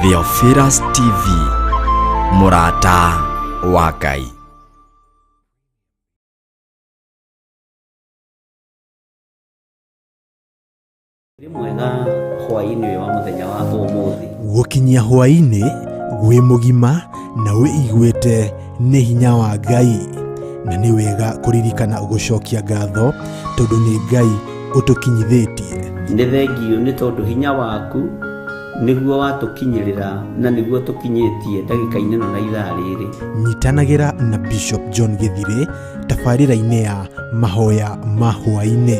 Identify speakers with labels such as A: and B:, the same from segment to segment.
A: Theophilus TV, Mũrata wa Ngai.
B: Mwega hwaini wa muthenya wa umuthi.
C: Gukinyia hwaini gwi mugima na wĩiguĩte nĩ hinya wa Ngai, na nĩ wega kuririkana gucokia ngatho tondu nĩ Ngai utukinyithĩtie.
B: Nĩ thengio nĩ tondu hinya waku nĩguo watukinyĩrĩra na nĩguo tukinyĩtie ndagĩka-inĩ na ithaa rĩrĩ.
C: Nyitanagĩra na Bishop John Githire tabarĩra-inĩ ya mahoya ma hwainĩ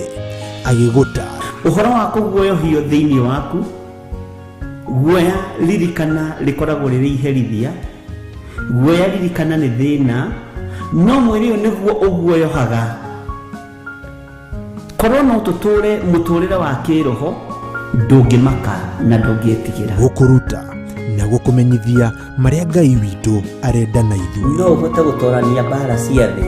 C: agĩgũta
B: uhoro wa kuguoyohio thĩinĩ waku. Guoya ririkana rikoragwo rĩrĩ iherithia, guoya ririkana nĩ thĩna, no mwĩrĩ ũyũ nĩguo ũguoyohaga. Korwo no tũtũre mũtũrĩre wa kĩroho, ndũngĩmaka na ndũngĩtigĩra.
C: Gũkũruta na gũkũmenyithia marĩa Ngai witũ arenda na ithuĩ.
B: No ũhote gũtorania mbara cia thĩ,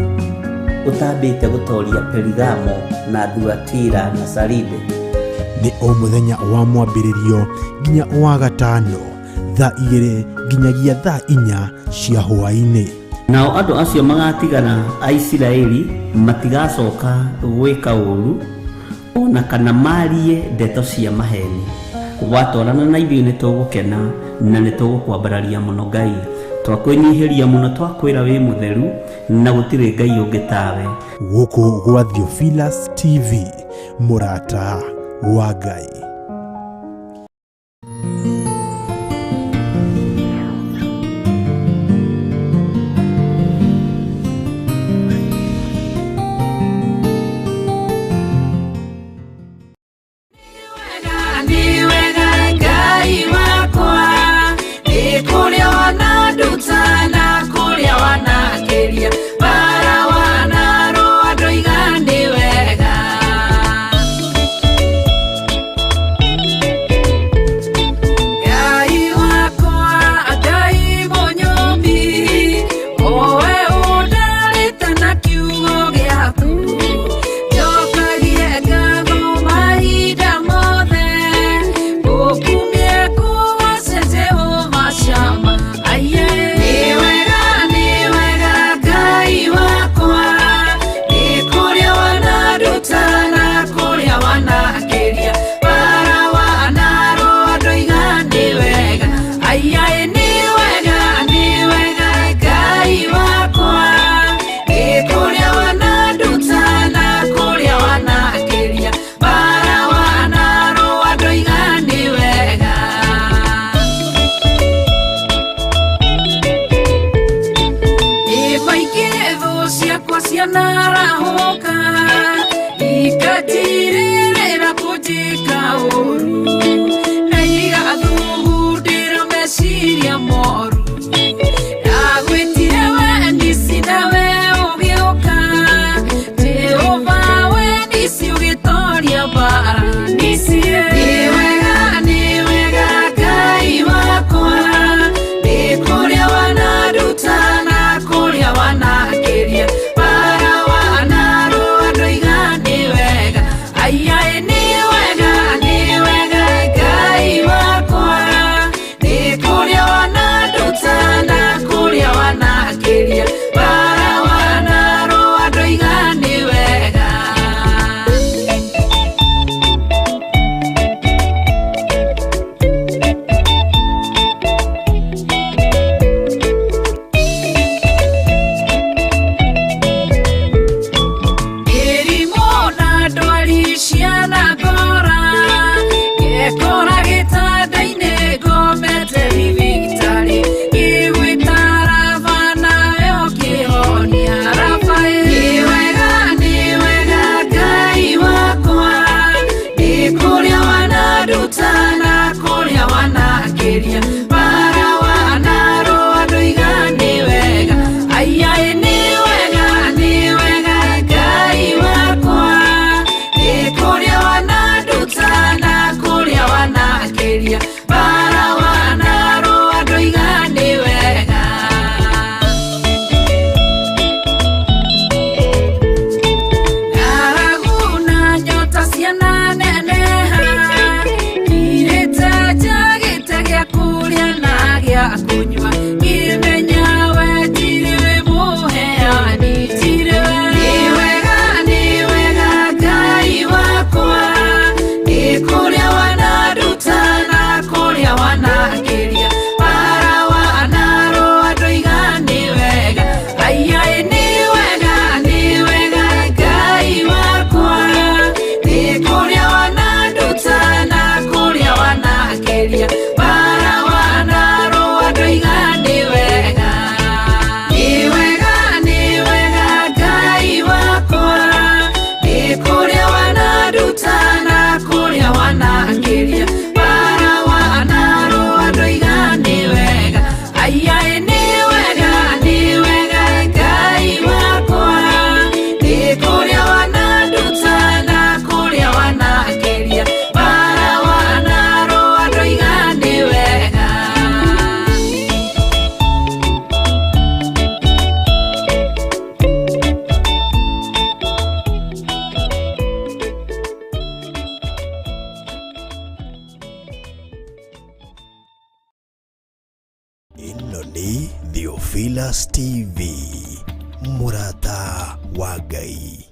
B: ũtambĩte gũtoria Perigamo na Thuatira na Saride.
C: Nĩ o mũthenya wa mwambĩrĩrio nginya wa gatano, thaa 2 nginyagia thaa 4 cia hwainĩ.
B: Nao andũ acio magatigana a Isiraeli matigacoka gwĩka ũru ona kana marie ndeto cia maheni. Watwarana na ithuĩ nĩ tũgũkena na nĩ tũgũkwambararia mũno Ngai. Twakwĩnyihĩria mũno, twakwĩra wĩ mũtheru na gũtirĩ Ngai ũngĩ tawe.
C: Gũkũ gwa Theophilus TV, Mũrata wa Ngai. Kailas TV, Murata wa Ngai.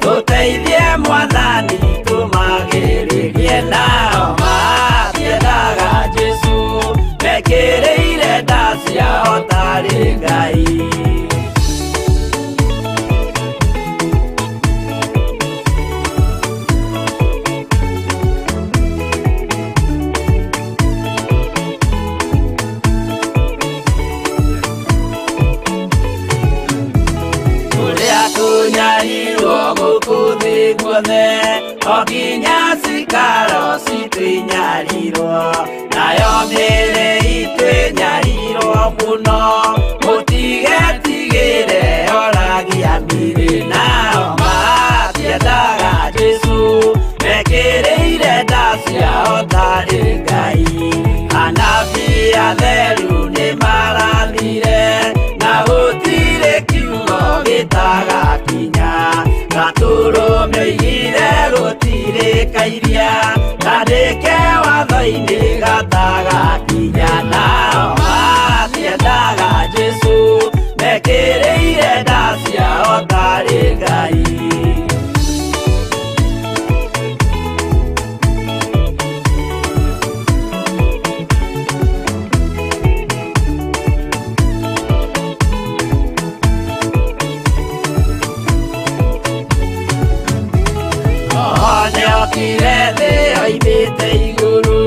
D: Tuteithie Mwathani tumagĩrĩrie nao matiendaga Jesu mekĩrĩire nda ciao tarĩ Ngai. Okinya cikaro citwĩnyarirwo nayo mĩĩrĩ itwĩnyarirwo mũno mũtigetigĩre oragia mĩĩrĩ nao matiendaga Jesu mekĩrĩire nda ciao tarĩ Ngai. Anabii atheru nĩmarathire na gũtirĩ kiugo gĩtagakinya gatũrũmĩire gũtirĩkairia kandĩke watho-inĩ gatagakinya nao matiendaga Jesu mekĩrĩire nda ciao tarĩ Ngai. Oimĩte igũrũ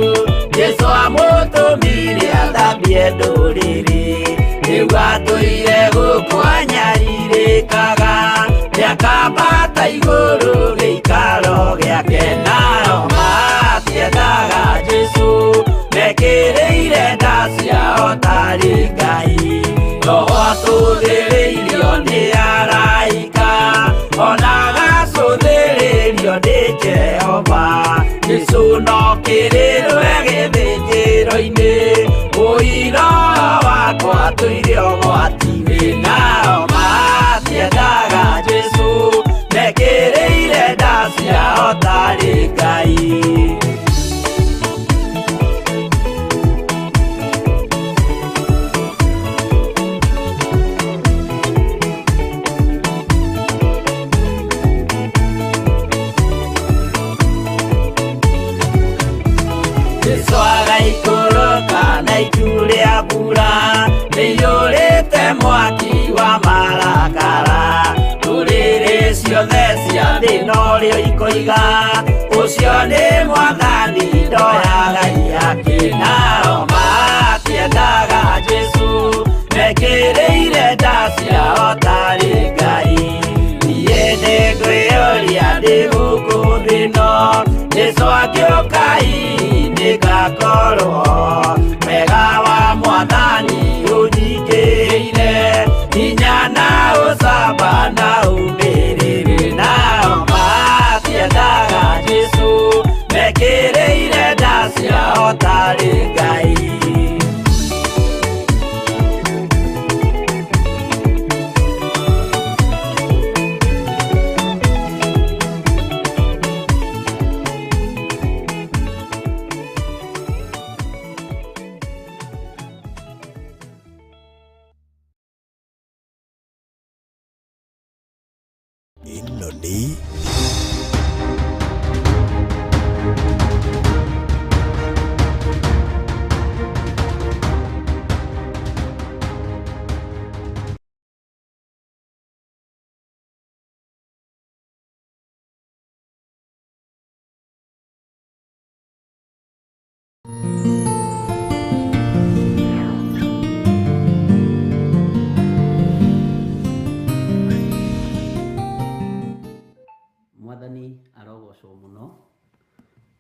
D: Jesu amũtũmire athambie ndũrĩrĩ rĩu atũire gũkũ anyarirĩkaga nĩakambata igũrũ gĩikaro gĩake nao matiendaga Jesu mekĩrĩire nda ciao tarĩ Ngai. Roho acũthĩrĩirio nĩ araika ona agacũthĩrĩrio nĩ Jehova. Jesu no kĩrĩrwe gĩthĩnjĩro-inĩ ũira wakwa tũire ũgwati-inĩ nao matiendaga Jesu mekĩrĩire nda ciao tarĩ Ngai. Mwaki wa marakara ndũrĩrĩ ciothe cia thĩ norĩo ikoiga ũcio nĩ Mwathani ndoya Ngai yake nao matiendaga Jesu mekĩrĩire nda ciao tarĩ Ngai. Niĩ nĩngwĩyũria ndĩ gũkũ thĩ ĩno Jesu agĩũka nĩngakorwo wega wa Mwathani ũnyingĩrĩire hinya na ũcamba na ũmĩrĩru nao matiendaga Jesu mekĩrĩire nda ciao tarĩ Ngai.
C: Ĩno nĩ
B: Mwathani arogocwo muno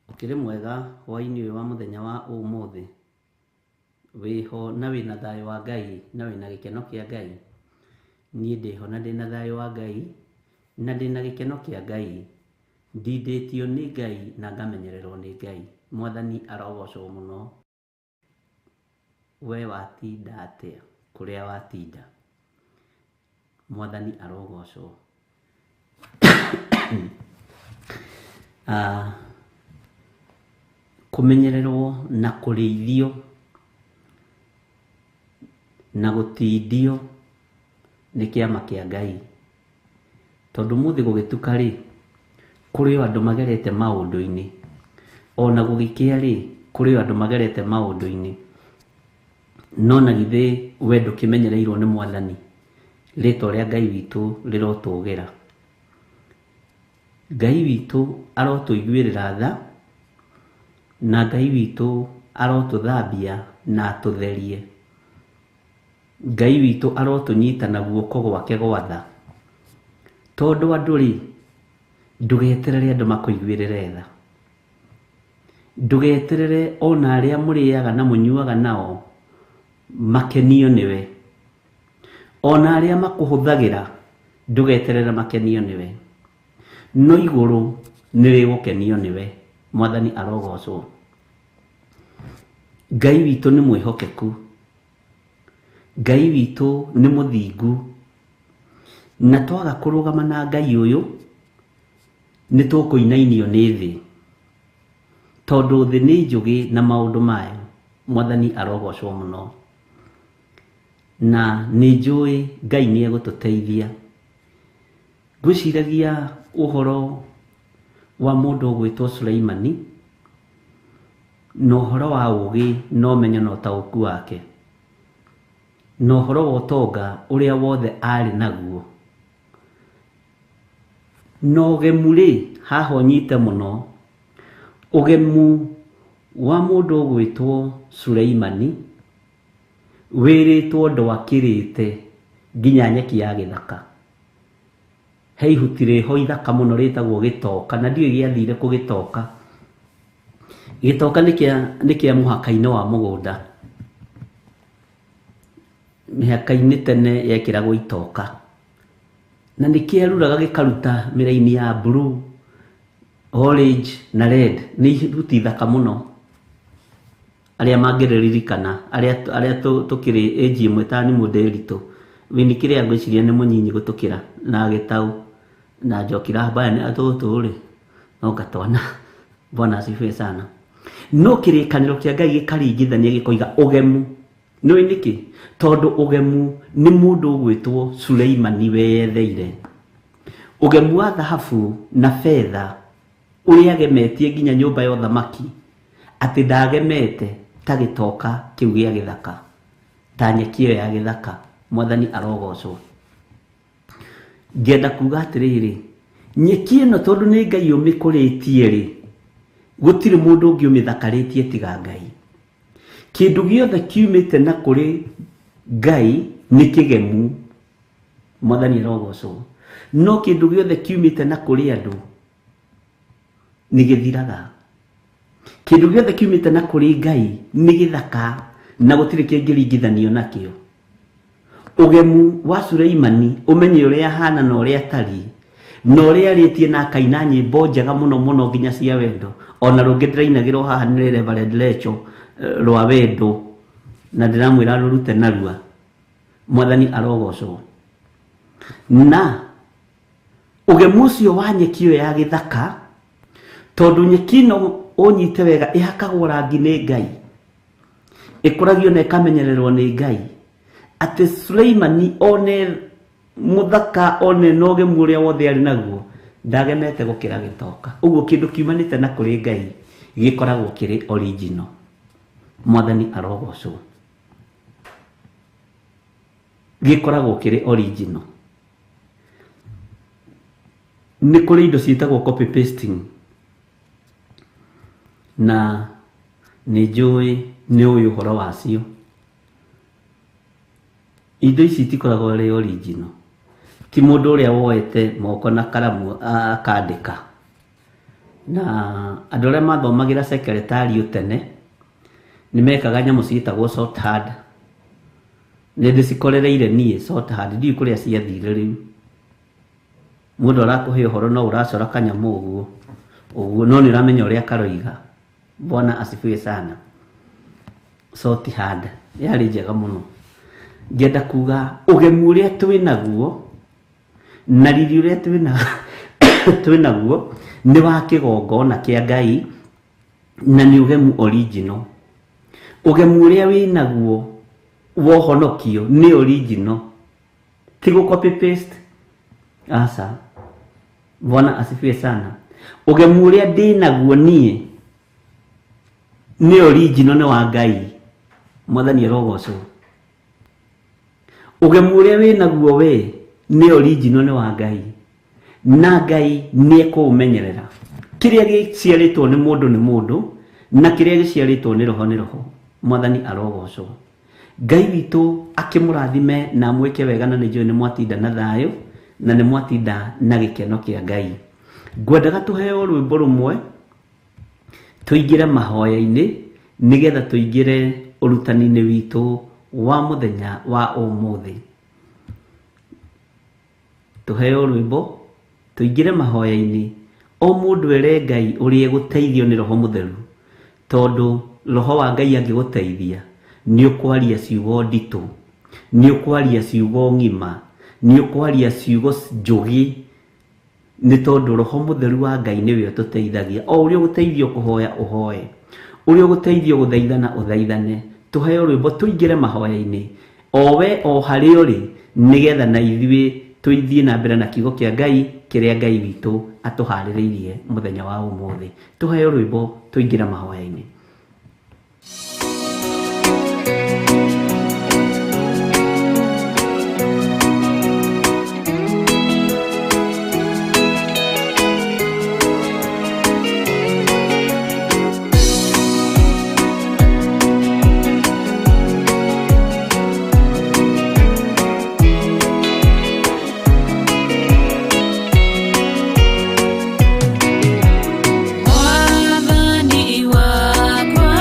B: ukiri mwega hwaini uyu wa muthenya wa umuthi wiho na wina thayo wa Ngai na wina gikeno kia Ngai. Nie ndiho na ndina thayo wa Ngai na ndina gikeno kia Ngai, ndinditio ni Ngai na ngamenyererwo ni Ngai. Mwathani arogocwo muno. We watinda atia kuria watinda, Mwathani arogocwo. Kumenyererwo na kureithio na gutindio ni kiama kia Ngai, tondu muthi gugituka ri kuri andu magerete maundu-ini, ona gugikia ri kuri andu magerete maundu-ini, no na githe we ndukimenyereirwo ni Mwathani, rito ria Ngai witu rirotugira. Ngai witu arotuiguirira tha na Ngai witu arotuthambia na tutherie. Ngai witu arotunyita na guoko gwake gwa tha, tondu andu ri ndugeterere andu makuiguirire tha, ndugeterere ona aria muriaga na munyuaga nao makenio niwe, ona aria makuhuthagira ndugeterere makenio niwe, no iguru nirigukenio niwe. Mwathani arogocwo. Ngai witu ni mwihokeku, Ngai witu ni muthingu, na twaga kurugama na Ngai uyu ni tukuinainio ni thi, tondu thi ni njugi na maundu mayo. Mwathani arogocwo muno. Na ni njui Ngai ni egututeithia. Ngwiciragia uhoro wa mundu gwitwo Sulaimani, no horo wa ugi no menyo no tauku wake, no horo wa utonga uria wothe ari naguo, no gemuri haho nyite muno ugemu wa mundu gwitwo Sulaimani wiritwo ndwakirite nginya nyeki ya githaka. He ihutire ho ithaka muno ritagwo gitoka, na ndio giathire kugitoka. Gitoka nikia muhaka-ini wa mugunda, mihaka-ini tene yekiragwo itoka, na nikieruraga gikaruta miraini ya blue, orange na red. Ni ihuti ithaka muno. Aria mangiririkana aria tukiri age imwe tani muderitu winikire angwiciria ni munyinyi gutukira na gitau na njokira mbaya ni atuturi no gatwana. Bwana asifiwe sana. No kirikaniro kia Ngai gikaringithania gikoiga ugemu. No niki tondu ugemu ni mundu gwitwo Sulaimani weyetheire. Ugemu wa thahabu na fedha uria agemetie nginya nyumba ya uthamaki, ati ndagemete ta gitoka kiu gia githaka, ta nyekio ya githaka. Mwathani arogocwo. Ngenda kuga atiriri, nyeki ino tondu ni Ngai umikuritie ri, gutire mundu ungi umithakaritie tiga Ngai. Kindu giothe kiumite na kuri Ngai ni kigemu. Mwathani arogocwo. No kindu giothe kiumite na kuri andu ni githiraga. Kindu giothe kiumite na kuri Ngai ni githaka na gutire kingiringithanio nakio. Ugemu wa Sulaimani umenye uria hana na uria tari, no uria aritie na kaina nyimbo njega muno muno nginya cia wendo. Ona rungi ndirainagirwo haha ni Reverend Lecho rwa wendo, na ndiramwira rurute narua. Mwathani arogocwo. Na ugemu ucio wa nyekio ya githaka, tondu nyeki no unyite wega ihakagwo rangi ni Ngai, ikuragio na ikamenyererwo ni Ngai, ati Sulaimani one muthaka one noge muria wothe ari naguo ndagemete gukira gitoka. Uguo kindu kiumanite na kuri Ngai gikoragwo kiri original. Mwathani arogocwo. Gikoragwo kiri original. Ni kuri indo ciitagwo copy pasting, na ni njui ni uyu horo wacio. Indo ici itikoragwo ri original. ti mundu uria woete moko na karamu akandika. Na andu aria mathomagira secretary utene nimekaga nyamu ciitagwo shorthand. Nä ndä cikorereire niä shorthand ndiä kå rä a ciathire rä u. Må ndå arakå he å horo no å racora kanyamå å guo no nä å ramenya å rä a karoiga. Bwana asifiwe sana. Shorthand yarä njega må no. Ngenda kuga å gemu å rä a twä naguo na riri å rä a twä naguo nä wa kä gongona kä a Ngai na nä å gemu original. Å gemu å rä a wä naguo wohonokio ni original, ti go copy paste. Asa Bwana asifiwe sana. Ugemu uria ndi naguo nie ni original, ni wa Ngai. Mwathani arogocwo. Ugemu uria wi naguo we ni original, ni wa Ngai, na Ngai ni ekumenyerera. Kiria giciaritwo ni mundu na kiria giciaritwo ni roho. Mwathani arogocwo. Ngai witu akimurathime na mweke wega, na nijue ni mwatinda na thayo na ni mwatinda na gikeno kia Ngai. Ngwendaga tuheo rwimbo rumwe tuingire mahoya-ini nigetha tuingire urutani-ini witu wa muthenya wa umuthi. Tuheo rwimbo tuingire mahoya-ini, o mundu ere Ngai uri eguteithio ni Roho Mutheru, tondu Roho wa Ngai angiguteithia ni ukwaria ciugo nditu, ni ukwaria ciugo ngima, ni ukwaria ciugo njugi, ni tondu Roho Mutheru wa Ngai niwe ututeithagia. O uri uguteithio kuhoya uhoye, uri uguteithio guthaithana uthaithane. Tuheo rwimbo tuingire mahoya-ini, o we o hari uri, nigetha na ithuĩ tuithie na mbere na kiugo kia Ngai kiria Ngai witu atuhaririirie muthenya wa umuthi. Tuheo rwimbo tuingire mahoya-ini.
E: Mwathani wakwa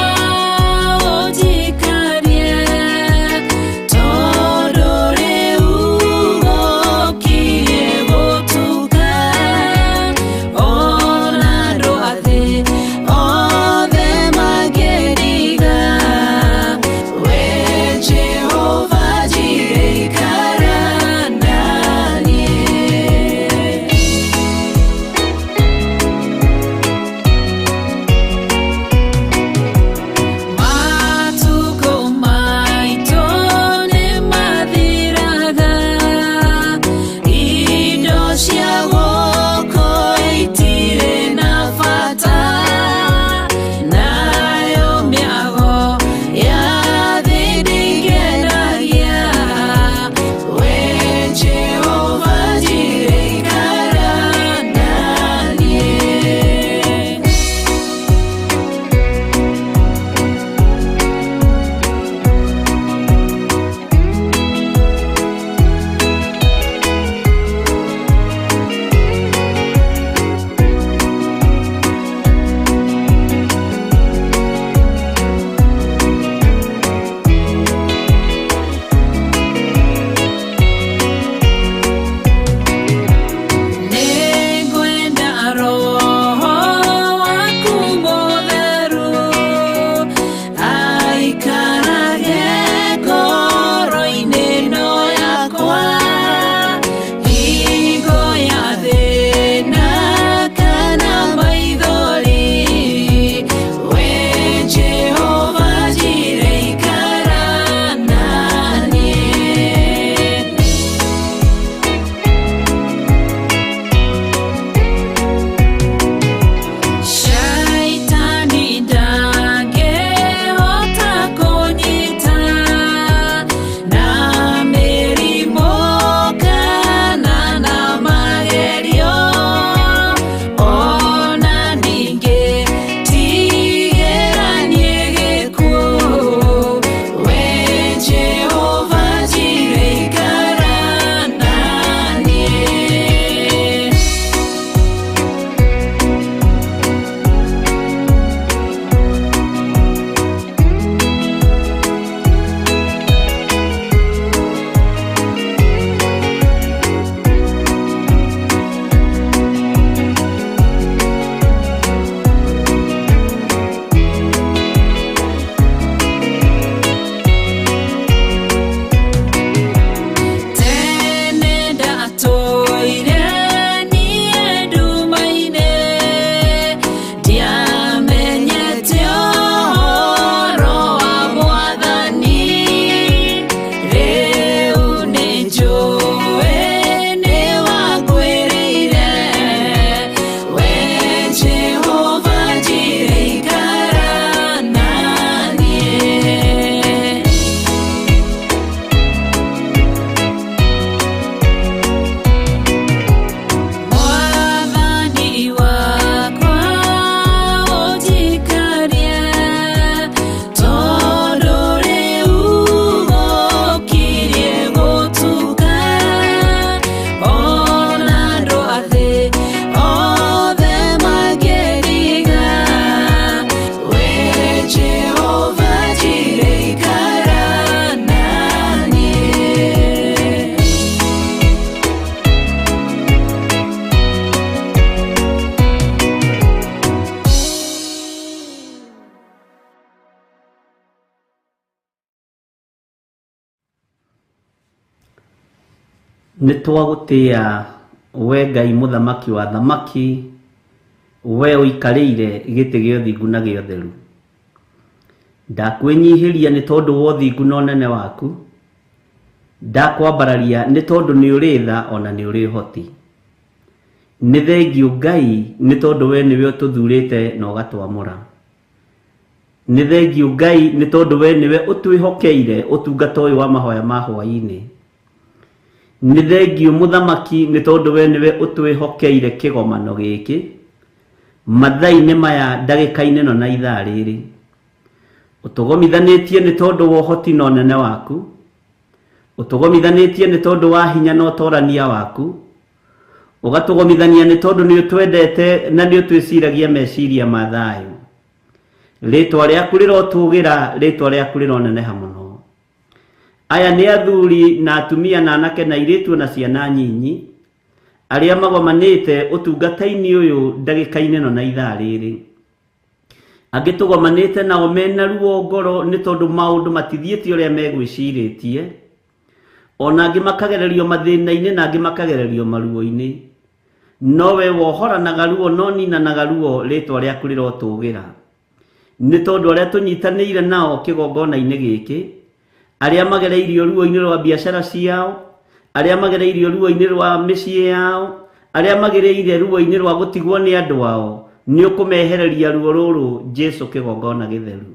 B: nitwagutia we Ngai muthamaki wa thamaki, we uikarĩire gĩtĩ gĩa ũthingu na gĩa ũtheru. Ndakwĩnyihĩria nĩ tondũ wa ũthingu na ũnene waku, ndakwambararia nĩ tondũ nĩ ũrĩ tha ona nĩ ũrĩ ũhoti. Nĩ thengiũ Ngai nĩ tondũ we nĩwe ũtũthurĩte na ũgatwamũra. Nĩ thengiũ Ngai nĩ tondũ we nĩwe ũtwĩhokeire ũtungata ũyũ wa mahoya ma hwaĩ-inĩ. Nĩ thengiũ mũthamaki nĩ tondũ we nĩwe ũtwĩhokeire kĩgomano gĩkĩ mathaa-inĩ maya, ndagĩka-inĩ ĩno na ithaa rĩrĩ. Ũtũgomithanĩtie nĩ tondũ wa ũhoti na ũnene waku, ũtũgomithanĩtie nĩ tondũ wa hinya na ũtorania waku, ũgatũgomithania nĩ tondũ nĩ ũtwendete na nĩ ũtwĩciragia meciria ma thayũ. Rĩtwa rĩaku rĩrotũgĩra, rĩtwa rĩaku rĩroneneha mũno. Aya nĩ athuri na atumia na anake na airĩtu na ciana nyinyi arĩa magomanĩte ũtungata-inĩ ũyũ ndagĩka-inĩ ĩno na ithaa rĩrĩ. Angĩ tũgomanĩte nao mena ruo ngoro nĩ tondũ maũndũ matithiĩte ũrĩa megwĩcirĩtie, ona angĩ makagererio mathĩna-inĩ na angĩ makagererio maruo-inĩ. Nowe wohoranaga ruo no ninanaga ruo, rĩtwa rĩaku rĩrotũgĩra. Nĩ tondũ arĩa tũnyitanĩire nao kĩgongona-inĩ gĩkĩ, arĩa magereirio ruo-inĩ rwa biacara ciao, arĩa magereirio ruo-inĩ rwa mĩciĩ yao, arĩa magereire ruo-inĩ rwa gũtigwo nĩ andũ ao, nĩ ũkũmehereria ruo rũrũ Jesu kĩgongona gĩtheru.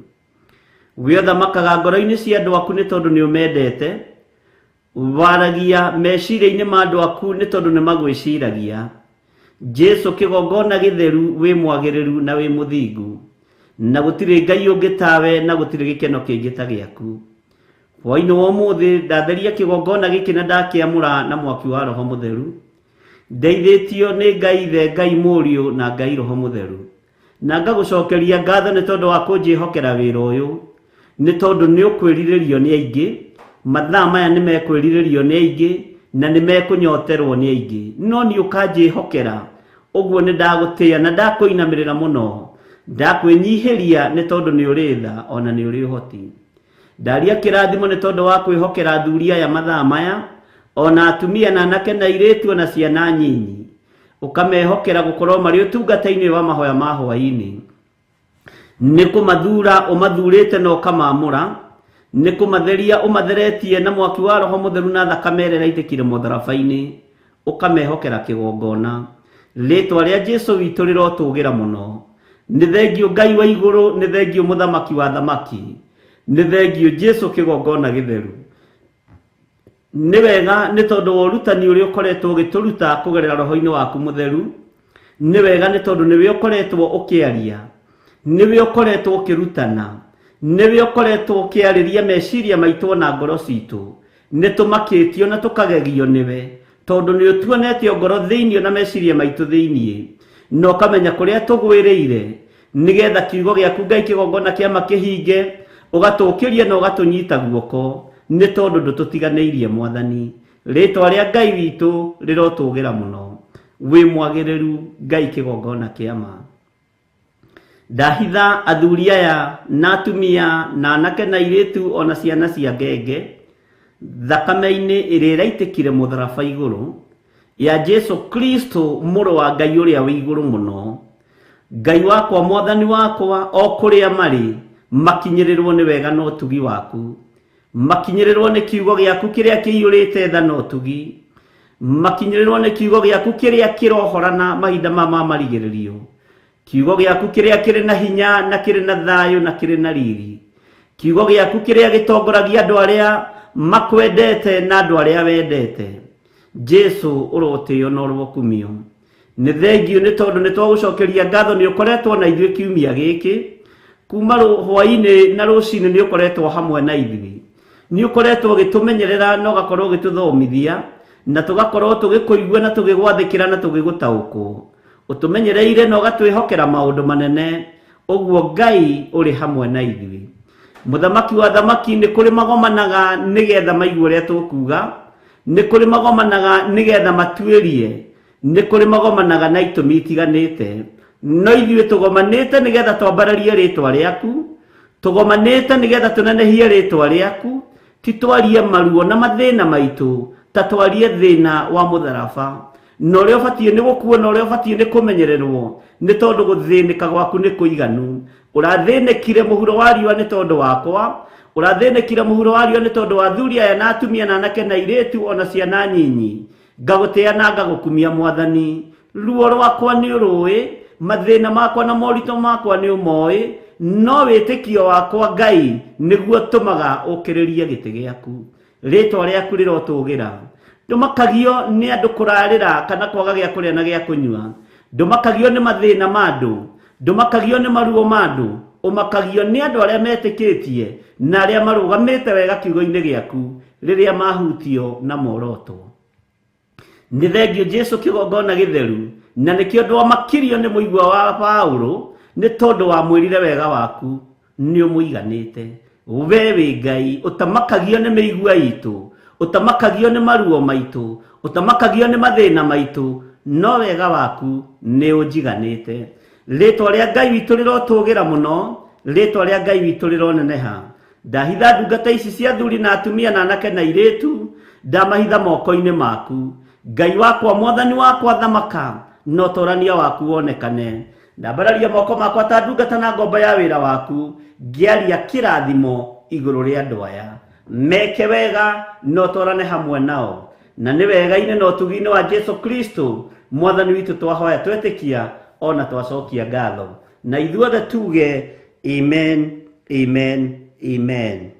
B: We ũthamakaga ngoro-inĩ cia andũ aku nĩ tondũ nĩ ũmendete, waragia meciria-inĩ ma andũ aku nĩ tondũ nĩ magwĩciragia. Jesu kĩgongona gĩtheru, wĩ mwagĩrĩru na wĩ mũthingu, na gũtirĩ Ngai ũngĩ tawe na gũtirĩ gĩkeno kĩngĩ ta gĩaku. Hwaĩ-inĩ wa ũmũthĩ ndatheria kĩgongona gĩkĩ na ndakĩamũra na mwaki wa Roho Mũtheru, ndeithĩtio nĩ Ngai Ithe, Ngai Mũriũ na Ngai Roho Mũtheru. Na ngagũcokeria ngatho nĩ tondũ wa kũnjĩhokera wĩra ũyũ, nĩ tondũ nĩ ũkwĩrirĩrio nĩ aingĩ, mathaa maya nĩ mekwĩrirĩrio nĩ aingĩ na nĩ mekũnyoterwo nĩ aingĩ, no nĩ ũkanjĩhokera. Ũguo nĩ ndagũtĩĩa na ndakũinamĩrĩra mũno, ndakwĩnyihĩria nĩ tondũ nĩ ũrĩ tha ona nĩ ũrĩ ũhoti. Ndaria kĩrathimo nĩ tondũ wa kwĩhokera athuri aya mathaa maya, ona atumia na anake na airĩtu na ciana nyinyi, ũkamehokera gũkorwo marĩ ũtungata-inĩ wa mahoya ma hwaĩ-inĩ. Nĩ kũmathura ũmathurĩte na ũkamamũra, nĩ kũmatheria ũmatheretie na mwaki wa Roho Mũtheru na thakame ĩrĩa ĩraitĩkire mũtharaba-inĩ, ũkamehokera kĩgongona. Rĩtwa rĩa Jesu witũ rĩrotũgĩra mũno. Nĩ thengiũ Ngai wa igũrũ, nĩ thengiũ mũthamaki wa thamaki, nĩ thengiũ Jesu kĩgongona gĩtheru. Nĩ wega nĩ tondũ wa ũrutani ũrĩa ũkoretwo ũgĩtũruta kũgerera Roho-inĩ waku Mũtheru. Nĩ wega nĩ tondũ nĩwe ũkoretwo ũkĩaria, nĩwe ũkoretwo ũkĩrutana, nĩwe ũkoretwo ũkĩarĩria meciria maitũ na ngoro citũ. Nĩ tũmakĩtio na tũkagegio nĩwe, tondũ nĩ ũtuonete ngoro thĩinĩ na meciria maitũ thĩinĩ, na ũkamenya kũrĩa tũgwĩrĩire, nĩgetha kiugo gĩaku Ngai kĩgongona kĩama kĩhinge, ũgatũkĩria na ũgatũnyita guoko, nĩ tondũ ndũtũtiganĩirie Mwathani. Rĩtwa rĩa Ngai witũ rĩrotũgĩra mũno. Wĩ mwagĩrĩru Ngai kĩgongona kĩama. Ndahitha athuri aya na atumia na anake na airĩtu ona ciana cia ngenge thakame-inĩ ĩrĩa ĩraitĩkire mũtharaba igũrũ ya Jesu Kristo, mũrũ wa Ngai ũrĩa wĩ igũrũ mũno. Ngai wakwa, Mwathani wakwa, o kũrĩa marĩ, makinyĩrĩrwo nĩ wega na ũtugi waku, makinyĩrĩrwo nĩ kiugo gĩaku kĩrĩa kĩiyũrĩte tha na ũtugi, makinyĩrĩrwo nĩ kiugo gĩaku kĩrĩa kĩrohorana mahinda ma marigĩrĩrio, kiugo gĩaku kĩrĩa kĩrĩ na hinya na kĩrĩ na thayũ na kĩrĩ na riri, kiugo gĩaku kĩrĩa gĩtongoragia andũ arĩa makwendete na andũ arĩa wendete. Jesu ũrotĩo na ũrokumio. Nĩ thengiũ nĩ tondũ nĩ twagũcokeria ngatho nĩ ũkoretwo na ithuĩ kiumia gĩkĩ, kuma hwaĩ-inĩ na rũcinĩ nĩ ũkoretwo hamwe na ithuĩ, nĩ ũkoretwo ũgĩtũmenyerera na ũgakorwo ũgĩtũthomithia na tũgakorwo tũgĩkũigua na tũgĩgwathĩkĩra na tũgĩgũtaũkwo. Ũtũmenyereire na ũgatwĩhokera maũndũ manene, ũguo Ngai ũrĩ hamwe na ithuĩ. Mũthamaki wa thamaki, nĩ kũrĩ magomanaga nĩgetha maigue ũrĩa tũkuga, nĩ kũrĩ magomanaga nĩgetha matuĩrie, nĩ kũrĩ magomanaga na itũmi itiganĩte, no ithuĩ tũgomanĩte nĩgetha twambararie rĩtwa rĩaku, tũgomanĩte nĩgetha tũnenehie rĩtwa rĩaku, ti twarie maruo na mathĩna maitũ, ta twarie thina wa mutharaba na ũrĩa ũbatiĩ nĩ gũkuo na ũrĩa ũbatiĩ nĩ kũmenyererwo nĩ tondũ gũthĩnĩka gwaku nĩ kũiganu. Ũrathĩnĩkire mũhuro wa riũa nĩ tondũ wakwa, ũrathĩnĩkire mũhuro wa riũa nĩ tondũ wa athuri aya na atumia na anake na airĩtu ona ciana nyinyi. Ngagũtĩa na ngagũkumia Mwathani. Ruo rwakwa nĩ ũrũĩ, mathĩna makwa na moritũ makwa nĩ ũmoĩ, no wĩtĩkio wakwa Ngai nĩguo tũmaga ũkĩrĩrie gĩtĩ gĩaku. Rĩĩtwa rĩaku rĩrotũgĩra. Ndũmakagio nĩ andũ kũrarĩra kana kwaga gĩa kũrĩa na gĩa kũnyua. Ndũmakagio nĩ mathĩna ma andũ, ndũmakagio nĩ maruo ma andũ, ũmakagio nĩ andũ arĩa metĩkĩtie na arĩa marũgamĩte wega kiugo-inĩ gĩaku rĩrĩa mahutio na moroto. Nĩ thengio Jesũ kĩgongona gĩtheru, na nĩkĩo ndwamakirio nĩ mũigua wa Paũlũ nĩ tondũ wa mwĩrire wega waku nĩ ũmũiganĩte. Wee wĩ Ngai ũtamakagio nĩ mĩigua itũ, ũtamakagio nĩ maruo maitũ, ũtamakagio nĩ mathĩna maitũ, no wega waku nĩ ũnjiganĩte. Rĩĩtwa rĩa Ngai witũ rĩrotũgĩra mũno, rĩĩtwa rĩa Ngai witũ rĩroneneha. Ndahitha ndungata ici cia athuri na atumia na anake na airĩtu, ndamahitha moko-inĩ maku. Ngai wakwa, Mwathani wakwa, thamaka na ũtũũrania waku wonekane. Ndambararia moko makwa ta ndungata na ngombo ya wĩra waku, ngĩaria kĩrathimo igũrũ rĩa andũ aya. Meke wega na ũtũũrane hamwe nao, na nĩ wega-inĩ na ũtugi-inĩ wa Jesũ Kristo Mwathani witũ twahoya twetĩkia ona twacokia ngatho. Na ithuothe tuge amen, amen, amen.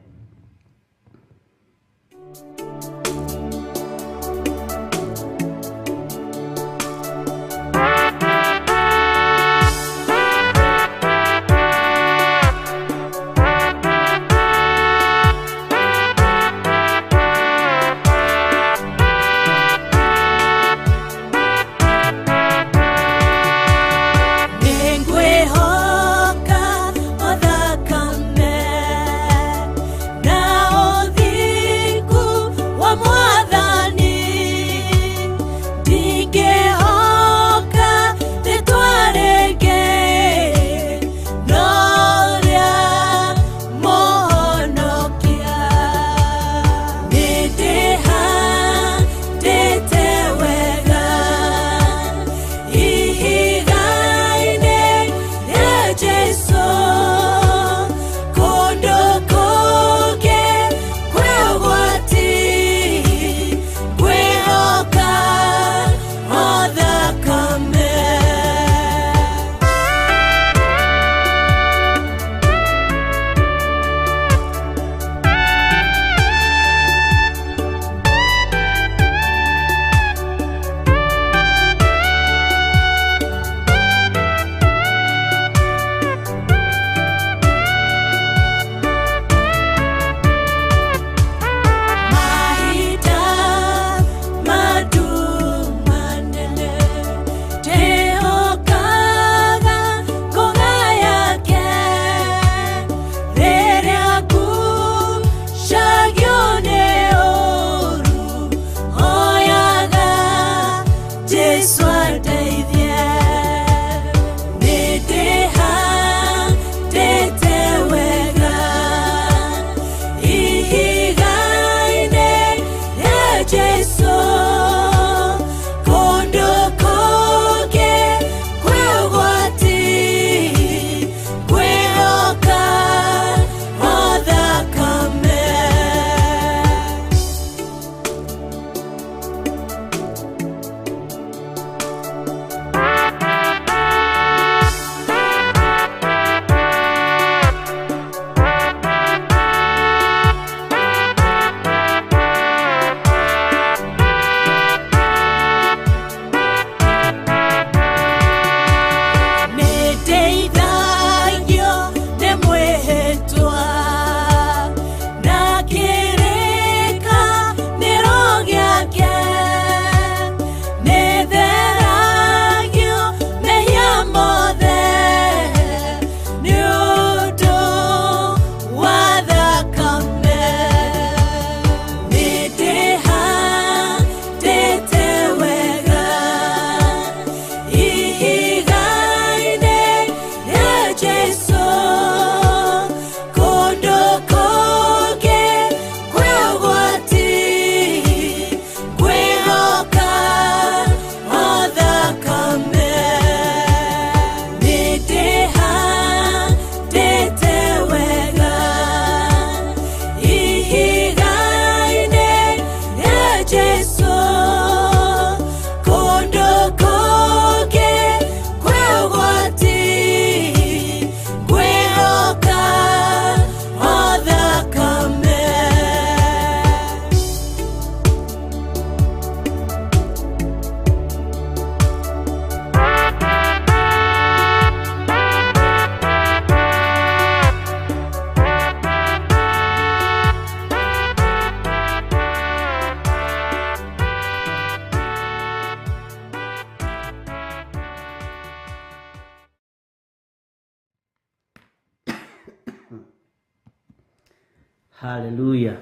B: Haleluya.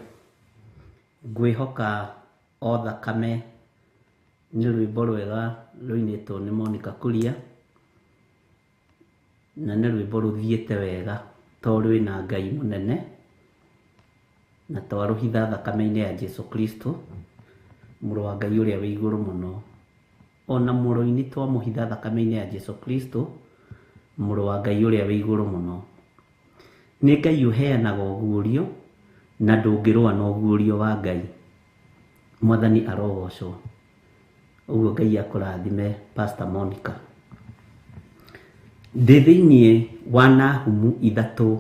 B: Ngwihoka o thakame nĩ rwĩmbo rwega rũinĩtwo nĩ Monica Kuria, na nĩ rwĩmbo rũthiĩte wega to rwĩna Ngai mũnene na twarũhitha thakame-inĩ ya Jesu Kristo, mũrũ wa Ngai ũrĩa wĩ igũrũ mũno. Ona mũrũ-inĩ twamũhitha thakame-inĩ ya Jesu Kristo, mũrũ wa Ngai ũrĩa wĩ igũrũ mũno. Nĩ Ngai ũheanaga ũguũrio na ndũngĩrũa na ũguũrio wa Ngai. Mwathani arogocwo. Ũguo Ngai akũrathime Pastor Monica. Ndĩ thĩinĩ wa Nahumu 3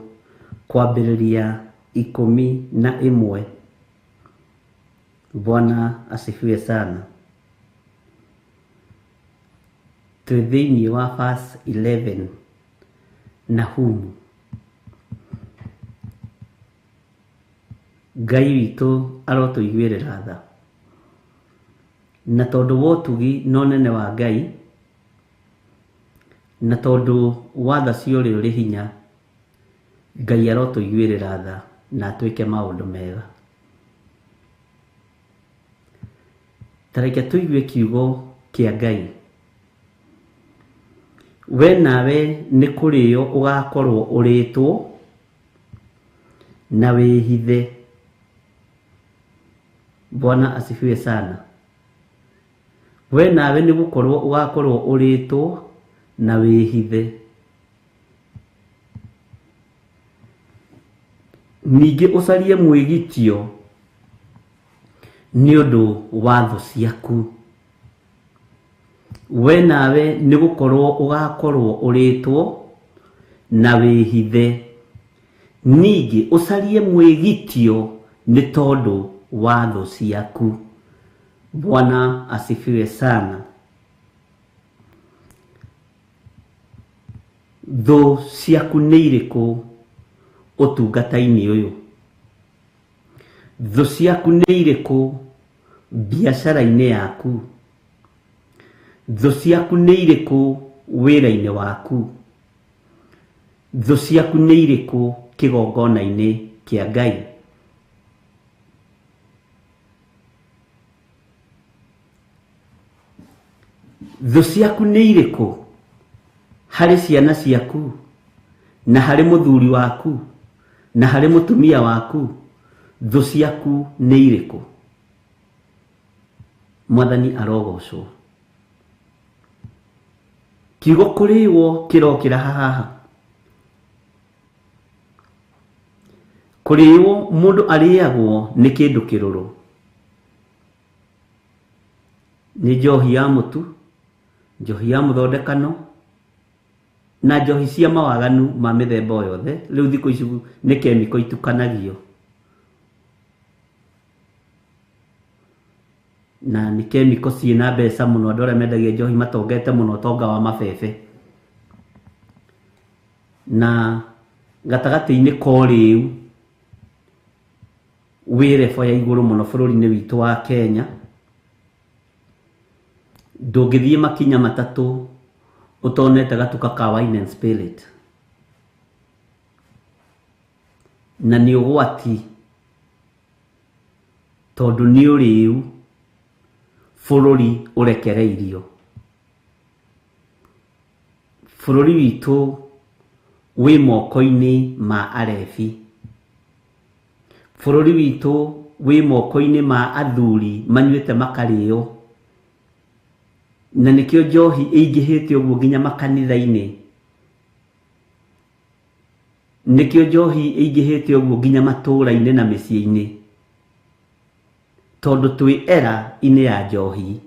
B: kwambĩrĩria 11. Bwana asifiwe sana. Twĩ thĩinĩ wa verse 11 Nahumu. Ngai witũ arotũiguĩrĩra tha, na tondũ wa ũtugi na ũnene wa Ngai, na tondũ wa tha cia ũrĩa ũrĩ hinya, Ngai arotũiguĩrĩra tha na atwĩke maũndũ mega. Ta reke tũigue kiugo kĩa Ngai. We nawe nĩ kũrĩo ũgakorwo ũrĩtwo na wĩhithe. Bwana asifiwe sana. We nawe nĩ gũkorwo ũgakorwo ũrĩtwo na wĩhithe. Ningĩ ũcarie mwĩgitio nĩ ũndũ wa thũ ciaku. We nawe nĩ gũkorwo ũgakorwo ũrĩtwo na wĩhithe. Ningĩ ũcarie mwĩgitio nĩ tondũ wa thũ ciaku. Bwana asifiwe sana. Thũ ciaku nĩ irĩkũ ũtungata-inĩ ũyũ? Thũ ciaku nĩ irĩkũ biacara-inĩ yaku? Thũ ciaku nĩ irĩkũ wĩra-inĩ waku? Thũ ciaku nĩ irĩkũ kĩgongona-inĩ kĩa Ngai? Thũ ciaku nĩ irĩkũ harĩ ciana ciaku, na harĩ mũthuri waku, na harĩ mũtumia waku? Thũ ciaku nĩ irĩkũ? Mwathani arogocwo. Kiugo kũrĩĩo kĩrokĩra haha. Kũrĩĩo mũndũ arĩagwo nĩ kĩndũ kĩrũrũ. Nĩ njohi ya mũtu, njohi ya mũthondekano, na njohi cia mawaganu ma mĩthemba yothe. Rĩu thikũ ici nĩ kemiko itukanagio, na nĩ kemiko ciĩna mbeca mũno. Andũ arĩa mendagia njohi matongete mũno tonga wa mabebe. Na gatagatĩ-inĩ ko rĩu wĩ rebo ya igũrũ mũno bũrũri-inĩ witũ wa Kenya, ndũngĩthiĩ makinya matatũ ũtonete gatuka ka wine and spirit. Na nĩ ũgwati tondũ nĩ ũrĩu bũrũri ũrekereirio. Bũrũri witũ wĩ moko-inĩ ma arebi. Bũrũri witũ wĩ moko-inĩ ma athuri manyuĩte makarĩo. Na nĩkĩo njohi ĩingĩhĩte ũguo nginya makanitha-inĩ. Nĩkĩo njohi ĩingĩhĩte ũguo nginya matũũra-inĩ na mĩciĩ-inĩ. Tondũ twĩ era-inĩ ya njohi.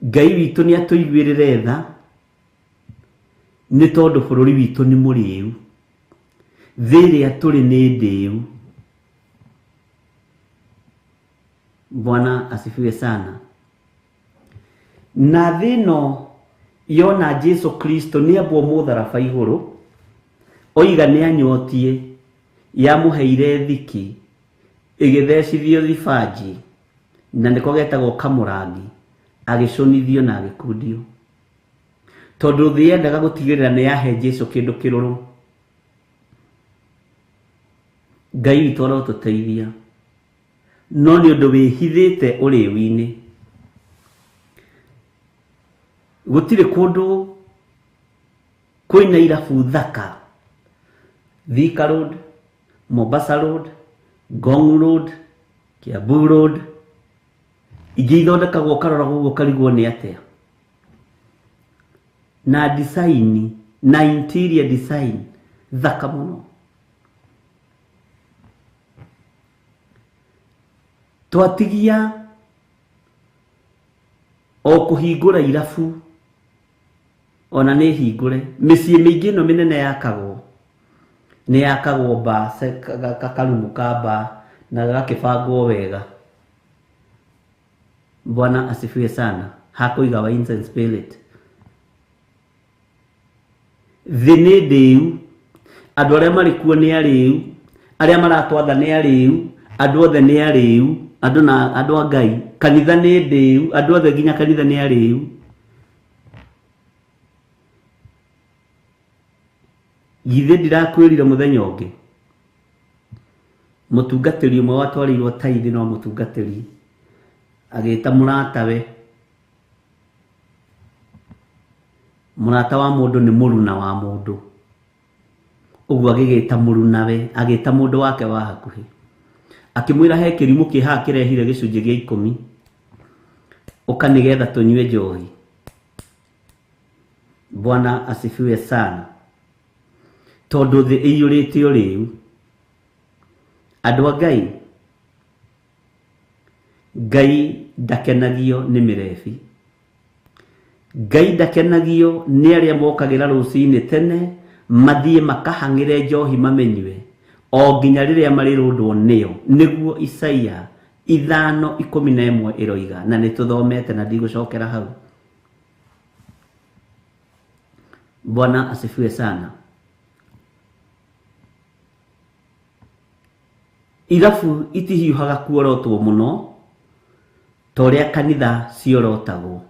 B: Ngai witũ nĩ atũiguĩrĩre tha nĩ tondũ bũrũri witũ nĩ mũrĩu. Thĩ ĩrĩa tũrĩ nĩ ndĩu. Bwana asifiwe sana. Na thĩ ĩno yona Jesu Kristo nĩ ambwo mũtharaba igũrũ, oiga nĩ anyotie, yamũheire thiki, ĩgĩthecithio thibanji, na nĩko getagwo kamũrangi, agĩconithio na agĩkundio. Tondũ thĩ yendaga gũtigĩrĩra nĩ yahe Jesu kĩndũ kĩrũrũ. Ngai witũ arotũteithia, no nĩ ũndũ wĩhithĩte ũrĩu-inĩ. Gũtirĩ kũndũ kwĩna irabu thaka. Thika Road, Mombasa Road, Ngong Road, Kiambu Road, ingĩ ithondekagwo ũkarora gũguo ũkarigwo nĩ atĩa. Na design, na interior design thaka mũno. Twatigia o kũhingũra irabu, ona nĩ hingũre. Mĩciĩ mĩingĩ ĩno mĩnene yakagwo, nĩ yakagwo mba, karumu ka mba na gakĩbangwo wega. Bwana asifiwe sana. Hakũiga wines and spirit. Thĩ nĩ ndĩu, andũ arĩa marĩ kuo nĩ arĩu, arĩa maratwatha nĩ arĩu, andũ othe nĩ arĩu, andũ a Ngai. Kanitha nĩ ndĩu, andũ othe nginya kanitha nĩ arĩu. Githĩ ndirakwĩrire mũthenya ũngĩ, mũtungatĩri ũmwe watwarĩirwo taithi no mũtungatĩri agĩta mũratawe. Mũrata wa mũndũ nĩ mũruna wa mũndũ, ũguo agĩgĩta mũrunawe, agĩta mũndũ wake wa hakuhĩ, akĩmwĩra he kĩrimũ kĩhaha kĩrehire gĩcunjĩ gĩa 10, ũka nĩgetha tũnyue njohi. Bwana asifiwe sana. Tondũ thĩ ĩiyũrĩte ũrĩu. Andũ a Ngai, Ngai ndakenagio nĩ mĩrebi. Ngai ndakenagio nĩ arĩa mokagĩra rũcinĩ tene mathiĩ makahang'ĩre njohi mamenyue o nginya rĩrĩa marĩrũndwo nĩyo. Nĩguo Isaia 5:11 ĩroiga, na nĩ tũthomete na ndigũcokera hau. Bwana asifiwe sana. Irabu itihiũhaga kuorotwo mũno ta ũrĩa kanitha ciorotagwo.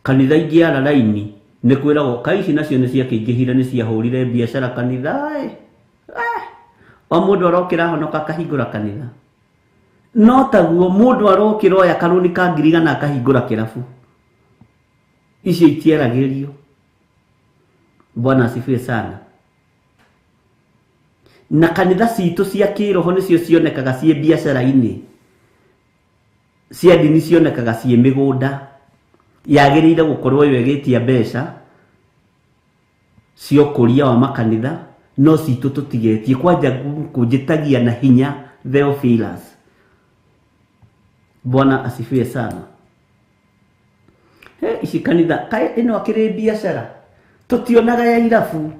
B: Kanitha ingĩara raini nĩ kwĩragwo ka ici nacio nĩ ciakĩingĩhire, nĩ ciahũrire biacara kanitha. O mũndũ arokĩra honoka akahingũra kanitha. No taguo mũndũ arokĩra oya karũni ka ngiriga akahingũra kĩrabu. Icio itiaragĩrio. Bwana asifiwe sana. Na kanitha citũ cia kĩroho nĩcio cionekaga ciĩ biacara-inĩ. Cia ndini cionekaga ciĩ mĩgũnda. Yagĩrĩire gũkorwo ĩgĩtia mbeca cia ũkũria wa makanitha, no citũ tũtigetie. Kwanja kũnjĩtagia na hinya Theophilus. Bwana asifiwe sana. Ici kanitha ĩno akĩrĩ biacara, tũtionaga ya irabu.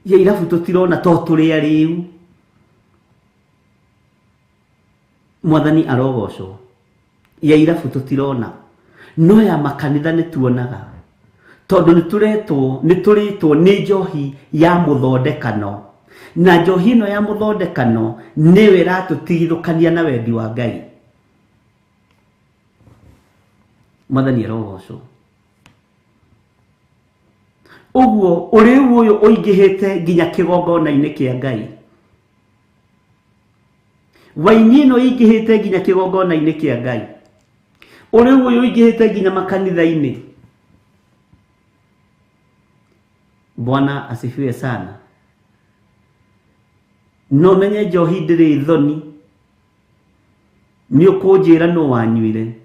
B: Ya irabu tũtirona to tũrĩ arĩu. Mwathani arogocwo. Ya irabu tũtirona, no ya makanitha nĩ tuonaga. Tondũ nĩ tũrĩtwo nĩ njohi ya mũthondekano, na njohi ĩno ya mũthondekano nĩyo ĩratũtigithũkania na wendi wa Ngai. Mwathani arogocwo. Ũguo ũrĩu ũyũ ũingĩhĩte nginya kĩgongona-inĩ kĩa Ngai. Waini ĩno ĩingĩhĩte nginya kĩgongona-inĩ kĩa Ngai. Ũrĩu ũyũ ũingĩhĩte nginya makanitha-inĩ. Bwana asifiwe sana. No menye njohi ndĩrĩ thoni. Nĩ ũkũnjĩra nũ wanyuire.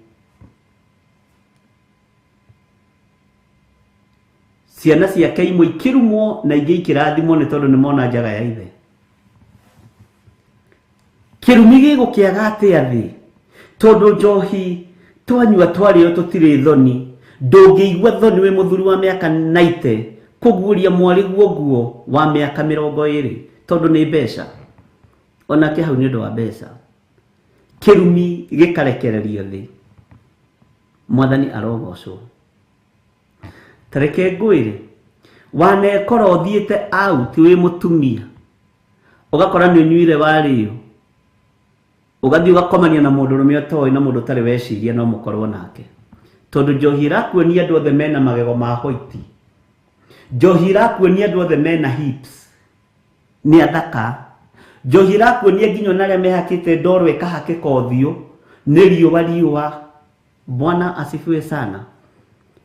B: Ciana ciake imwe ikĩrumwo na ingĩ ikĩrathimwo nĩ tondũ nĩ mona njaga ya ithe. Kĩrumi gĩgũkĩaga atĩa thĩ? Tondũ njohi twanyua twarĩo tũtirĩ thoni. Ndũngĩigua thoni wĩ mũthuri wa mĩaka 90 kũguũria mwarĩguo nguo wa mĩaka 20 tondũ nĩ mbeca. Onake hau nĩ ũndũ wa mbeca. Kĩrumi gĩkarekererio thĩ. Mwathani arogocwo. Tareke ngwĩre, wanekora ũthiĩte out wĩ mũtumia, ũgakora nĩ ũnyuire warĩo, ũgathiĩ ũgakomania na mũndũrũme ũtoĩ na mũndũ ũtarĩ weciria no mũkorwo nake. Tondũ njohi ĩrakuonia andũ othe mena magego ma white. Njohi ĩrakuonia andũ othe mena hips. ni athaka njohi rakuonia nginya naria mehakite ndoro ikahakika uthio ni riũa. Bwana asifiwe sana.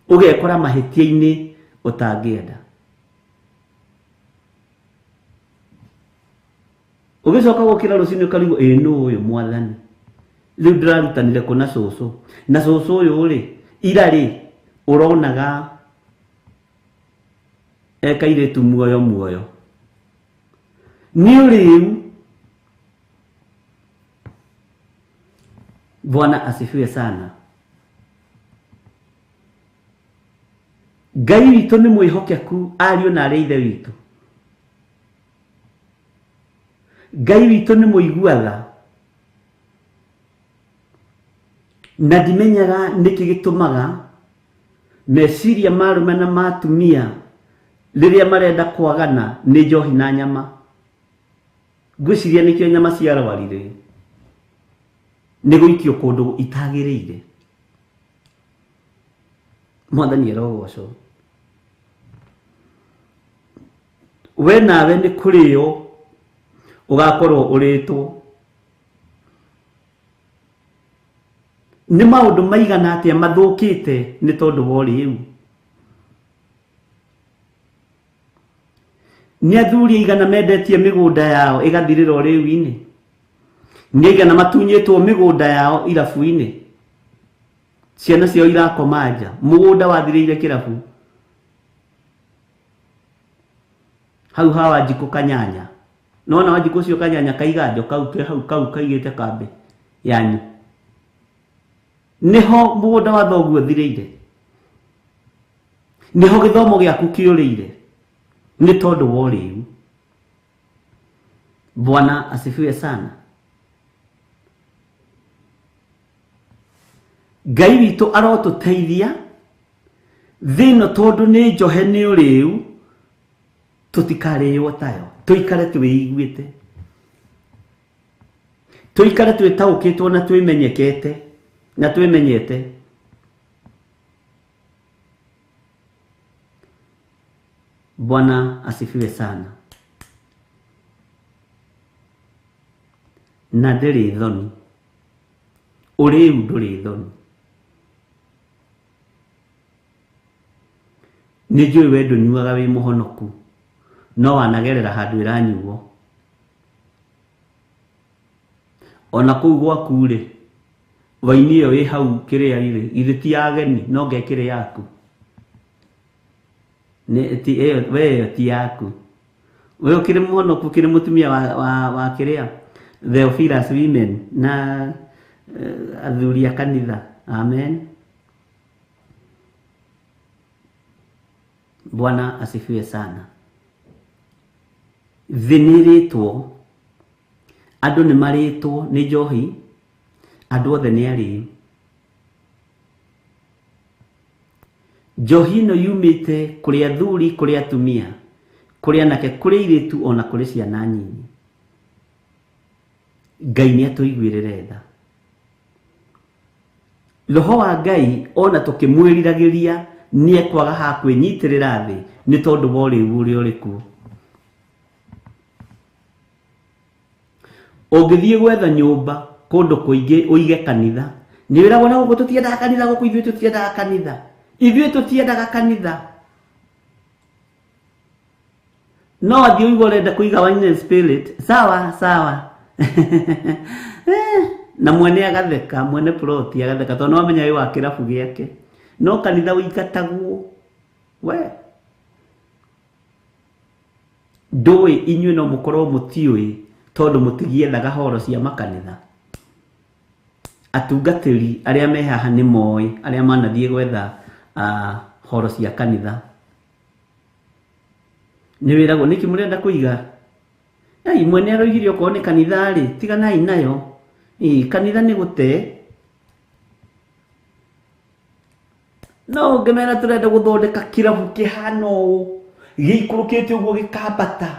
B: Ugekora mahĩtia-inĩ utangĩenda. Ugicoka gukira rucinĩ ukarigwo no uyu mwathani riu ndirarutanire kuna cucu na cucu uyu ri ira ri uronaga ekaire tu muoyo ni riu. Bwana asifiwe sana. Ngai witũ nĩ mwĩhokeku, ariũ na arĩa ithe witũ. Ngai witũ nĩ mũiguaga, na ndimenyaga nĩkĩ gĩtũmaga meciria marũme na matumia rĩrĩa marenda kwagana nĩ njohi na nyama. Ngwĩciria nĩkĩo nyama ciarwarire, nĩ gũikio kũndũ itagĩrĩire. Mwathani arogocwo. We nawe nĩ kũrĩo ugakorwo ũrĩtwo. Nĩ maũndũ maigana atĩa mathũkĩte nĩ tondũ wa ũrĩu. Nĩ athuri aigana mendetie mĩgũnda yao ĩgathirĩra ũrĩu-inĩ. Nĩ aigana matunyĩtwo mĩgũnda yao irabu-inĩ. Ciana ciao irakoma nja, mũgũnda wathirĩire kĩrabu. Hau ha Wanjikũ Kanyanya. Nona Wanjikũ ũcio Kanyanya kaiganjo kau kaigĩte kambe yanyu. Niho mũgũnda wa thoguo thirĩire. Niho gĩthomo gĩaku kĩũrĩire. Nĩ tondũ wa ũrĩu. Bwana asifiwe sana. Ngai witũ arotũteithia thĩno tondũ nĩ njohe nĩ ũrĩu tũtikarĩo tayo. Tũikare twĩiguĩte. Tũikare twĩtaũkĩtwo na twĩmenyekete na twĩmenyete. Bwana asifiwe sana. Na ndĩrĩ thoni. Ũrĩu ndũrĩ thoni. Nĩ njũĩ we ndũnyuaga wĩ mũhonoku, no wanagerera handũ ĩranyuo. Ona kũu gwaku rĩ, waini ĩyo ĩ hau kĩrĩa irĩ, githĩ ti ageni no ngekĩre yaku. We ĩyo ti yaku. We ũkĩrĩ mũhonoku, ũkĩrĩ mũtumia wa kĩrĩa Theophilus Women na athuri a kanitha. Amen. Bwana asifiwe sana. Thĩ nĩrĩtwo, andũ nĩ marĩtwo nĩ njohi, andũ othe nĩ arĩu. Njohi ĩno yumĩte kũrĩ athuri, kũrĩ atumia, kũrĩ anake, kũrĩ airĩtu, ona kũrĩ ciana nyinyi. Ngai nĩ atũiguĩrĩre tha. Roho wa Ngai ona tũkĩmwĩriragĩria nĩ ekwaga ha kwĩnyitĩrĩra thĩ nĩ tondũ wa ũrĩu ũrĩa ũrĩ kuo. Ũngĩthiĩ gwetha nyũmba kũndũ kũingĩ ũige kanitha, nĩ wĩragwo na gũkũ tũtiendaga kanitha, gũkũ ithuĩ tũtiendaga kanitha. Ithuĩ tũtiendaga kanitha. No athiĩ ũigua ũrenda kũiga wine and spirit, sawa sawa. Na mwene agatheka, mwene ploti agatheka tondũ wamenya wĩ wa kĩrabu gĩake. No kanitha ũingatagwo. We ndũĩ inyuĩ no mũkorwo mũtiũĩ tondũ mũtigiethaga horo cia makanitha. Atungatĩri arĩa me haha nĩ moĩ, arĩa manathiĩ gwetha horo cia kanitha. Nĩ wĩragwo nĩkĩ mũrenda kũiga? Mwene aroigire okorwo nĩ kanitha rĩ, tiganai nayo. Kanitha nĩ gũte. No ũngĩmera tũrenda gũthondeka kĩrabu kĩhana ũũ, gĩikũrũkĩte ũguo gĩkambata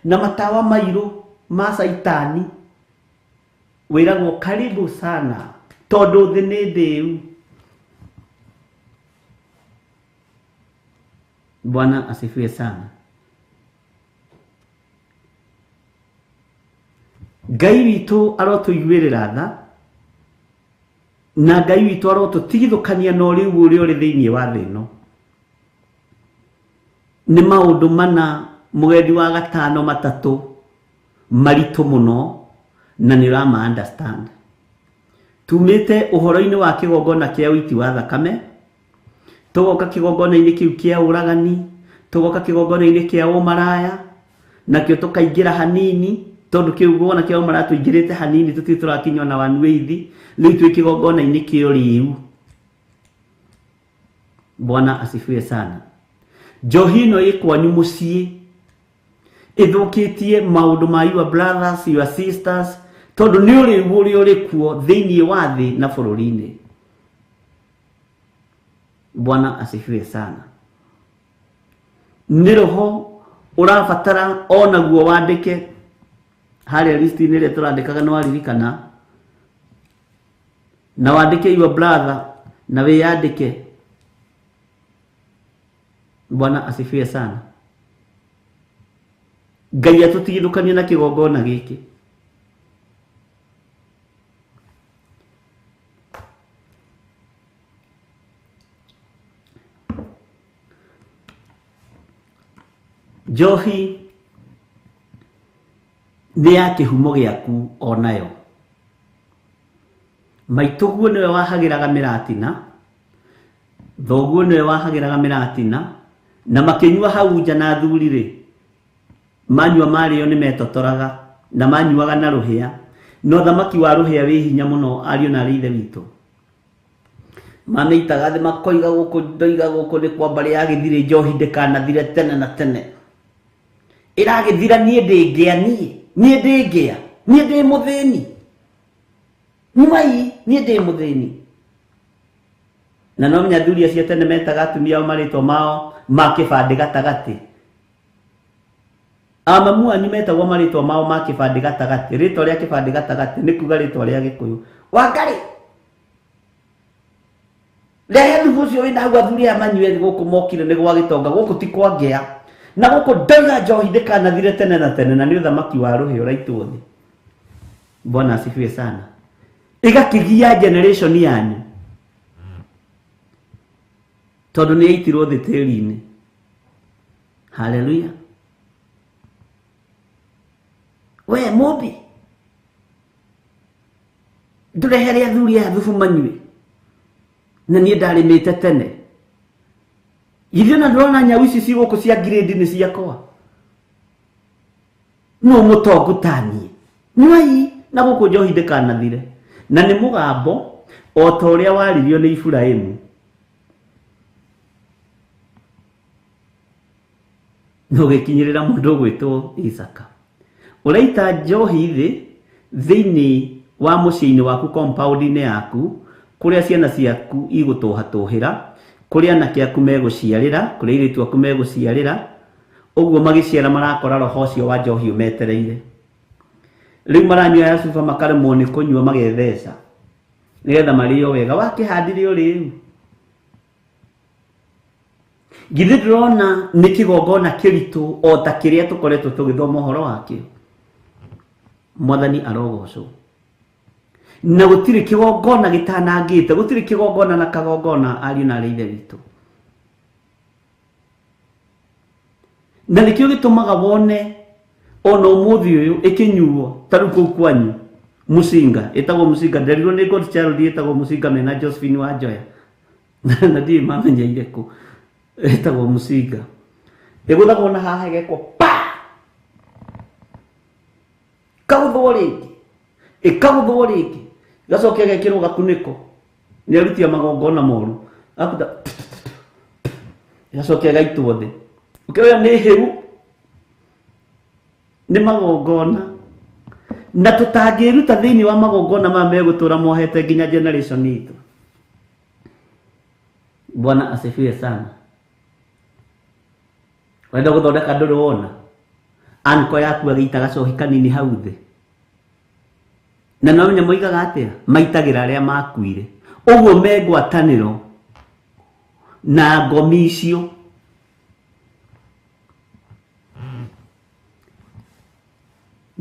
B: na matawa mairũ ma caitani, wĩragwo karibu sana tondũ thĩ nĩ ndĩu. Bwana asifiwe sana. Ngai witũ arotuiguĩrĩra tha na Ngai witũ arotũtigithũkania na ũrĩu ũrĩa ũrĩ thĩinĩ wa thĩ ĩno. Nĩ maũndũ mana mũgendi wa gatano matatũ maritũ mũno na nĩ ũrama understand. Tumĩte ũhoro-inĩ wa kĩgongona kĩa ũiti wa thakame, tũgoka kĩgongona-inĩ kĩu kĩa ũragani, tũgoka kĩgongona-inĩ kĩa ũmaraya, nakĩo tũkaingĩra hanini tondũ kĩgongona kĩa ũmaraya tũingĩrĩte hanini tũtirĩ tũrakinya na one way thi, rĩu twĩ kĩgongona-inĩ kĩa ũrĩu. Bwana asifiwe sana. Njohi ĩno ĩ kwanyu mũciĩ ĩthũkĩtie maũndũ ma your brothers, your sisters, tondũ nĩ ũrĩu ũrĩa ũrĩ kuo thĩinĩ wa thĩ na bũrũri-inĩ. Bwana asifiwe sana. Nĩ roho ũrabatara onaguo wandĩke harĩa listi-inĩ ĩrĩa tũrandĩkaga nĩ waririkana, na wandĩke your brother na wĩyandĩke. Bwana asifiwe sana. Ngai atũtigithũkanie na kĩgongona gĩkĩ. Njohi nĩ ya kĩhumo gĩaku onayo. Maitũguo nĩwe wahagĩraga mĩratina, thoguo nĩwe wahagĩraga mĩratina, na makĩnyua hau nja na thuri-rĩ, manyua marĩo nĩ metotoraga na manyuaga na rũhĩa, no thamaki wa rũhĩa wĩ hinya mũno ariũ na arĩ ithe witũ. Mamĩitaga thĩ makoiga gũkũ ndoiga gũkũ nĩ kwamba rĩagĩthire njohi ndĩkanathire tene na tene. Ĩragĩthira niĩ ndĩngĩa niĩ ndĩngĩa niĩ ndĩ mũthĩni nyumai niĩ ndĩ mũthĩni. Na no menya thuri acio tene metaga atumia ao marĩtwa mao ma kĩbandĩ gatagatĩ. Amamu anyu metagwo marĩtwa mao ma kĩbandĩ gatagatĩ. Rĩtwa rĩa kĩbandĩ gatagatĩ nĩ kuga rĩtwa rĩa Gĩkũyũ. Wangarĩ rehe thubu ũcio wĩna hau athuri aya manyue gũkũ mokire nĩ gwa Gĩtonga, gũkũ ti kwa Ngĩa, na gũkũ ndoiga njohi ndĩkanathire tene na tene, na nĩ ũthamaki wa rũhĩa ũraitwo thĩ. Bwana asifiwe sana. Ĩgakĩgia generation yanyu tondũ nĩ yaitirwo thĩ tĩri-inĩ. Haleluya. We mũmbi ndũrehere athuri aya thubu manyue, na niĩ ndarĩmĩte tene. Ithuĩ na ndĩrona nyau ici cigũkũ cia grade nĩ ciakwa. No mũtongu ta niĩ nyuai na gũkũ njohi ndĩkanathire. Na nĩ mũgambo o ta ũrĩa waririo nĩ Iburahĩmu. No gĩkinyĩrĩra mũndũ ũgwĩtwo Isaka. Ũraita njohi thĩ thĩinĩ wa mũciĩ-inĩ waku, compound-inĩ yaku, kũrĩa ciana ciaku igũtũhatũhĩra, kũrĩa anake aku megũciarĩra, kũrĩa airĩtu aku megũciarĩra. Ũguo magĩciara marakora roho ũcio wa njohi ũmetereire. Rĩu maranyua ya cuba makaremwo nĩ kũnyua magetheca nĩgetha marĩo wega. Wakĩhandire ũrĩu githĩ ndĩrona nĩ kĩgongona kĩritũ o ta kĩrĩa tũkoretwo tũgĩthoma ũhoro wakĩo. Mwathani arogocwo. Na gũtirĩ kĩgongona gĩtanangĩte, gũtirĩ kĩgongona na kagongona ariũ na arĩ ithe witũ. Na nĩkĩo gĩtũmaga wone ona ũmũthĩ ũyũ ĩkĩnyuo ta rĩu kũu kwanyu Musinga, ĩtagwo Musinga, nderirwo nĩ Godchild ĩtagwo Musinga mena Josephine Wanjoya na ndiĩ mamenya irĩkũ, ĩtagwo Musinga. Ĩgũthagwo na haha ĩgekwo pa kaũthwo rĩngĩ, ĩkaũthwo rĩngĩ, gacokia gekĩrwo gakunĩko nĩ aruti a magongona moru, akuta gacokia gaitwo thĩ. Ũkĩoya nĩ hĩu, nĩ magongona, na tũtangĩruta thĩinĩ wa magongona maya megũtũra mohete nginya generation itũ. Bwana asifiwe sana. Wenda gũthondeka ndũrĩ wona anko yaku agĩita gacohi kanini hau thĩ, na no menya moigaga atĩa, maitagĩra arĩa makuire. Ũguo megwatanĩro na ngomi icio.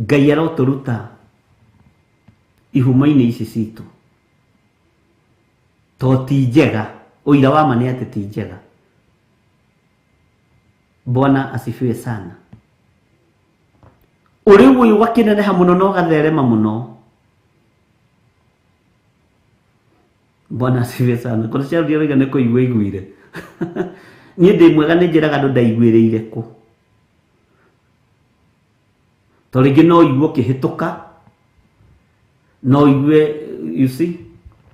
B: Ngai arotũruta ihumo-inĩ ici citũ to ti njega, ũira wa ma nĩ atĩ ti njega. Bwana asifiwe sana. Uri uyu wakineneha muno no gatherema muno. Bwana asifiwe sana. Kuna cia ndio rega niko igwire. Ni ndi mwega ni njiraga ndo ndaigwireire ku. To rigi no igwo kihituka. No igwe, you see,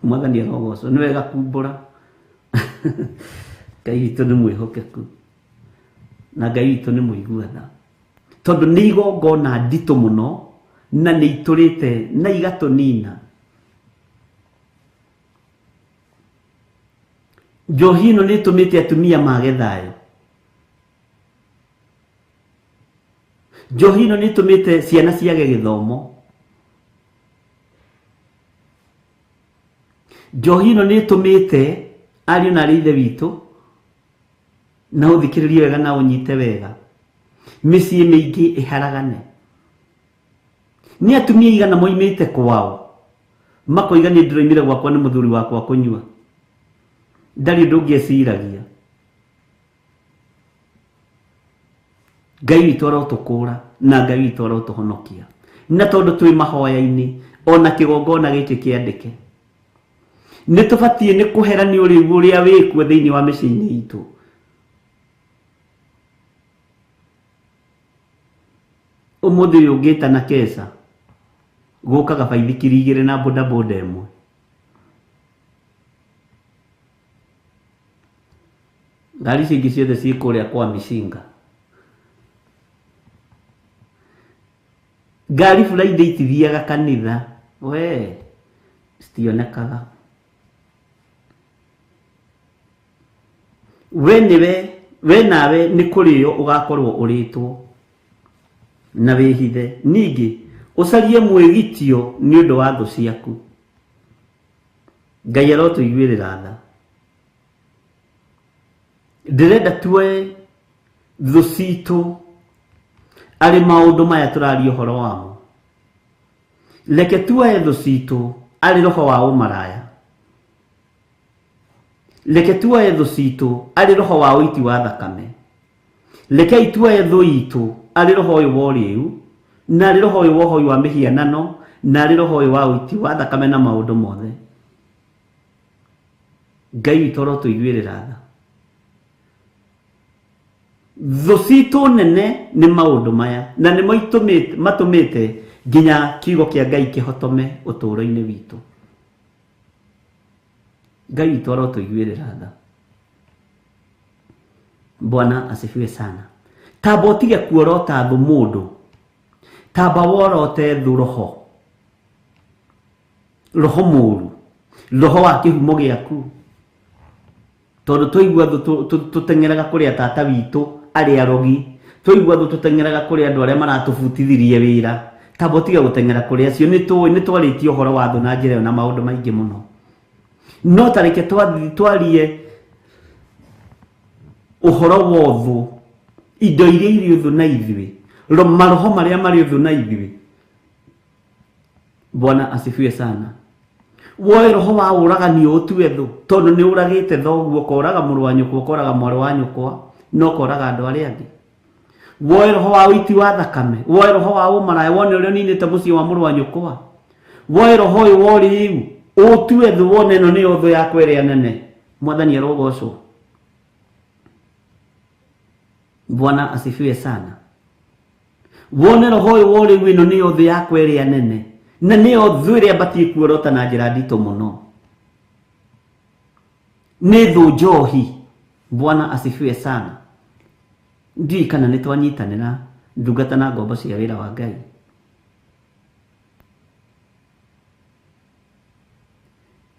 B: mwega ni arogoso. Ni wega kumbura. Ngai witũ nĩ mwĩhokeku na Ngai witũ nĩ mũiguana, tondũ nĩ igongona nditũ mũno na nĩ itũrĩte na igatũnina. Njohi ĩno nĩ ĩtũmĩte atumia mage thayũ. Njohi ĩno nĩ ĩtũmĩte ciana ciage gĩthomo. Njohi ĩno nĩ ĩtũmĩte ariũ na ithe witũ na uthikiririe wega na unyite wega mĩciĩ mĩingĩ ĩharagane. Nĩ atumia igana moimĩte kwao makoiga nĩ ndĩroimire gwakwa nĩ mũthuri wakwa kũnyua, ndarĩ ũndũ ũngĩ eciragia. Ngai witũ arotũkũra na Ngai witũ arotũhonokia, na tondũ twĩ mahoya-inĩ ona kĩgongona gĩkĩ kĩandĩke, nĩ tũbatiĩ nĩ kũherania ũrĩu ũrĩa wĩkuo thĩinĩ wa mĩciĩ-inĩ itũ. Ũmũthĩ ũyũ ũngĩtana Kesa gũkaga baithikiri 2 na bodaboda 1. Ngari cingĩ ciothe ciĩ kũrĩa kwa Micinga. Ngari Friday itithiaga kanitha, we citionekaga. We nawe nĩ kũrĩo ũgakorwo ũrĩtwo na wĩhithe. Ningĩ ũcarie mwĩgitio nĩ ũndũ wa thũ ciaku. Ngai arotũiguĩrĩra tha. Ndĩrenda tuoe thũ citũ arĩ maũndũ maya tũraria ũhoro wamo. Reke tuoe thũ citũ arĩ roho wa ũmaraya. Reke tuoe thũ citũ arĩ roho wa ũiti wa thakame. Rekei tuoe thũ itũ arĩ roho ũyũ wa ũrĩu na arĩ roho ũyũ wa ũhoi wa mĩhianano na arĩ roho ũyũ wa ũiti wa thakame na maũndũ mothe. Ngai witũ arotũiguĩrĩra tha. Thũ citũ nene nĩ maũndũ maya na nĩ matũmĩte nginya kiugo kĩa Ngai kĩhotome ũtũũro-inĩ witũ. Ngai witũ arotũiguĩrĩra tha. Bwana asifiwe sana. Tamba ũtige kuorota thũ mũndũ, tamba worote thũ roho mũũru, roho wa kĩhumo gĩaku. Tondũ twaigua thũ tũteng'eraga kũrĩ tata witũ arĩa arogi, twaigua thũ tũteng'eraga kũrĩ andũ arĩa maratũbutithirie wĩra. Tamba ũtige gũteng'era kũrĩ acio. Nĩ twarĩtie ũhoro wa thũ na njĩra ĩyo na maũndũ maingĩ mũno. No tareke twarie ũhoro wa thũ, indo iria irĩ thũ na ithuĩ, maroho marĩa marĩ thũ na ithuĩ. Bwana asifiwe sana. Woe roho wa ũragani ũtue thũ, tondũ nĩ ũragĩte thoguo, ũkoraga mũrũ wa nyũkwa, ũkoraga mwarĩ wa nyũkwa, no ũkoraga andũ arĩa angĩ. Woe roho wa ũiti wa thakame, woe roho wa ũmaraya, wone ũrĩa ũninĩte mũciĩ wa mũrũ wa nyũkwa. Woe roho ũyũ wa ũrĩu ũtue thũ, wone ĩno nĩyo thũ yakwa ĩrĩa nene. Mwathani arogocwo. Bwana asifiwe sana. Wone roho ũyũ wa ũrĩu ĩno nĩyo thũ yakwa ĩrĩa nene, na nĩyo thũ ĩrĩa batiĩ kuorota na njĩra nditũ mũno. Nĩ thũ njohi. Bwana asifiwe sana. Ndiũĩ kana nĩ twanyitanĩra ndungata na ngombo cia wĩra wa Ngai.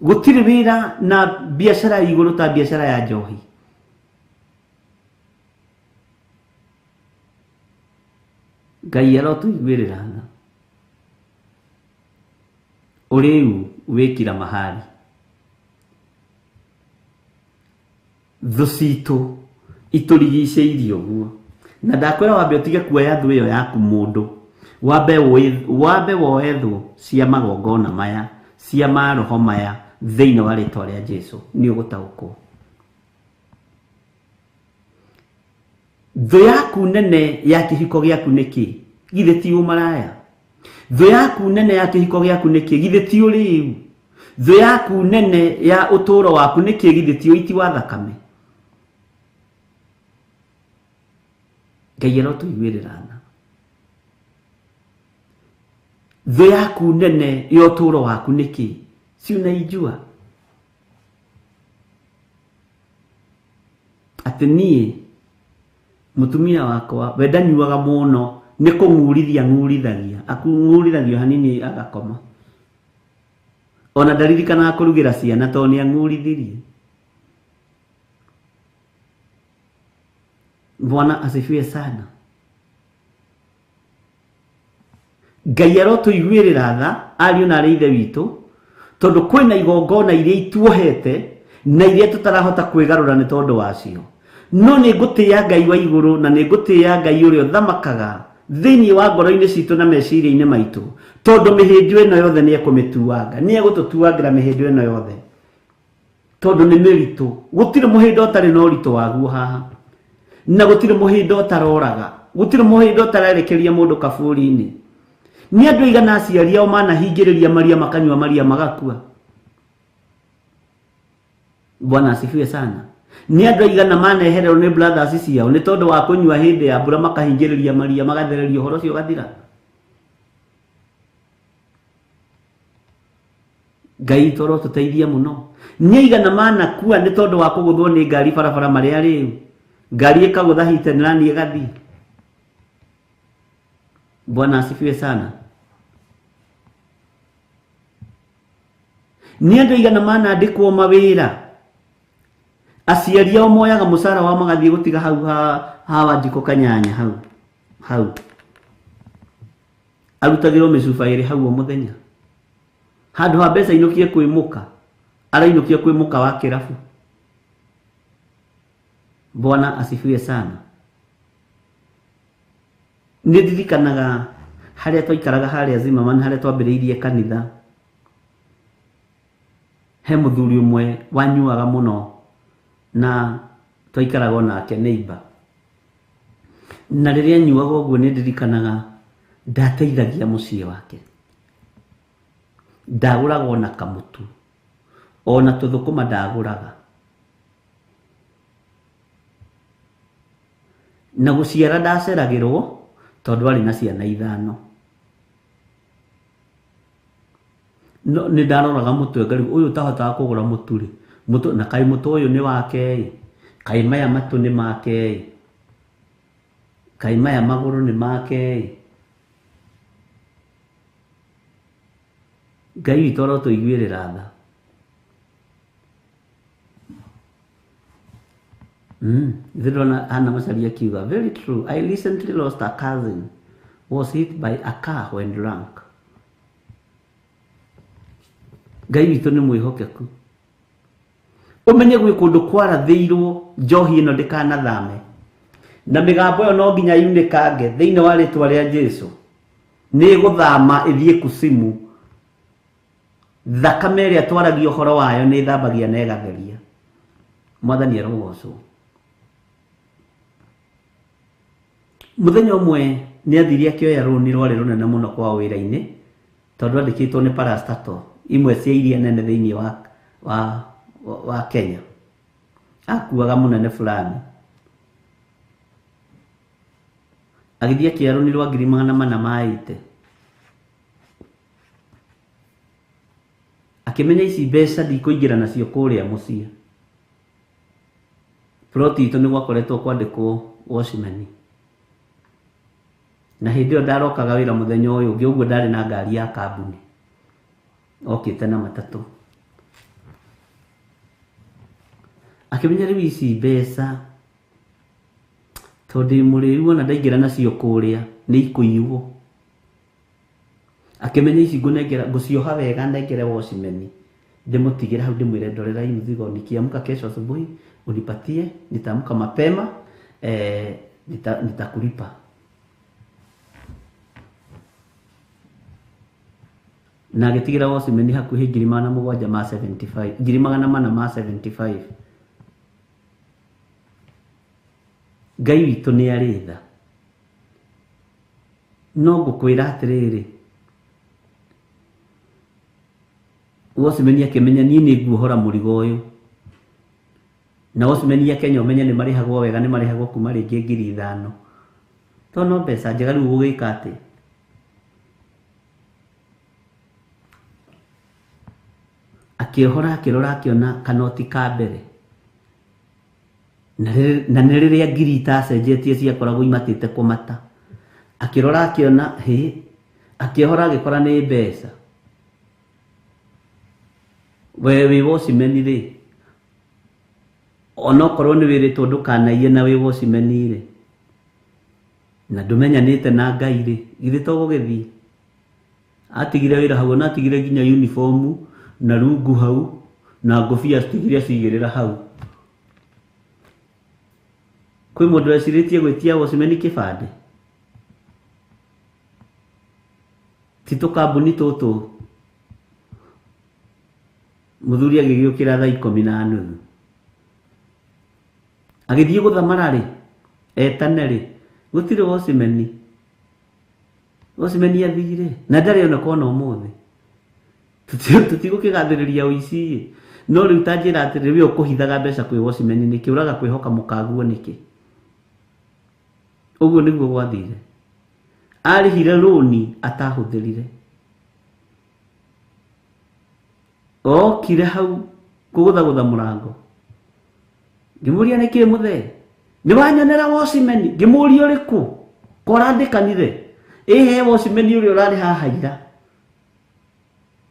B: Gũtirĩ wĩra na biacara igũrũ ta biacara ya njohi. Ngai arotũiguĩrĩra tha. Ũrĩu wĩkira mahali. Thũ citũ itũrigicĩirie ũguo. Na ndakwĩra wambe ũtige kuoya thũ ĩyo yaku mũndũ, Wambe woethu cia magongona maya cia maroho maya thĩinĩ wa rĩtwa rĩa Jesũ nĩ ũgũtaũkwo. Thũ yaku nene ya kĩhiko gĩaku nĩkĩ? Githĩ ti ũmaraya? Thũ yaku nene ya kĩhiko gĩaku nĩkĩ? Githĩ ti ũrĩu? Thũ yaku nene ya ũtũũro waku nĩkĩ? Githĩ ti ũiti wa thakame? Ngai arotũiguĩrĩra tha. Thũ yaku nene ya ũtũũro waku nĩkĩ? Si unaijua atĩ niĩ mũtumia wakwa we ndanyuaga mũno, nĩ kũng'urithia ng'urithagia, akung'urithagio hanini agakoma. Ona ndaririkanaga kũrugĩra ciana tondũ nĩ ang'urithirie. Bwana asifiwe sana. Ngai arotũiguĩrĩra tha ariũ na arĩ ithe witũ, tondũ kwĩna igongona iria ituohete na iria tũtarahota kwĩgarũra nĩ tondũ wacio. No nĩ ngũtĩĩa Ngai wa igũrũ na nĩ ngũtĩĩa Ngai ũrĩa ũthamakaga thĩinĩ wa ngoro-inĩ citũ na meciria-inĩ maitũ, tondũ mĩhĩnjo ĩno yothe nĩ ekũmĩtuanga, nĩ egũtũtuangĩra mĩhĩnjo ĩno yothe, tondũ nĩ mĩritũ. Gũtirĩ mũhĩnjo ũtarĩ na ũritũ waguo haha, na gũtirĩ mũhĩnjo ũtaroraga, gũtirĩ mũhĩnjo ũtarerekeria mũndũ kaburi-inĩ. Nĩ andũ aigana aciari ao manahingĩrĩria maria makanyua maria magakua. Bwana asifiwe sana. Nĩ andũ aigana manehererwo nĩ brothers ciao nĩ tondũ wa kũnyua hĩndĩ ya mbura makahingĩrĩria maria magathereria ũhoro ũcio ũgathira. Ngai toro tũteithie mũno. Nĩ aigana manakua nĩ tondũ wa kũgũthwo nĩ ngari barabara marĩa rĩu, ngari ĩkagũtha hite nĩ rani ĩgathiĩ. Bwana asifiwe sana. Nĩ andũ aigana manandĩkwo mawĩra, aciari ao moyaga mũcara wa magathiĩ gũtiga hau ha Wanjikũ Kanyanya hau arutagĩrwo mĩcuba ĩrĩ hau o mũthenya, handũ ha mbeca inũkie kwĩmũka arainũkia kwĩmũka wa kĩrabu. Bwana asifiwe sana. Nĩ ndirikanaga harĩa twaikaraga harĩa Zimmerman, harĩa twambĩrĩirie kanitha, he mũthuri ũmwe wanyuaga mũno na twaikaraga onake neighbor, na rĩrĩa anyuaga ũguo nĩ ndirikanaga ndateithagia mũciĩ wake, ndagũraga ona kamũtu, ona tũthũkũma ndagũraga, na gũciara ndaceragĩrwo tondũ arĩ na ciana 5. No nĩ ndaroraga mũtwe ngari ũyũ ũtahotaga kũgũra mũtu rĩ, mũtu na kaĩ mũtu ũyũ nĩ wake, kaĩ maya matũ nĩ make, kaĩ maya magũrũ nĩ make. Ngai witũ arotũiguĩrĩra tha. Ndĩrona Hannah Macharia akiuga, very true, I recently lost a cousin, was hit by a car when drunk. Ngai witũ nĩ mwĩhokeku. Ũmenye gwĩ kũndũ kwarathĩirwo njohi ĩno ndĩkanathame, na mĩgambo ĩyo no nginya yunĩkange thĩinĩ wa rĩtwa rĩa Jesũ. Nĩ gũthama ĩthiĩ kusimu. Thakame ĩrĩa twaragia ũhoro wayo nĩ thambagia na ĩgatheria. Mwathani arogocwo. Mũthenya ũmwe nĩ athiire akĩoya rũni rwarĩ rũnene mũno kwa wĩra-inĩ, tondũ andĩkĩtwo nĩ parastatal imwe cia iria nene thĩinĩ wa Kenya. Akuaga mũnene fulani, agĩthiĩ akĩoya rũni rwa 480, akĩmenya ici mbeca ndikũingĩra nacio kũrĩa mũciĩ. Ploti itũ nĩ gwakoretwo kwandĩkwo Watchman, na hĩndĩ ĩyo ndarokaga wĩra mũthenya ũyũ ũngĩ, ũguo ndarĩ na ngari ya kambuni, okĩte na matatũ. Akĩmenya rĩu ici mbeca tondũ mũrĩu ona ndaingĩra nacio kũrĩa nĩ ikũiywo. Akĩmenya ici ngũcioha wega nengere Watchman, ndĩmũtigĩre hau ndĩmwĩre ndorera hii mzigo, nikiamka kesho asubuhi unipatie, nitaamka mapema nitakulipa. na agĩtigĩra Osimhen hakuhĩ 475. Ngai witũ nĩ arĩ tha. No ngũkwĩra atĩrĩrĩ, Osimhen akĩmenya niĩ nĩ nguohora mũrigo ũyũ, na Osimhen Kenya ũmenye nĩ marĩhagwo wega, nĩ marĩhagwo kuma rĩngĩ 5,000, to no mbeca njega. Rĩu gũgĩka atĩ akĩohora, akĩrora, akĩona kanoti ka mbere, na nĩ rĩrĩa ngiri itacenjetie ciakoragwo imatĩte kũmata. Akĩrora, akĩona akĩohora, agĩkora nĩ mbeca. We wĩ Osimhen rĩ, onokorwo nĩ wĩrĩtwo ndũkanaiye na wĩ Osimhen rĩ, na ndũmenyanĩte na Ngai rĩ, githĩ to gũgĩthiĩ. Atigire wĩra hau, na atigire nginya uniform na rungu hau, na ngũbia citigire cigĩrĩra hau. Kwĩ mũndũ ecirĩtie gwĩtia Osimhen kĩbandĩ? Ti tũkambuni tũtũ. Mũthuri agĩgĩũkĩra thaa 10:30, agĩthiĩ gũthamara rĩ, etane rĩ, gũtirĩ Osimhen. Osimhen athire na ndarĩ ona kona ũmũthĩ. Tutigũkĩgathĩrĩria ũici, no rĩu ta njĩra atĩrĩ we ũkũhithaga mbeca kwĩ Osimhen, nĩkĩ ũraga kwĩhoka mũkaguo nĩkĩ? Ũguo nĩguo gwathire. Arĩhire rũni atahũthĩrire. Okire hau kũgũthagũtha mũrango, ngĩmũria nĩkĩ mũthee, nĩ wanyonera Osimhen? Ngĩmũria ũrĩkũ, korandĩkanire? Ĩhe Osimhen ũrĩa ũrarĩ haha ira,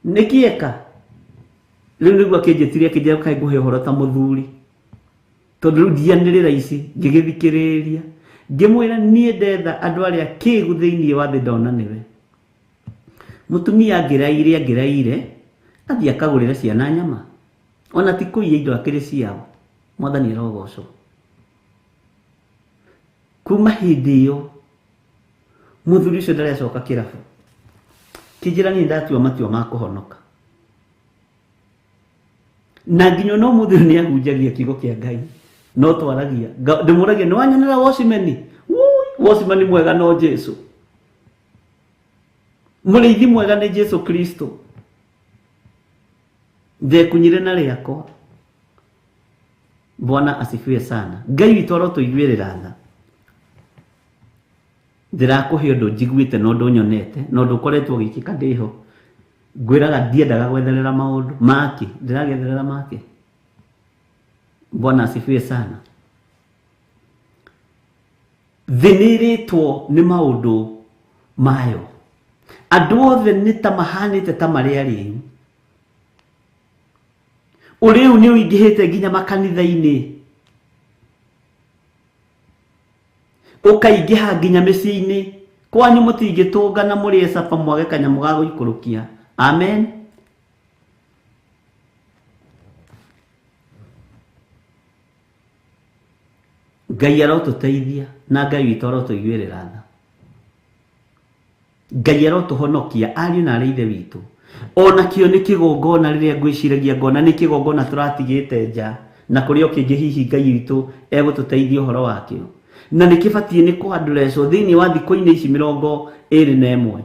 B: nĩkĩ eka? Rĩu nĩguo akĩnjĩtire, akĩnjĩra kaĩ ngũhe ũhoro ta mũthuri, tondũ rĩu ndianĩrĩra ici. Ngĩgĩthikĩrĩria, ngĩmwĩra niĩ ndetha andũ arĩa kĩĩgu thĩinĩ wa thĩ ndona nĩwe. Mũtumia angĩraire athiĩ akagũrĩre ciana nyama, ona ti kũiya indo akĩrĩ ciao. Mwathani arogocwo. Kuma hĩndĩ ĩyo mũthuri ũcio ndarecoka kĩrabu. Kĩnjĩra niĩ ndatua matua ma kũhonoka, na nginya no mũthuri nĩ ahunjagia kiugo kĩa Ngai, no twaragia. Ndĩmũragia, nĩ wanyonera Osimhen? Osimhen mwega no Jesu, mũrĩithi mwega nĩ Jesu Kristo. Ndekunyire na rĩakwa. Bwana asifiwe sana. Ngai witũ arotũiguĩrĩra tha. Ndĩrakũhe ũndũ njiguĩte na ũndũ nyonete, na ũndũ ũkoretwo ũgĩkĩka ndĩho. Ngwĩraga ndiendaga gwetherera maũndũ makĩ, ndĩragetherera makĩ. Bwana asifiwe sana. Thĩ nĩĩrĩtwo nĩ maũndũ mayo. Andũ othe nĩ ta mahanĩte ta marĩa rĩu. Ũrĩu nĩ ũingĩhĩte nginya makanitha-inĩ, ũkaingĩha nginya mĩciĩ-inĩ. Kwanyu mũtingĩtũngana mũrĩe caba mwage kanyamũ ga gũikũrũkia. Amen. Ngai arotũteithia na Ngai witũ arotũiguĩrĩra tha. Ngai arotũhonokia ariũ na arĩ ithe witũ. Ona kĩo nĩ kĩgongona rĩrĩa ngwĩciragia ngona nĩ kĩgongona tũratigĩte nja, na kũrĩa kĩngĩ hihi Ngai witũ egũtũteithia ũhoro wakĩo. Na nĩ kĩbatiĩ nĩ kũandũrecwo thĩinĩ wa thikũ-inĩ ici 21.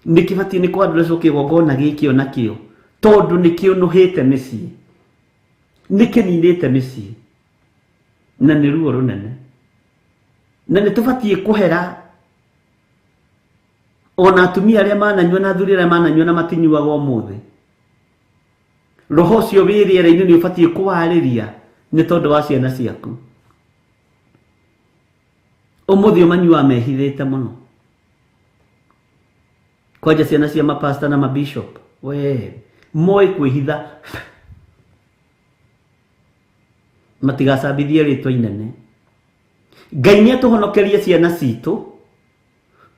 B: Nĩ kĩbatiĩ nĩ kũandũrecwo kĩgongona gĩkĩ ona kĩo, tondũ nĩ kĩũnũhĩte mĩciĩ, nĩ kĩninĩte mĩciĩ, na nĩ ruo rũnene. Na nĩ tũbatiĩ kũhera ona atumia arĩa mananyua na athuri arĩa mananyua na matinyuaga ũmũthĩ. Roho ũcio wĩ rĩera-inĩ nĩ ũbatiĩ kũwarĩria nĩ tondũ wa ciana ciaku. Ũmũthĩ manyua mehithĩte mũno. Kwanja ciana cia mapasta na mabishop, we moĩ kwĩhitha. Matigacambithie rĩtwa inene. Ngai nĩ atũhonokerie ciana citũ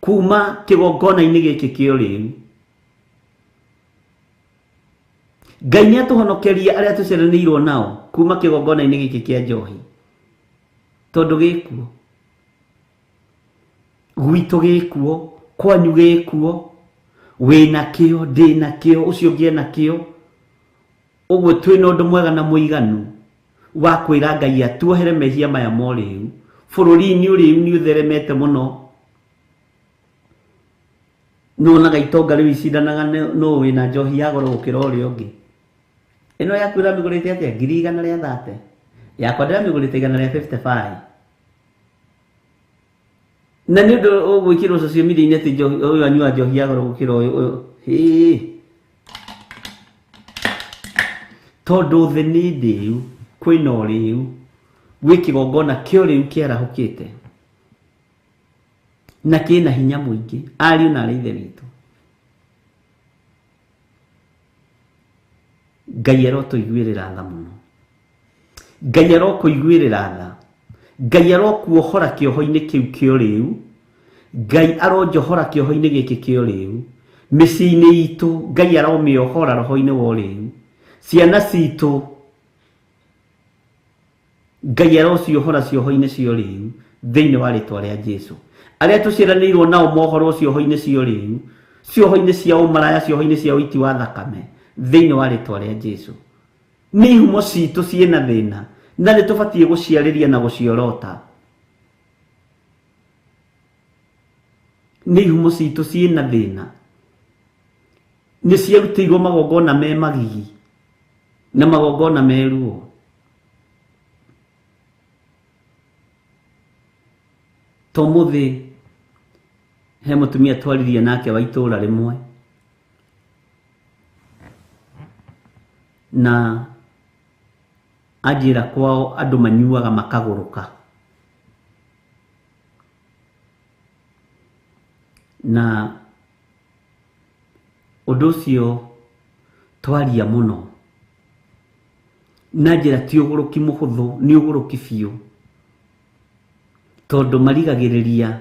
B: kuma kĩgongona-inĩ gĩkĩ kĩo rĩu. Ngai nĩ atũhonokerie arĩa tũceranĩirwo nao kuma kĩgongona-inĩ gĩkĩ kĩa njohi, tondũ gĩkuo, gwitũ gĩkuo, kwanyu gĩkuo, wina kio ndina kio ucio ngie na kio uguo twina undu mwega na muiganu wa kwira Ngai atuohere mehia maya moriu bururi-ini uriu ni utheremete muno no na gaitonga riu icindanaga no wina njohi ya goro gukira uria ungi ino yakwira migurite atia 130 yakwa ndira migurite 155 na ni undu ugwikirwo social media ati njohi uyu anyua njohi ya goro gukira uyu tondu thi ni ndiu kwina uriu gwikigongona kio riu kiarahukite na kina hinya muingi ariu na arithe witu Ngai arotuiguirira tha muno Ngai arokuiguirira tha Ngai arokuohora kioho-ini kiu kio riu Ngai aronjohora kioho-ini giki kio riu micii-ini itu Ngai aromiohora roho-ini wo riu ciana citu Ngai arociohora cioho-ini cio riu thiini wa ritwa ria Jesu aria tuciranirwo nao mohoro cioho-ini cio riu cioho-ini cia umaraya cioho-ini cia uiti wa thakame thiini wa ritwa ria Jesu ni humo citu ciena thina na ni tubatie guciariria na guciorota ni humo citu ciena thina ni ciarutirwo magongona me magigi na magongona meruo tomuthi he mutumia twaririe nake wa itura rimwe na ajira kwao andu manyuaga makaguruka na undu ucio twaria muno na njira ti uguruki muhuthu ni uguruki biu tondu marigagiriria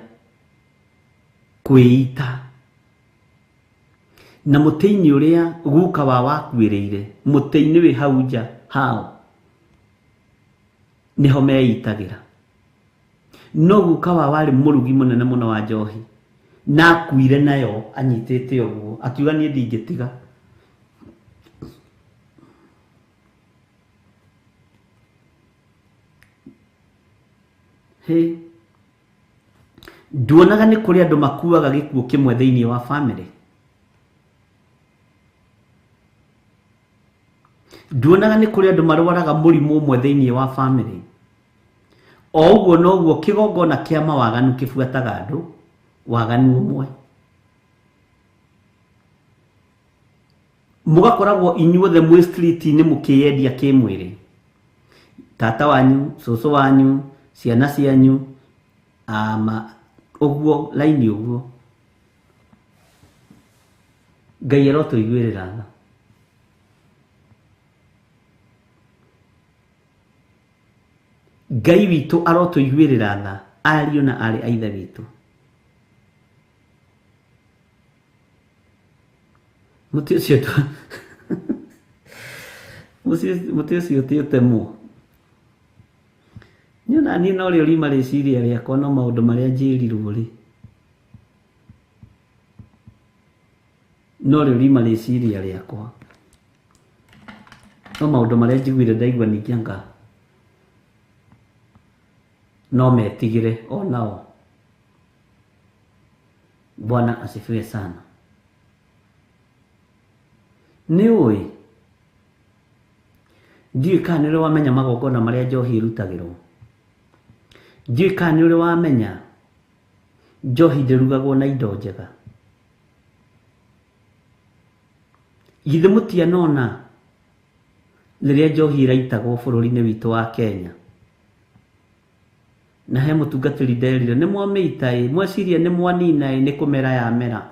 B: kwiita na muteini uria guka wa wakwiriire muteini wi hau nja hao niho meitagira no guka wa wari murugi munene muno wa njohi na kuire nayo anyitete uguo akiuga nie ndingitiga nduonaga ni kuri andu makuaga gikuo kimwe thiini wa family nduonaga ni kuri andu marwaraga murimu umwe thiini wa family o uguo no uguo kigongona kia mawaganu kibuataga andu waganu umwe mugakoragwo inyuothe mwi street ni mukiendia kimwiri tata wanyu susu wanyu ciana cianyu uguo laini uguo Ngai arotuiguirira tha Ngai witu arotuiguirira tha ariu na ari aithe witu muti ucio ti utemu nyona ni no rio rima riciria riakwa no maundu maria njirirwo ri no rio rima riciria riakwa no maundu maria njiguire ndaigua ningianga no metigire o nao Bwana asifiwe sana ni ui ndiu kana ni wamenya magongona maria njohi irutagirwo ndiu kana ni wamenya njohi ndirugagwo na indo njega githe mutianona riria njohi iraitagwo bururi-ini witu wa Kenya na he mutungatiri nderire ni mwameita mweciria ni mwanina ni kumera ya mera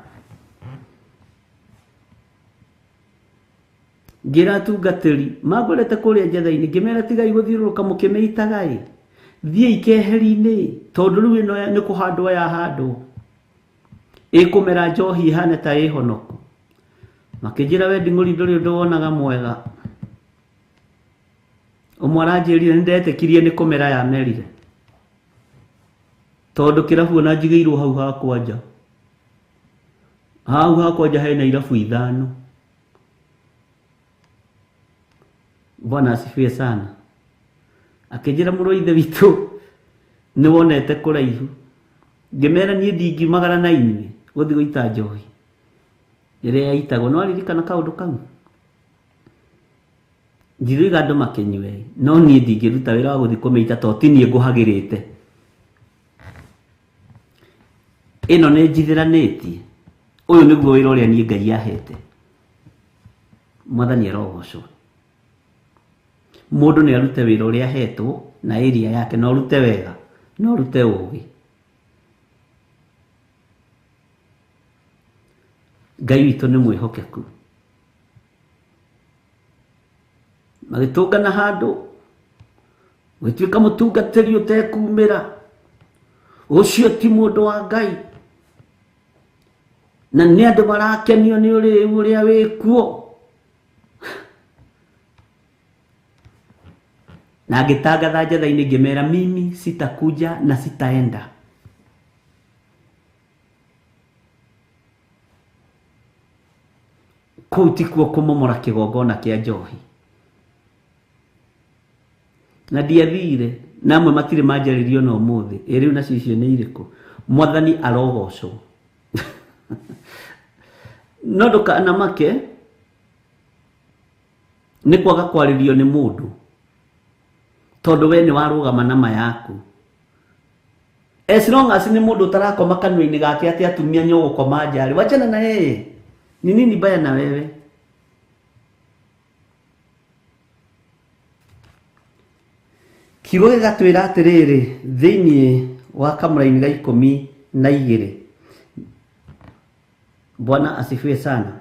B: ngira tungatiri magorete kuria njetha-ini ngimera tigai guthiururuka mukimeitaga thie ikeheri-ini tondu riu ino ni kuhandwo ya handu ikumera njohi hane ta ihonoku makijira we nding'uri nduri undu wonaga mwega umwe aranjirire nindetikirie ni kumera ya merire tondu kirabu na njigeirwo hau hakwa nja hau hakwa nja hena irabu 5. Bwana asifiwe sana. Akijira mũrũ ithe witũ nĩ wonete kũraihu. Ngĩmera niĩ ndingimagara na inyuĩ gũthiĩ gũita njohi ĩrĩa yaitagwo. No aririkana kaũndũ kau? Ndiroiga andũ makenywe, no niĩ ndingĩruta wĩra wa gũthiĩ kũmĩita tondũ ti niĩ ngũhagĩrĩte. Ĩno nĩ njithiranĩtie. Ũyũ nĩguo wĩra ũrĩa niĩ Ngai ahete. Mwathani arogocwo. Mũndũ nĩ arute wĩra ũrĩa ahetwo na area yake, no rute wega, no rute ũũgĩ. Ngai witũ nĩ mwĩhokeku. Magĩtũngana handũ gwĩtuĩka mũtungatĩri ũtekumĩra, ũcio ti mũndũ wa Ngai, na nĩ andũ marakenio nĩ ũrĩa wĩkuo. Na ngĩtangatha njatha-inĩ ngĩmera mimi sitakuja na sitaenda. Kũu tikuo kũmomora kĩgongona kĩa njohi. Na ndiathire, namwe matirĩ manjarĩrio na ũmũthĩ. Rĩu nacio icio nĩ irĩkũ? Mwathani arogocwo. No ndũkanamake nĩ kwaga kwarĩrio nĩ mũndũ, tondũ we nĩ warũgama na ma yaku. As long as nĩ mũndũ ũtarakoma kanua-inĩ gake atĩ atumia nyogũkoma njarĩ, wachana na yeye. Ni nini baya na wewe? Kiugo gĩgatwĩra atĩrĩrĩ thĩinĩ wa Kamũra-inĩ ga 12. Bwana asifiwe sana.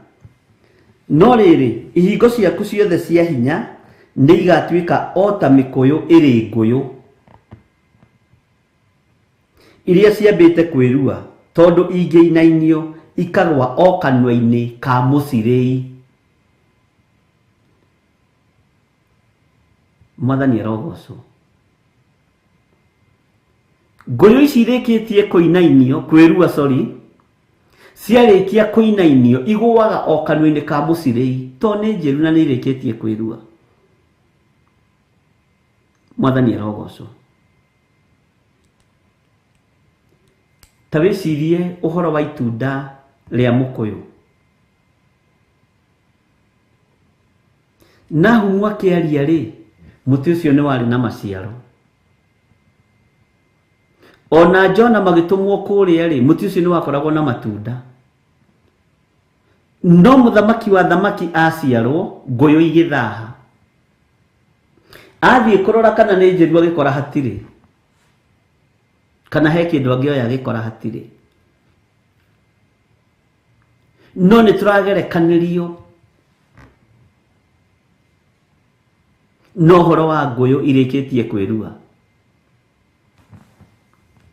B: No rĩrĩ, ihingo ciaku ciothe cia hinya nĩ igatuĩka o ta mĩkũyũ ĩrĩ ngũyũ iria ciambĩte kwĩrua, tondũ ingĩinainio ikarũa o kanua-inĩ ka mũcirĩi. Mwathani arogocwo. Ngũyũ ici irĩkĩtie kũinainio, kwĩrua ciarĩkia kũinainio igũaga o kanua-inĩ ka mũcirĩi, tondũ nĩ njĩru na nĩ irĩkĩtie kwĩrua. Mwathani arogocwo. Ta wĩcirie ũhoro wa itunda rĩa mũkũyũ. Nahumu akĩaria rĩ, mũtĩ ũcio nĩ warĩ na maciaro. Ona Jona magĩtũmwo kũrĩa rĩ, mũtĩ ũcio nĩ wakoragwo na matunda. No mũthamaki wa thamaki aciarwo, ngũyũ igĩthaha. Athiĩ kũrora kana nĩ njĩru agĩkora hatirĩ, kana he kĩndũ angĩoya agĩkora hatirĩ. No nĩ tũragerekanĩrio no ũhoro wa ngũyũ irĩkĩtie kwĩrua.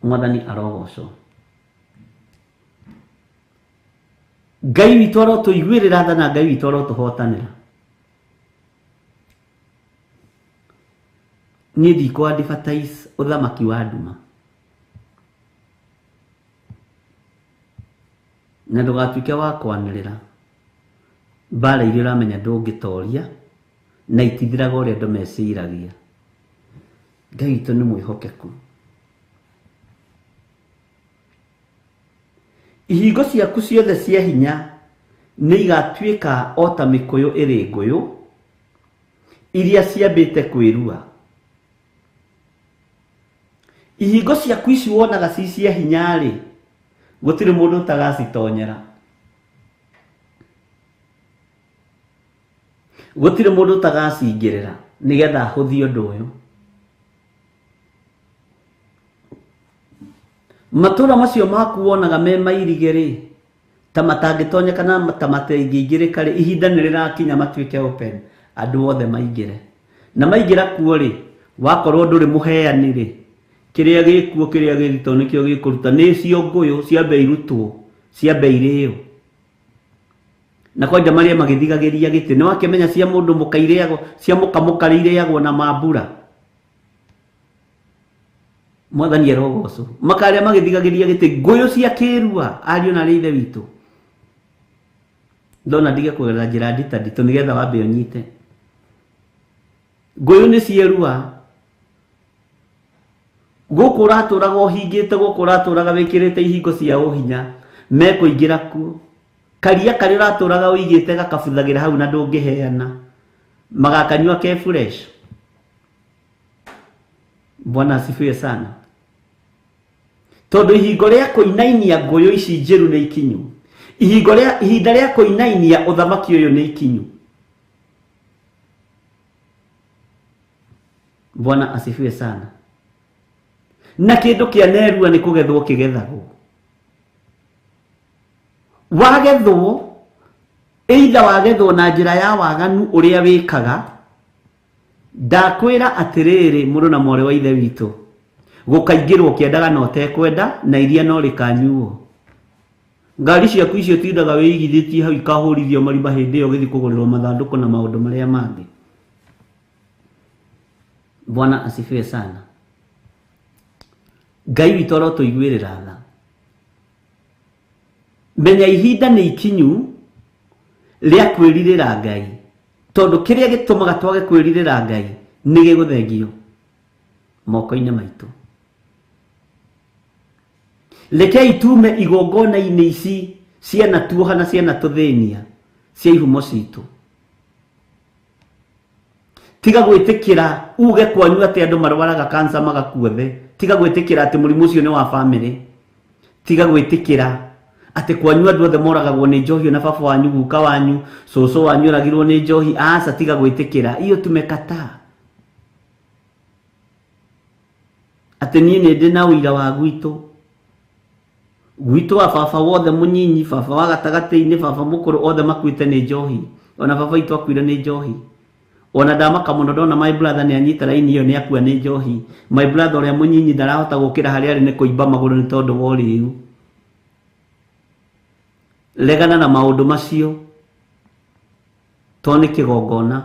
B: Mwathani arogocwo. Ngai witũ arotũiguĩrĩra tha na Ngai witũ arotũhotanĩra. Niĩ ndikũ-advertise ũthamaki wa nduma. Na ndũgatuĩke wa kwanĩrĩra mbara iria ũramenya ndũngĩtoria na itithiraga ũrĩa andũ meciragia. Ngai witũ nĩ mwĩhokeku. Ihingo ciaku ciothe cia hinya nĩ igatuĩka o ta mĩkũyũ ĩrĩ ngũyũ iria ciambĩte kwĩrua. Ihingo ciaku ici wonaga ci cia hinya rĩ, gũtirĩ mũndũ ũtagacitonyera. Gũtirĩ mũndũ ũtagacingĩrĩra nĩgetha ahũthie ũndũ ũyũ. Matũra macio maku wonaga me mairige rĩ, ta matangĩtonyeka na ta matingĩingĩrĩka rĩ, ihinda nĩ rĩrakinya matuĩke open, andũ othe maingĩre. Na maingĩra kuo rĩ, wakorwo ndũrĩ mũheani rĩ, kĩrĩa gĩkuo kĩrĩa gĩritũ nĩkĩo gĩkũruta. Nĩ cio ngũyũ ciambe irutwo, ciambe irĩo. Na kwa marĩa magĩthigagĩria gĩtĩ, nĩ wakĩmenya cia mũndũ mũka irĩagwo, cia mũkamũka irĩagwo na mambura. Mwathani arogocwo. Makarĩa magĩthigagĩria gĩtĩ, ngũyũ cia kĩrua, ariũ na ithe witũ. ndona ndige kugerera njira nditũ nigetha wambe ũnyite. Ngũyũ nĩ cierua gũkũ ũratũraga ũhingĩte, gũkũ ũratũraga wĩkĩrĩte ihingo cia ũhinya, mekũingĩra kuo. Karia karĩa ũratũraga ũigĩte gakabuthagĩra hau na ndũngĩheana, magakanyua ke fresh. Bwana asifiwe sana. Tondũ ihingo rĩa kũinainia ngũyũ ici njĩru nĩ ikinyu, ihinda rĩa kũinainia ũthamaki ũyũ nĩ ikinyu. Bwana asifiwe sana. Na kĩndũ kĩanerua nĩ kũgethwo kĩgethagwo. Wagethwo, either wagethwo na njĩra ya waganu ũrĩa wĩkaga, ndakwĩra atĩrĩrĩ mũrũ na mwarĩ wa ithe witũ, gũkaingĩrwo kĩendaga na ũtekwenda, na iria no rĩkanyuo. Ngari ciaku icio tindaga wĩigithĩtie hau ikahũrithio marima hĩndĩ ĩyo ũgĩthiĩ kũgũrĩrwo mathandũkũ na maũndũ marĩa mangĩ. Bwana asifiwe sana. Ngai witũ arotũiguĩrĩra tha. Menya ihinda nĩ ikinyu rĩa kwĩrirĩra Ngai, tondũ kĩrĩa gĩtũmaga twage kwĩrirĩra Ngai nĩ gĩgũthengio moko-inĩ maitũ. Rekei tume igongona-inĩ ici ciana tuoha na ciana tũthĩnia cia ihumo citũ. Tiga gwĩtĩkĩra uge kwanyu atĩ andũ marwaraga kansa magakuothe. Tiga gwĩtĩkĩra atĩ mũrimũ ũcio nĩ wa family. Tiga gwĩtĩkĩra atĩ kwanyu andũ othe moragagwo nĩ njohi, na baba wanyu, guka wanyu, cũcũ wanyu oragirwo nĩ njohi. Aca, tiga gwĩtĩkĩra. Iyo tumekataa. Atĩ niĩ nĩ ndĩ na ũira wa gwitũ wa baba wothe mũnyinyi, baba wa gatagatĩ-inĩ, baba mũkũrũ, othe makuĩte nĩ njohi. Ona baba witũ akuire nĩ njohi. Ona ndamaka mũno ndona my brother nĩ anyita raini ĩyo nĩ akua nĩ njohi. My brother ũrĩa mũnyinyi ndarahota gũkĩra harĩa arĩ nĩ kũimba magũrũ nĩ tondũ wa ũrĩu. Regana na maũndũ macio, to nĩ kĩgongona,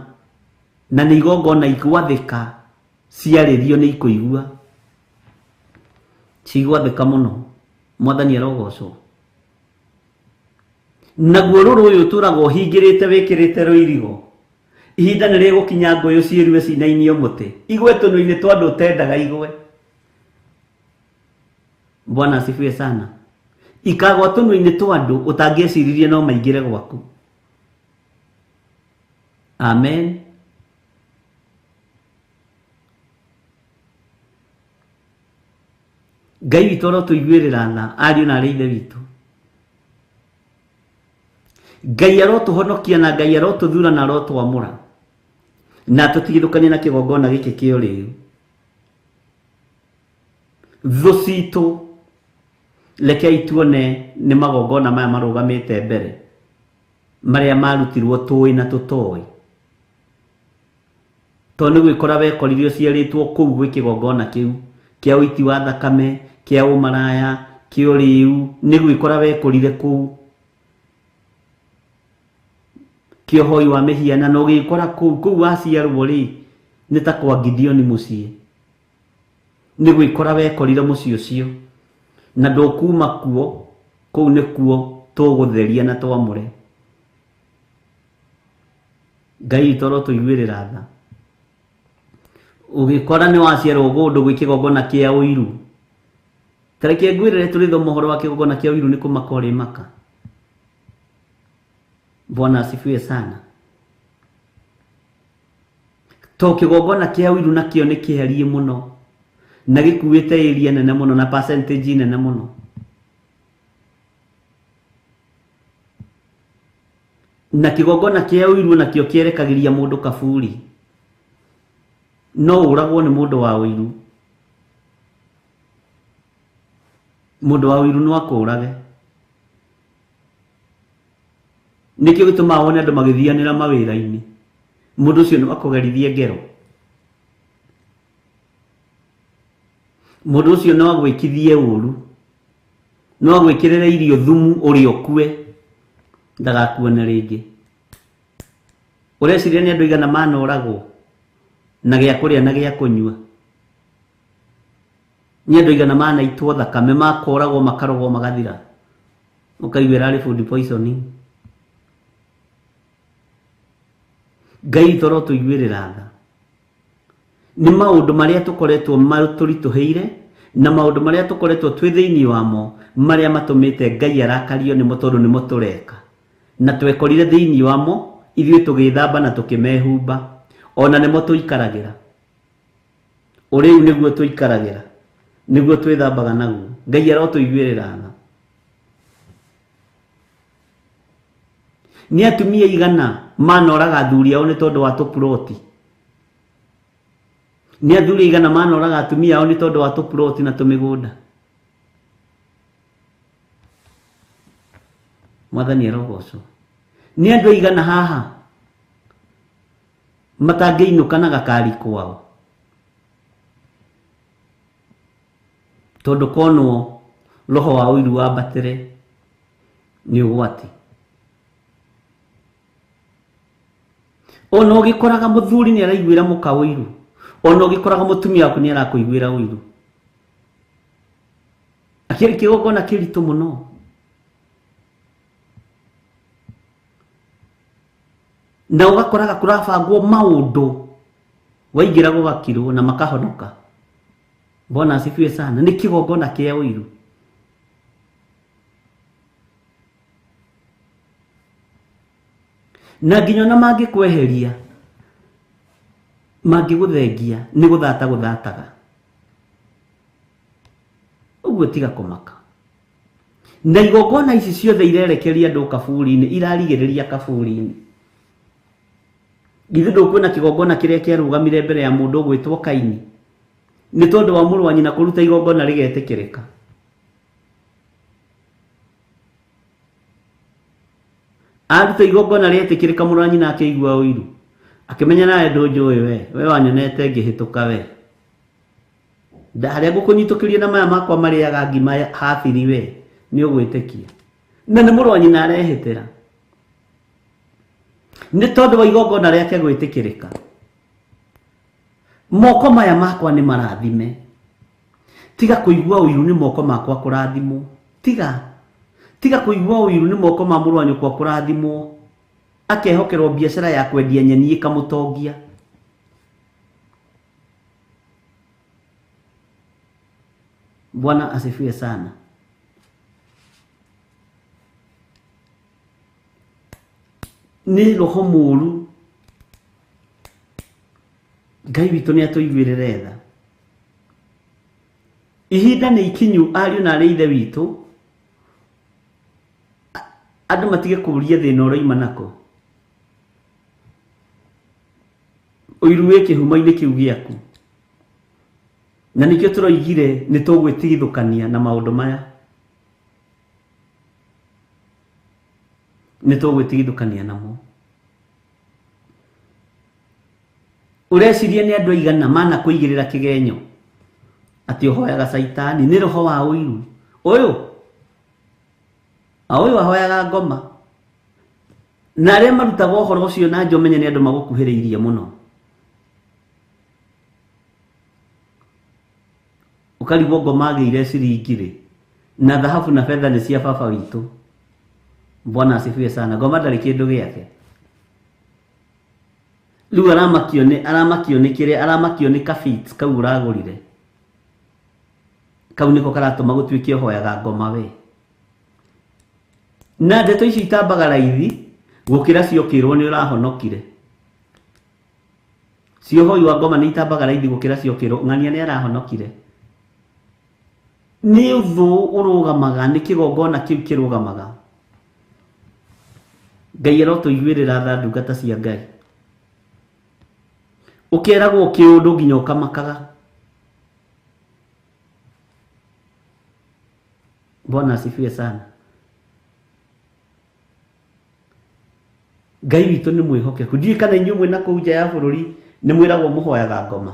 B: na nĩ igongona igwathĩka ciarĩrio nĩ ikũigua. Cigwathĩka mũno. Mwathani arogocwo. Naguo rũrũ ũyũ ũtũraga ũhingĩrĩte wĩkĩrĩte rũirigo, ihinda nĩ rĩgũkinya ngũyũ ciĩrue cinainio mũtĩ, igwe tũnua-inĩ twa andũ ũtendaga igwe. Bwana asifiwe sana. Ikagwa tũnua-inĩ twa andũ ũtangĩeciririe no maingĩre gwaku. Amen. Ngai witũ arotũiguĩrĩra tha, ariũ na aarĩ a ithe witũ. Ngai arotũhonokia na Ngai arotũthura na arotwamũra, na tũtigithũkanie na kĩgongona gĩkĩ kĩa ũrĩu. Thũ citũ rekei tuone nĩ magongona maya marũgamĩte mbere, marĩa marutirwo tũĩ na tũtoĩ. To nĩ gwĩkora wekoririo ciarĩtwo kũu gwĩ kĩgongona kĩu kĩa ũiti wa thakame, kĩa ũmaraya, kĩa ũrĩu, nĩ gwĩkora wekũrire kũu. Kĩa ũhoi wa mĩhianano ũgĩkora kũu waciarwo rĩ, nĩ ta kwa Gideoni mũciĩ. Nĩ gwĩkora wekorire mũciĩ ũcio, na ndũkuma kuo, kũu nĩkuo tũgũtheria na twamũre. Ngai witũ arotũiguĩrĩra tha. Ũgĩkora nĩ waciarwo gũndũ gwĩ kĩgongona kĩa ũiru, ta reke ngwĩrĩre tũrĩthoma ũhoro wa kĩgongona kĩa ũiru nĩ kũmaka ũrĩ maka. Bwana asifiwe sana. To kĩgongona kĩa ũiru nakĩo nĩ kĩhariĩ mũno, na gĩkuĩte area nene mũno na percentage nene mũno. Na kĩgongona kĩa ũiru nakĩo kĩerekagĩria mũndũ kaburi. No ũragwo nĩ mũndũ wa ũiru. Mũndũ wa ũiru no akũrage. Nĩkĩo gĩtũmaga wone andũ magĩthianĩra mawĩra-inĩ, mũndũ ũcio nĩ akũgerithie ngero. Mũndũ ũcio no agwĩkithie ũru, no agwĩkĩrĩre irio thumu ũrĩ ũkue, ndagakuone rĩngĩ. Ũreciria nĩ andũ aigana manoragwo na gĩa kũrĩa na gĩa kũnyua? Nĩ andũ aigana manaitwo thakame, makoragwo makarogwo magathira, ũkaigua arĩ food poisoning. Ngai toro tuiguirira tha ni maundu maria tukoretwo maturituheire na maundu maria tukoretwo twi thiini wamo maria matumite Ngai arakario nimo tondu nimo tureka na twekorire thiini wamo ithuĩ tugithamba na tukimehumba ona nimo tuikaragira uriu niguo tuikaragira niguo twithambaga naguo Ngai arotuiguirira tha ni atumia igana manoraga athuri ao ni tondu wa tupuroti ni athuri igana manoraga atumia ao ni tondu wa tupuroti na tumigunda Mwathani arogocwo ni andu igana haha matangĩinũka na gakari kwao tondu konwo roho wa ũiru wambatĩre ni ũgwati ona ũgĩkoraga mũthuri ni araiguĩra mũka ũiru ona ũgĩkoraga mũtumia waku ni arakũiguĩra ũiru akĩrĩ kĩgongona kĩritũ mũno na ũgakoraga kũrabangwo maũndũ waingĩra gũgakirwo na makahonoka Bwana asifiwe sana ni kĩgongona kĩa ũiru na nginya na mangĩkweheria mangĩgũthengia nĩ gũthata gũthataga ũguo tiga kũmaka na igongona ici ciothe irerekeria andũ kaburi-inĩ irarigĩrĩria kaburi-inĩ githĩ ndũkwĩna kĩgongona kĩrĩa kĩarũgamire mbere ya mũndũ ũgwĩtwo Kaini nĩ tondũ wa mũrũ wa nyina kũruta igongona rĩgetĩkĩrĩka aruta igongona rĩetĩkĩrĩka mũrũ wa nyina akĩigua ũiru akĩmenya nawe ndũnjũĩ we wanyonete ngĩhĩtũka we harĩa ngũkũnyitũkĩrie na maya makwa marĩaga ngima habiri we nĩ ũgwĩtĩkia na nĩ mũrũ wa nyina arehĩtĩra nĩ tondũ wa igongona rĩake gwĩtĩkĩrĩka moko maya makwa nĩ marathime tiga kũigua ũiru nĩ moko makwa kũrathimwo tiga kũigua ũiru nĩ moko ma mũrũ wa nyũkwa kũrathimwo akehokerwo biacara ya kwendia nyeni ĩkamũtongia Bwana asifiwe sana ni roho mũru Ngai witũ nĩ atũiguĩrĩre tha ihinda nĩ ikinyu ariũ na arĩ ithe witũ andũ matige kũria thĩna ũroima nako ũiru wĩ kĩhumo-inĩ kĩu gĩaku na nĩkĩo tũroigire nĩ tũgwĩtigithũkania na maũndũ maya nĩ tũgwĩtigithũkania namo ureciria nĩ andũ aigana mana kũigĩrĩra kĩgenyo atĩ ũhoyaga Saitani nĩ roho wa ũiru ũyũ ahoyaga ngoma na arĩa marutaga ũhoro ũcio na njomenye nĩ andũ magũkuhĩrĩirie mũno ũkarigwo ngoma agĩire ciringirĩ na thahabu na fedha nĩ cia baba witũ Bwana asifiwe sana ngoma ndarĩ kĩndũ gĩake rĩu aramakio nĩ kĩrĩa aramakio nĩ kabit kau ũragũrire kau nĩko karatũma gũtuĩke ũhoyaga ngoma we na ndeto ici itambaga raithi gũkĩra ciokĩrwo nĩ ũrahonokire ciohoi wa ngoma nĩ itambaga raithi gũkĩra ciokĩrwo ng'ania nĩ arahonokire nĩ ũthũ ũrũgamaga nĩ kĩgongona kĩu kĩrũgamaga Ngai arotũiguĩrĩra tha ndungata cia Ngai ũkeragwo kĩũndũ nginya ũkamakaga Bwana asifiwe sana Ngai witũ nĩ mwĩhokeku ndiũĩ kana inyuĩ mwĩ na kũu nja ya bũrũri nĩ mwĩragwo mũhoyaga ngoma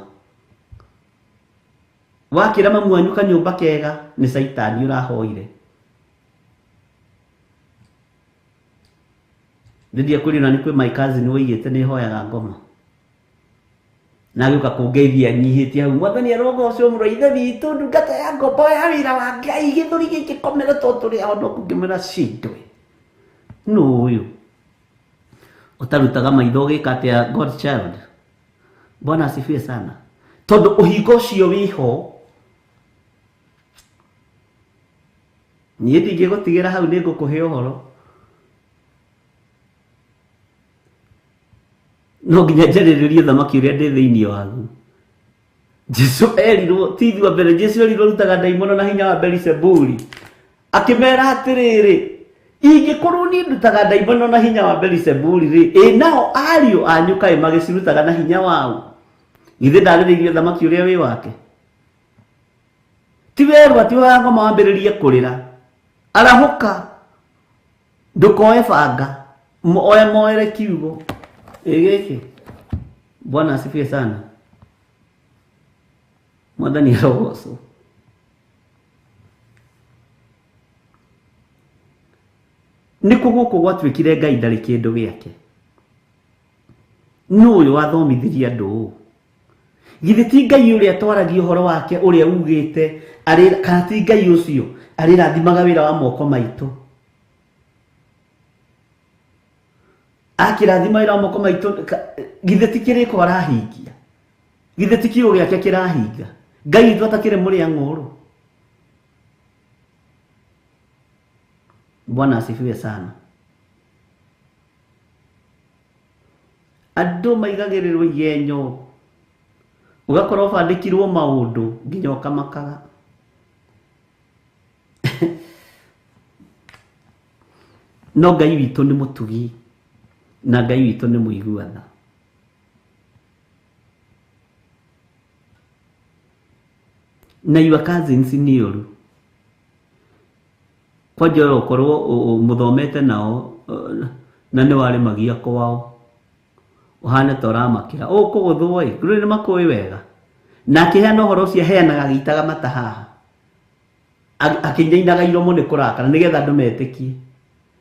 B: wakĩra mamu wanyu kanyũmba kega nĩ Saitani ũrahoire Ndiye kuri na nikwe my cousin wĩigĩte nĩ hoyaga ngoma na gĩũka kũngeithia nyihĩtie hau Mwathani arogocwo mũrũ ithe witũ ndungata ya ngombo ya wĩra wa Ngai gĩthũri gĩkĩ komere tondũ tũrĩ ahonoku ngĩmwĩra cindwe nũ ũyũ utarutaga maitho gikatia God child. Bwana asifiwe sana. Tondu uhingo cio wiho nie ndingigutigera hau ni ngukuhe uhoro no nginya njarĩrĩrie thamaki ũrĩa ndĩ thĩinĩ wagu. Jesu erirwo tithi wa mbere, Jesu erirwo rutaga ndaimono na hinya wa Beelzebuli, akĩmera atĩrĩrĩ, ingĩkorwo niĩ ndutaga ndaimono na hinya wa Beelzebuli rĩ, nao ariũ anyu kaĩ magĩcirutaga na hinya wao? Githĩ ndarĩrĩirie thamaki ũrĩa wĩ wake? Ti werwo atĩ wa ngoma wambĩrĩrie kũrĩra, arahũka ndũkoe banga, moere kiugo gĩkĩ. Bwana asifiwe sana. Mwathani arogocwo. Nĩkũ gũkũ gwatuĩkire Ngai ndarĩ kĩndũ gĩake? Nũ ũyũ wathomithirie andũ? Githĩ ti Ngai ũrĩa twaragia ũhoro wake ũrĩa ugĩte kana ti Ngai ũcio arĩrathimaga wĩra wa moko maitũ? Akĩrathima wĩra wa moko maitũ, githĩ ti kĩrĩko arahingia? Githĩ ti kiugo gĩake kĩrahinga? Ngai witũ atakĩrĩ mũrĩa ng'ũrũ. Bwana asifiwe sana. Andũ maigagĩrĩrwo igenyo, ugakorwo bandĩkirwo maũndũ nginya ũkamakaga. No Ngai witũ nĩ mũtugi na Ngai witũ nĩ mũiguatha. Na your cousins ni ũru. Kwanja ũkorwo mũthomete nao na nĩ warĩmagia kwao, ũhane ta ũramakĩra ũkũgũthwo ĩ, rĩu nĩ makũĩ wega. Na akĩheana ũhoro ũcio aheanaga agĩitaga mata haha, akĩnyainaga iromo nĩ kũrakara nĩgetha andũ metĩkie.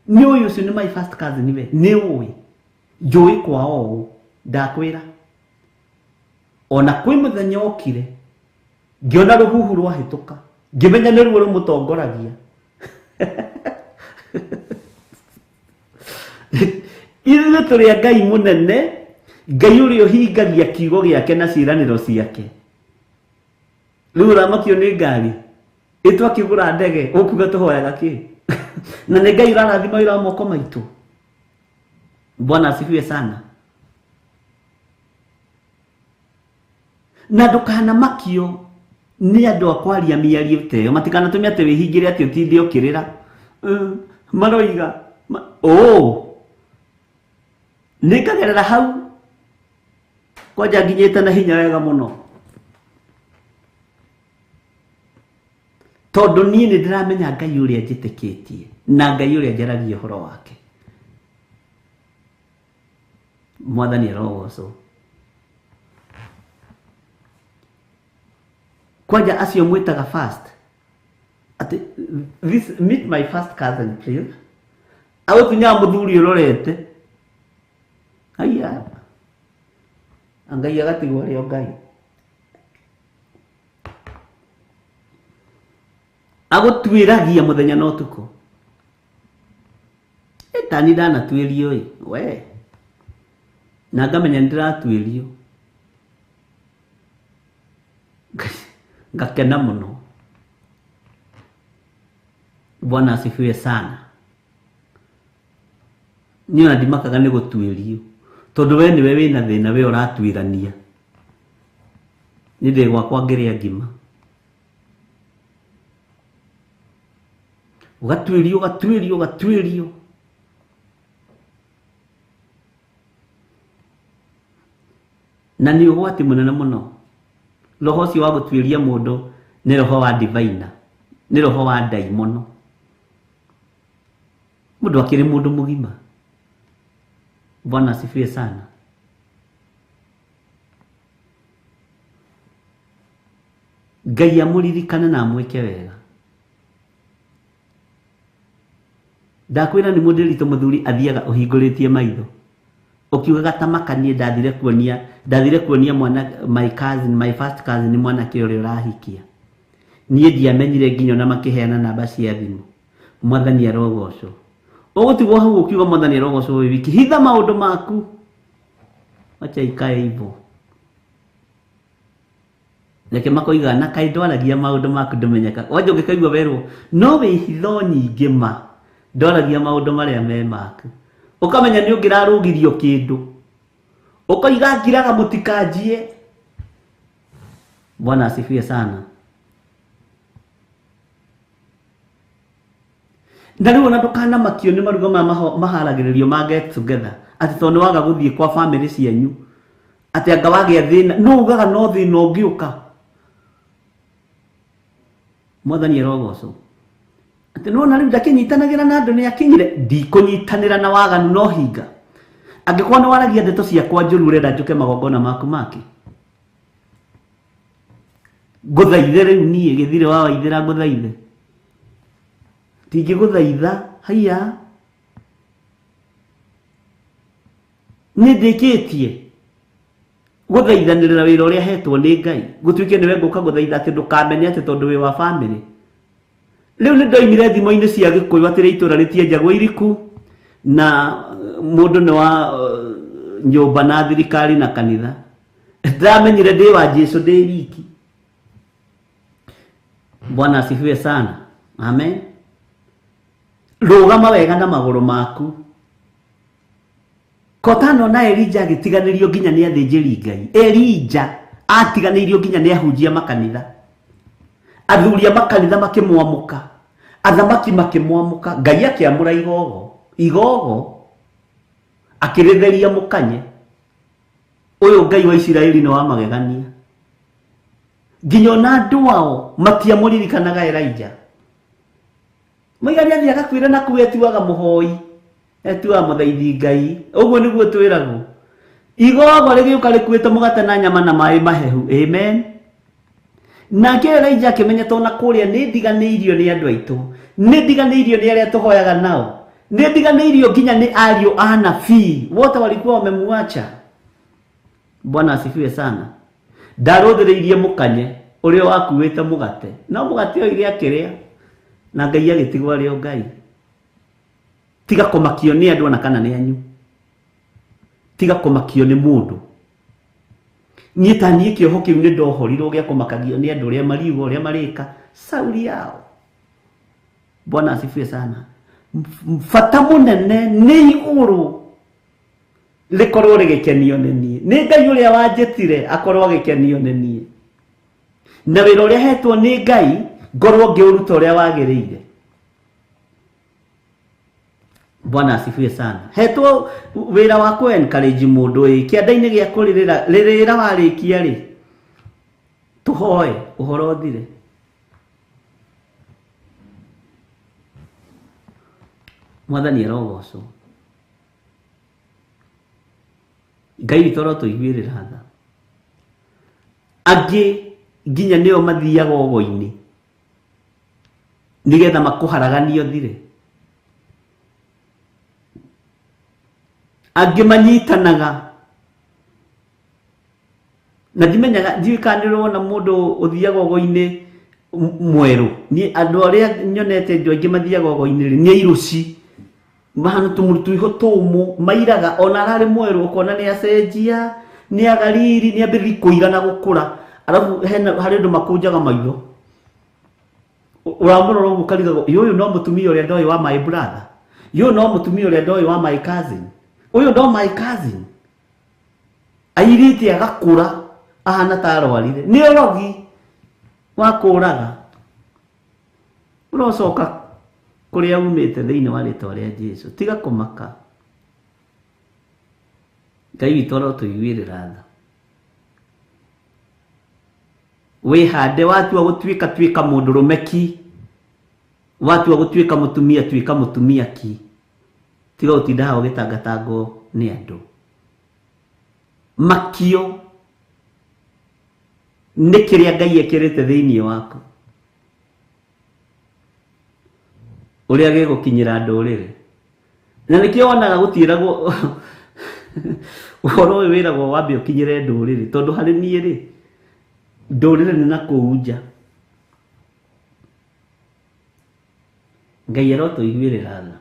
B: Nĩ ũyũ ũcio nĩ my first cousin we, nĩ ũĩ njũĩ kwao ũũ, ndakwĩra. Ona kwĩ mũthenya okire ngĩona rũhuhu rwahĩtũka, ngĩmenya nĩ ruo rũmũtongoragia. Ithuĩ tũrĩ a Ngai mũnene, Ngai ũrĩa ũhingagia kiugo gĩake na ciĩranĩro ciake. Rĩu ũramakio nĩ ngari ĩtwakĩgũra ndege, ũkuga tũhoyaga kĩ? Na nĩ Ngai ũrarathima wĩra wa moko maitũ. Bwana asifiwe sana. Na ndũkanamakio nĩ andũ a kwaria mĩario teyo, matikanatũme atĩ wĩhingĩre atĩ ũtinde ũkĩrĩra maroiga nĩngagerera hau kwanja nginyĩte na hinya wega mũno, tondũ niĩ nĩ ndĩramenya Ngai ũrĩa njĩtĩkĩtie na Ngai ũrĩa njaragia ũhoro wake. Mwathani arogocwo. Kwanja acio mwĩtaga first ati meet my first cousin please, agũtunya mũthuri ũrorete aya Ngai agatigwo arĩ o Ngai, agũtuĩragia mũthenya na ũtukũ. Tani ndanatuĩrio we na ngamenya nĩndĩratuĩrio, ngakena mũno. Bwana asifiwe sana. Niĩ ona ndimakaga nĩ gũtuĩrio, tondũ we nĩwe wĩna thĩna, we ũratuĩrania. Nĩ ndĩ gwakwa ngĩrĩa ngima, ũgatuĩrio na nĩ ũgwati mũnene mũno. Roho ũcio wa gũtuĩria mũndũ nĩ roho wa divina, nĩ roho wa ndaimono. Mũndũ akĩrĩ mũndũ mũgima. Bwana asifiwe sana. Ngai amũririkane na amwĩke wega. Ndakwĩra nĩ mũndĩritũ mũthuri athiaga ũhingũrĩtie maitho, ũkiugaga ta makanie ndathire kuonia mwana my first cousin mwanake ũrĩa ũrahikia. Niĩ ndiamenyire nginya na makĩheana namba cia thimũ. Mwathani arogocwo. Ugutigwo hau ukiuga Mwathani arogocwo wĩ wiki. Hitha maũndũ maku, acha ikae hivyo. Reke makoiga na kaĩ ndwaragia maũndũ maku ndũmenyeka. Wanja ũngĩkaigua werwo no wĩ hitho nyingĩ ma ndwaragia maũndũ marĩa me maku, ũkamenya nĩ ũngĩrarũgirio kĩndũ, ũkoiga ngiraga mũtikanjie. Bwana asifiwe sana. Na rĩu ona ndũkanamakio nĩ maruga maharagĩrĩrio ma get together atĩ tondũ waga gũthiĩ kwa family cianyu atĩ anga wagĩa thĩna no ugaga no thĩna ũngĩũka. Mwathani arogocwo atĩ no na rĩu ndakĩnyitanagĩra na andũ nĩ akinyire. Ndikũnyitanĩra na waganu no hinga. Angĩkorwo nĩ waragia ndeto ciakwa njũru ũrenda njũke magongona maku make, ngũthaithe rĩu niĩ gĩthire wa Waithĩra ngũthaithe. Tingĩgũthaitha haiya, nĩ ndĩkĩtie gũthaithanĩrĩra wĩra ũrĩa hetwo nĩ Ngai. Gũtuĩke nĩwe ngũka gũthaitha atĩ ndũkamene atĩ tondũ wĩ wa bamĩrĩ. Rĩu nĩ ndoimire thimo-inĩ cia Gĩkũyũ atĩ itũra rĩtienjagwo iriku na mũndũ nĩ wa nyũmba na thirikari na kanitha. Ndamenyire ndĩ wa Jesũ ndĩ wiki. Bwana asifiwe sana. Amen. Rũgama wega na magũrũ maku. Kotano na Elija agĩtiganĩrio nginya nĩ athĩnjĩri Ngai. Elija atiganĩirio nginya nĩ ahunjia makanitha. Athuri a makanitha makĩmwamũka, athamaki makĩmwamũka. Ngai akĩamũra igogo akĩrĩtheria mũkanye. Ũyũ Ngai wa Isiraeli nĩ wa magegania. Nginya ona andũ ao matiamũririkanaga Elija. Mũigani athiĩ agakwĩra na kuo etuaga mũhoi, etuaga mũthaithi Ngai. Ũguo nĩguo twĩragwo. Igogo rĩgĩũka rĩkuĩte mũgate na nyama na maĩ mahehu. Amen. Nake Elija akĩmenya tondũ na kũrĩa nĩ ndiganĩirio nĩ andũ aitũ, nĩ ndiganĩirio nĩ arĩa tũhoyaga nao, nĩ ndiganĩirio nginya nĩ ariũ a nabii wote walikuwa wamemwacha. Bwana asifiwe sana. Ndarũthĩrĩirie mũkanye ũrĩa wakuĩte mũgate, no mũgate ũyũ akĩrĩa na Ngai agĩtigwo arĩ o Ngai. Tiga kũmakio nĩ andũ na kana nĩ anyu, tiga kũmakio nĩ mũndũ. Niĩ ta niĩ kĩoho kĩu nĩ ndohorirwo gĩa kũmakagio nĩ andũ ũrĩa mariuga ũrĩa marĩka sauri yao. Bwana asifiwe sana. Bata mũnene nĩ igũrũ rĩkorwo rĩgĩkenio nĩ niĩ, nĩ Ngai ũrĩa wanjĩtire akorwo agĩkenio nĩ niĩ, na wĩra ũrĩa hetwo nĩ Ngai ngorwo ngĩũruta ũrĩa wagĩrĩire. Bwana asifiwe sana. Hetwo wĩra wa ku encourage mũndũ kĩanda-inĩ gĩa kũrĩrĩra rĩrĩra warĩkia rĩ tũhoe ũhoro ũthire. Mwathani arogocwo. Ngai witũ arotũiguĩrĩra tha. Angĩ nginya nĩo mathiaga ũgo-inĩ nĩgetha makũharaganio thire. Angĩ manyitanaga na ndimenyaga ndikanĩrwo na mũndũ ũthiaga ũgo-inĩ mwerũ. Ni andũ arĩa nyonete andũ aingĩ mathiaga ũgo-inĩ nĩ iruci mahana tũmũrutũ iho tũmũ mairaga ona ararĩ mwerũ ũkona nĩ acenjia nĩ agariri nĩ ambĩrĩria kũira na gũkũra. Alafu harĩ andũ makũnjaga maitho ũramũrora ũguo ũkarigagwo ũyũ no mũtumia ũrĩa ndoĩ wa my brother, ũyũ no mũtumia ũrĩa ndoĩ wa my cousin, ũyũ ndo my cousin. Airĩte agakũra ahana ta arwarire. Nĩ ũrogi wa kũraga ũrocoka kũrĩa umĩte thĩinĩ wa rĩtwa rĩa Jesũ. Tiga kũmaka. Ngai witũ arotũiguĩrĩra tha. Wĩhande watua gũtuĩka mũndũrũme ki, watua gũtuĩka mũtumia tuĩka mũtumia ki. Tiga gũtinda hau ũgĩtangatangwo nĩ andũ. Makio nĩ kĩrĩa Ngai ekĩrĩte thĩinĩ waku ũrĩa gĩgũkinyĩra ndũrĩrĩ. Na nĩkĩo wonaga gũtiĩragwo ũhoro ũyũ wĩragwo wambe ũkinyĩre ndũrĩrĩ, tondũ harĩ niĩ rĩ ndũrĩrĩ nĩ nakũu nja. Ngai arotũiguĩrĩra tha.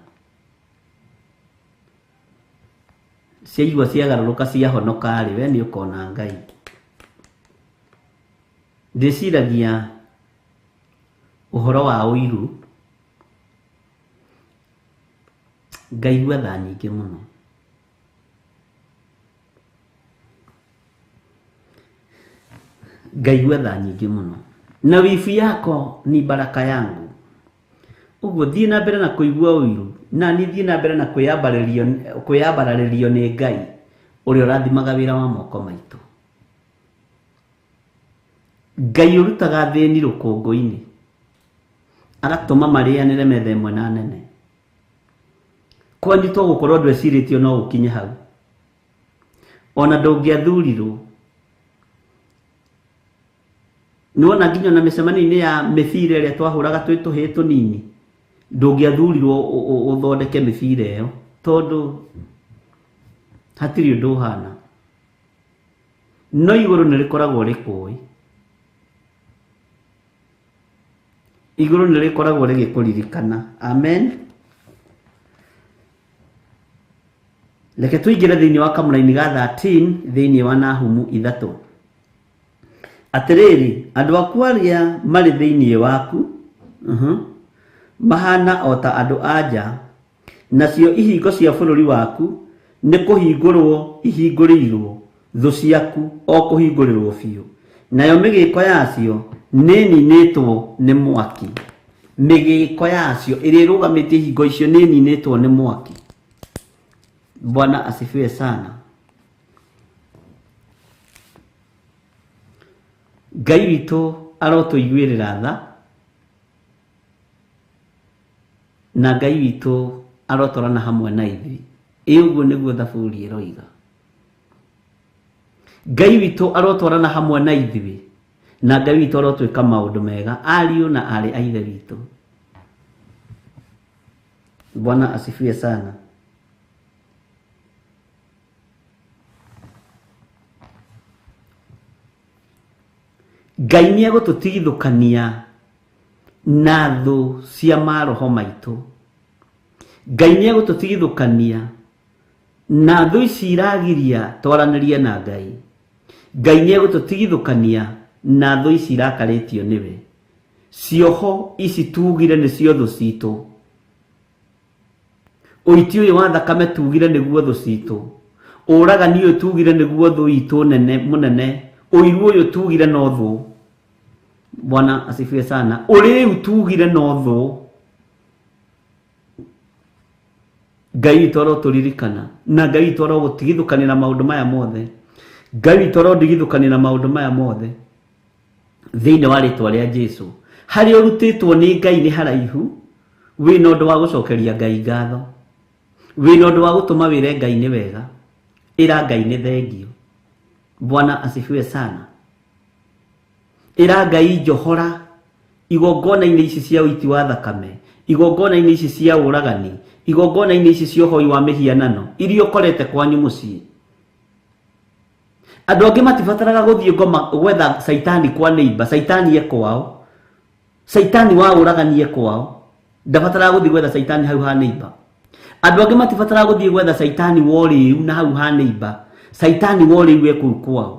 B: ciaigua ciagarũrũka ciahonoka rĩ we nĩ ũkona Ngai. Ndĩciragia ũhoro wa ũiru ngaigua tha nyingĩ mũno. Ngaigua tha nyingĩ mũno. Na wifu yako ni baraka yangu. Ũguo thiĩ na mbere na kũigua ũiru na niĩ thiĩ na mbere na kwĩyambarĩrio nĩ Ngai ũrĩa ũrathimaga wĩra wa moko maitũ. Ngai ũrutaga thĩni rũkũngũ-inĩ agatũma marĩanĩre metha ĩmwe na nene. Kwanyu to gũkorwo ndwecirĩtio no ũkinye hau. Ona ndũngĩathurirwo. Nĩwona nginya na mĩcemanio-inĩ ya mĩbira ĩrĩa twahũraga twĩ tũhĩĩ tũnini ndũngĩathurirwo ũthondeke mĩbira ĩyo tondũ hatirĩ ũndũ ũhana. No igũrũ nĩ rĩkoragwo rĩkũĩ. Igũrũ nĩ rĩkoragwo rĩgĩkũririkana. Amen. Reke tũingĩre thĩinĩ wa kamũra-inĩ ga 13 thĩinĩ wa Nahumu 3. Atĩrĩrĩ, andũ aku arĩa marĩ thĩinĩ waku mahana o ta andũ anja, nacio ihingo cia bũrũri waku nĩ kũhingũrwo ihingũrĩirwo, thũ ciaku o kũhingũrĩrwo biũ, nayo mĩgĩko yacio nĩ ninĩtwo nĩ mwaki. Mĩgĩko yacio ĩrĩa ĩrũgamĩtie ihingo icio nĩ ninĩtwo nĩ mwaki. Bwana asifiwe sana. Ngai witũ arotũiguĩrĩra tha na Ngai witũ arotwarana hamwe na ithuĩ. Ũguo nĩguo thaburi ĩroiga. Ngai witũ arotwarana hamwe na ithuĩ na Ngai witũ arotwĩka maũndũ mega, ariũ na arĩ a ithe witũ. Bwana asifiwe sana. Ngai nĩ egũtũtigithũkania na thũ cia maroho maitũ. Ngai nĩ egũtũtigithũkania na thũ ici iragiria twaranĩrie na Ngai. Ngai nĩ egũtũtigithũkania na thũ ici irakarĩtio nĩwe. Cioho ici tugire nĩcio thũ citũ. Ũiti ũyũ wa thakame tugire nĩguo thũ citũ. Ũragani ũyũ tugire nĩguo thũ itũ nene mũnene. Ũiru ũyũ tugire no thũ. Bwana asifiwe sana. Ũrĩu tugire no thũ. Ngai witũ arotũririkana na Ngai witũ arogũtigithũkania na maũndũ maya mothe. Ngai witũ arodigithũkania na maũndũ maya mothe thĩinĩ wa rĩtwa rĩa Jesũ. Harĩa ũrutĩtwo nĩ Ngai nĩ haraihu. Wĩna ũndũ wa gũcokeria Ngai ngatho. Wĩna ũndũ wa gũtũma wĩre Ngai nĩ wega. Ĩra Ngai nĩ thengio. Bwana asifiwe sana. Ĩra Ngai njohora igongona-inĩ ici cia ũiti wa thakame, igongona-inĩ ici cia ũragani, igongona-inĩ ici cia ũhoi wa mĩhianano iria ũkorete kwanyu mũciĩ. Andũ angĩ matibataraga gũthiĩ gwetha Saitani kwa neighbor, Saitani kwao. Saitani wa ũragani kwao. Ndabataraga gũthiĩ gwetha Saitani hau ha neighbor. Andũ angĩ matibataraga gũthiĩ gwetha Saitani wa ũrĩu na hau ha neighbor. Saitani wa ũrĩu kũu kwao.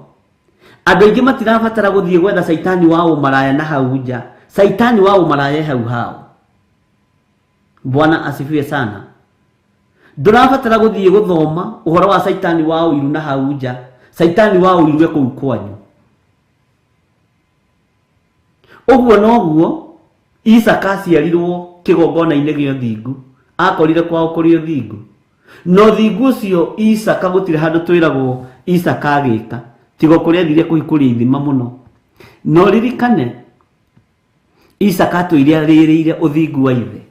B: Andũ aingĩ matirabatara gũthiĩ gwetha Saitani wa ũmaraya na hau nja. Saitani wa ũmaraya hau hao. Bwana asifiwe sana. Ndũrabatara gũthiĩ gũthoma ũhoro wa Saitani wa ũiru na hau nja. Saitani wa ũiru kũu kwanyu. Ũguo noguo Isaka aciarirwo kĩgongona-inĩ gĩa ũthingu. Akorire kwao kũrĩ ũthingu. No ũthingu ũcio Isaka gũtirĩ handũ twĩragwo Isaka agĩka. Tigo kũrĩa athire kũhingũria ithima mũno. No ririkane Isaka atũire arĩrĩire ũthingu wa ithe.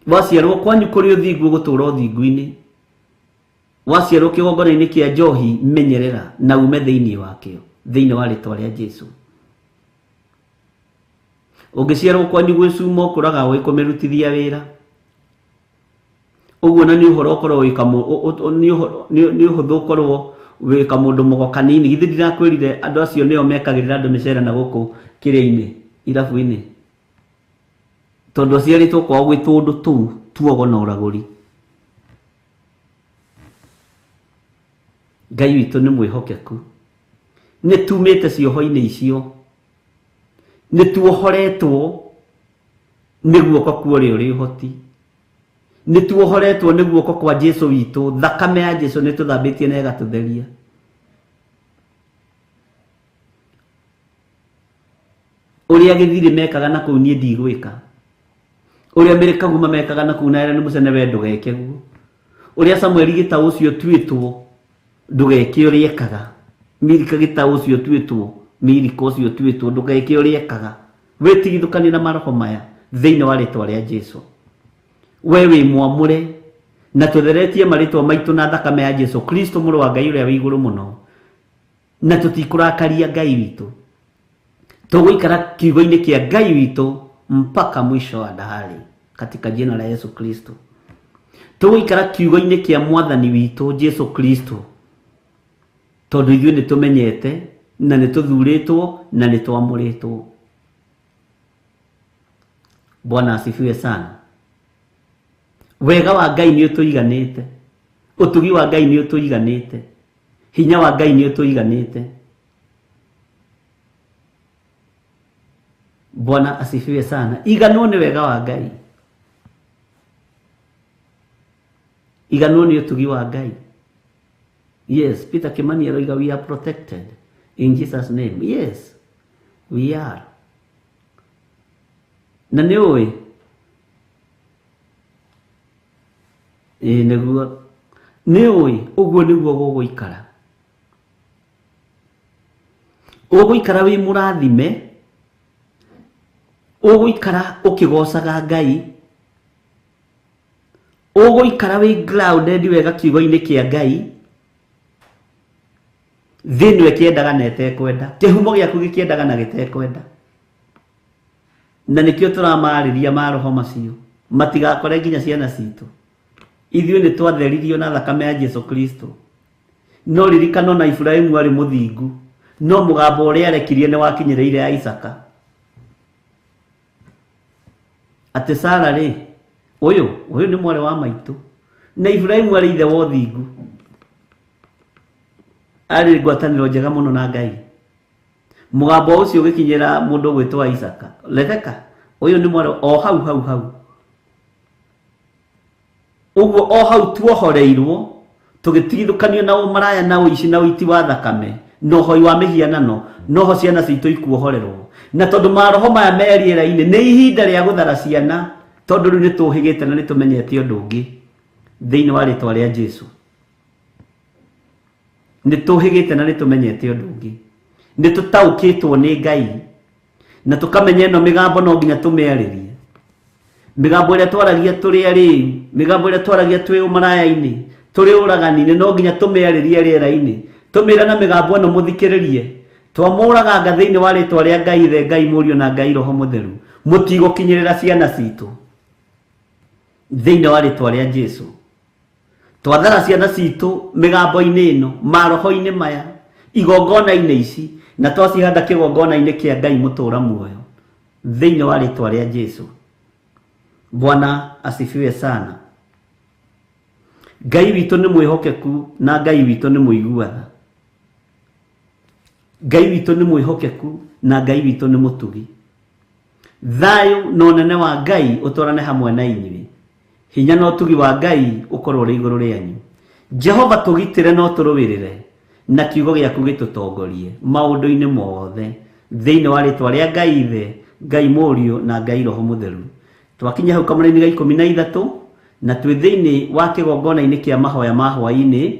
B: Waciarwo kwanyu kũrĩ ũthingu gũtũũra ũthingu-inĩ. Waciarwo kĩgongona-inĩ kĩa njohi menyerera na ume thĩinĩ wakĩo, thĩinĩ wa rĩtwa rĩa Jesũ. Ũngĩciarwo kwanyu gwĩcuma ũkũraga ũĩ kũmĩrutithia wĩra. Ũguo na nĩ ũhoro ũkorwo nĩ ũhũthũ ũkorwo wĩka mũndũ mũgo kanini. Githĩ ndirakwĩrire andũ acio nĩo mekagĩrĩra andũ mĩcere na gũkũ kĩrĩa-inĩ irabu-inĩ, tondũ aciarĩtwo kwao gwĩ tũndũ tũu tuogo na ũragũri. Ngai witũ nĩ mwĩhokeku. Nĩ tumĩte cioho-inĩ icio, nĩ tuohoretwo nĩ guoko kwa ũrĩa ũrĩ ũhoti, nĩ tuohoretwo nĩ guoko kwa Jesu witũ. Thakame ya Jesu nĩ tũthambĩtie na ĩgatũtheria. Ũrĩa gĩthiri mekaga na kũu niĩ ndigwĩka, ũrĩa Mĩrĩkaguma mekaga na kũu na Ellen Mũcene we ndũgeke guo, ũrĩa Samueli Gĩtaũ ũcio tuĩtwo ndũgeke ũrĩa ekaga, Milika Gĩtaũ ũcio tuĩtwo, Milika ũcio tuĩtwo ndũgeke ũrĩa ekaga. Wĩtigithũkanie na maroho maya thĩinĩ wa rĩtwa rĩa Jesu. We wĩ mwamũre na tũtheretie marĩtwa maitũ na thakame ya Jesu Kristo mũrũ wa Ngai ũrĩa wĩ igũrũ mũno, na tũtikũrakaria Ngai witũ. Tũgũikara kiugo-inĩ kĩa Ngai witũ mpaka mwisho wa dahari katika jina la Yesu Kristo. Tũgũikara kiugo-inĩ kĩa mwathani witũ Jesu Kristo, tondũ ithuĩ nĩ tũmenyete na nĩ tũthurĩtwo na nĩ twamũrĩtwo. Bwana asifiwe sana. Wega wa Ngai nĩ ũtũiganĩte, ũtugi wa Ngai nĩ ũtũiganĩte, hinya wa Ngai nĩ ũtũiganĩte. Bwana asifiwe sana. Iganwo nĩ wega wa Ngai, iganwo nĩ ũtugi wa Ngai. Yes, Peter Kimani aroiga we are protected in Jesus name. Yes, we are. Na nĩ ũĩ nĩguo nĩ ũĩ ũguo nĩguo gũgũikara. Ũgũikara wĩ mũrathime, ũgũikara ũkĩgocaga Ngai, ũgũikara wĩ grounded wega kiugo-inĩ kĩa Ngai, thĩinĩ kĩendaga na etekwenda, kĩhumo gĩaku gĩkĩendaga na gĩtekwenda. Na nĩkĩo tũramarĩria maroho macio matigakore nginya ciana citũ. Ithuĩ nĩ twatheririo na thakame ya Jesu Kristo. No ririkano na Ibrahimu arĩ mũthingu, no mũgambo ũrĩa arekirie nĩ wakinyĩrĩire ya Isaka. Atĩ Sara rĩ, ũyũ nĩ mwarĩ wa maitũ, na Ibrahimu arĩ ithe wa ũthingu, arĩ ngwatanĩro njega mũno na Ngai. Mũgambo ũcio ũgĩkinyĩra mũndũ gwĩtwa Isaka, Rebeka, ũyũ nĩ mwarĩ o hau. Ũguo o hau tuohoreirwo, tũgĩtigithũkanio na ũmaraya na ũici na ũiti wa thakame, na ũhoi wa mĩhianano, noho ciana citũ ikuohorerwo. Na tondũ maroho maya me rĩera-inĩ, nĩ ihinda rĩa gũthara ciana, tondũ rĩu nĩ tũhĩgĩte na nĩ tũmenyete ũndũ ũngĩ thĩinĩ wa rĩtwa rĩa Jesu. Nĩ tũhĩgĩte na nĩ tũmenyete ũndũ ũngĩ, nĩ tũtaũkĩtwo nĩ Ngai na tũkamenya ĩno mĩgambo no nginya tũmĩarĩrie. Mĩgambo ĩrĩa twaragia tũrĩ arĩu, mĩgambo ĩrĩa twaragia twĩ ũmaraya-inĩ, tũrĩ ũragani-inĩ, no nginya tũmĩarĩrie rĩera-inĩ, tũmĩra na mĩgambo ĩno mũthikĩrĩrie. Twamũraganga thĩinĩ wa rĩtwa rĩa Ngai Ithe, Ngai Mũriũ na Ngai Roho Mũtheru, mũtigũkinyĩrĩra ciana citũ thĩinĩ wa rĩtwa rĩa Jesu. Twathara ciana citũ mĩgambo-inĩ ĩno, maroho-inĩ maya, igongona-inĩ ici, na twacihanda kĩgongona-inĩ kĩa Ngai mũtũra muoyo thĩinĩ wa rĩtwa rĩa Jesu. Bwana asifiwe sana. Ngai witũ nĩ mwĩhokeku na Ngai witũ nĩ mũiguana. Ngai witũ nĩ mwĩhokeku na Ngai witũ nĩ mũtugi. Thayũ na ũnene wa Ngai ũtwarane hamwe na inyuĩ. Hinya na ũtugi wa Ngai ũkorwo ũrĩ igũrũ rĩanyu. Jehova tũgitĩre no tũrũĩrĩre, na kiugo gĩaku gĩtũtongorie maũndũ-inĩ mothe thĩinĩ wa rĩtwa rĩa Ngai Ithe, Ngai Mũriũ na Ngai Roho Mũtheru. Twakinya hau kamũra-inĩ ga 13 na twĩ thĩinĩ wa kĩgongona-inĩ kĩa mahoya ma hwaĩ-inĩ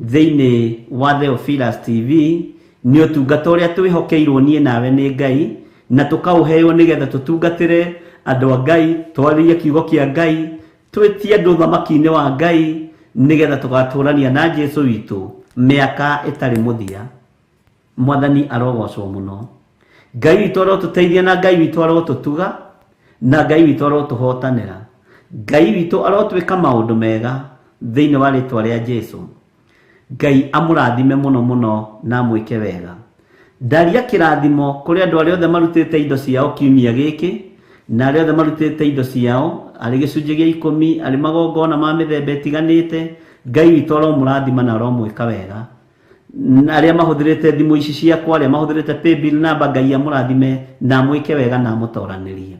B: thĩinĩ wa Theophilus TV. Nĩ ũtungata ũrĩa twĩhokeirwo niĩ nawe nĩ Ngai, na tũkaũheo nĩgetha tũtungatĩre andũ a Ngai, twarĩrie kiugo kĩa Ngai, twĩtie andũ thamaki-inĩ wa Ngai, nĩgetha tũgatũrania na Jesu witũ mĩaka ĩtarĩ mũthia. Mwathani arogocwo mũno. Ngai witũ arotũteithia na Ngai witũ arotũtuga na Ngai witũ arotũhotanĩra. Ngai witũ arotwĩka maũndũ mega thĩinĩ wa rĩtwa rĩa Jesu. Ngai amũrathime mũno mũno na mwĩke wega. Ndaria kĩrathimo kũrĩ andũ arĩa othe marutĩte indo ciao kiumia gĩkĩ, na arĩa othe marutĩte indo ciao arĩ gĩcunjĩ gĩa 10, arĩ magongona ma mĩthemba ĩtiganĩte. Ngai witũ aromũrathima na aromwĩka wega aria mahuthirite thimu ici ciakwa aria mahuthirite paybill namba Ngai amurathime na mwike wega na mutoranirie.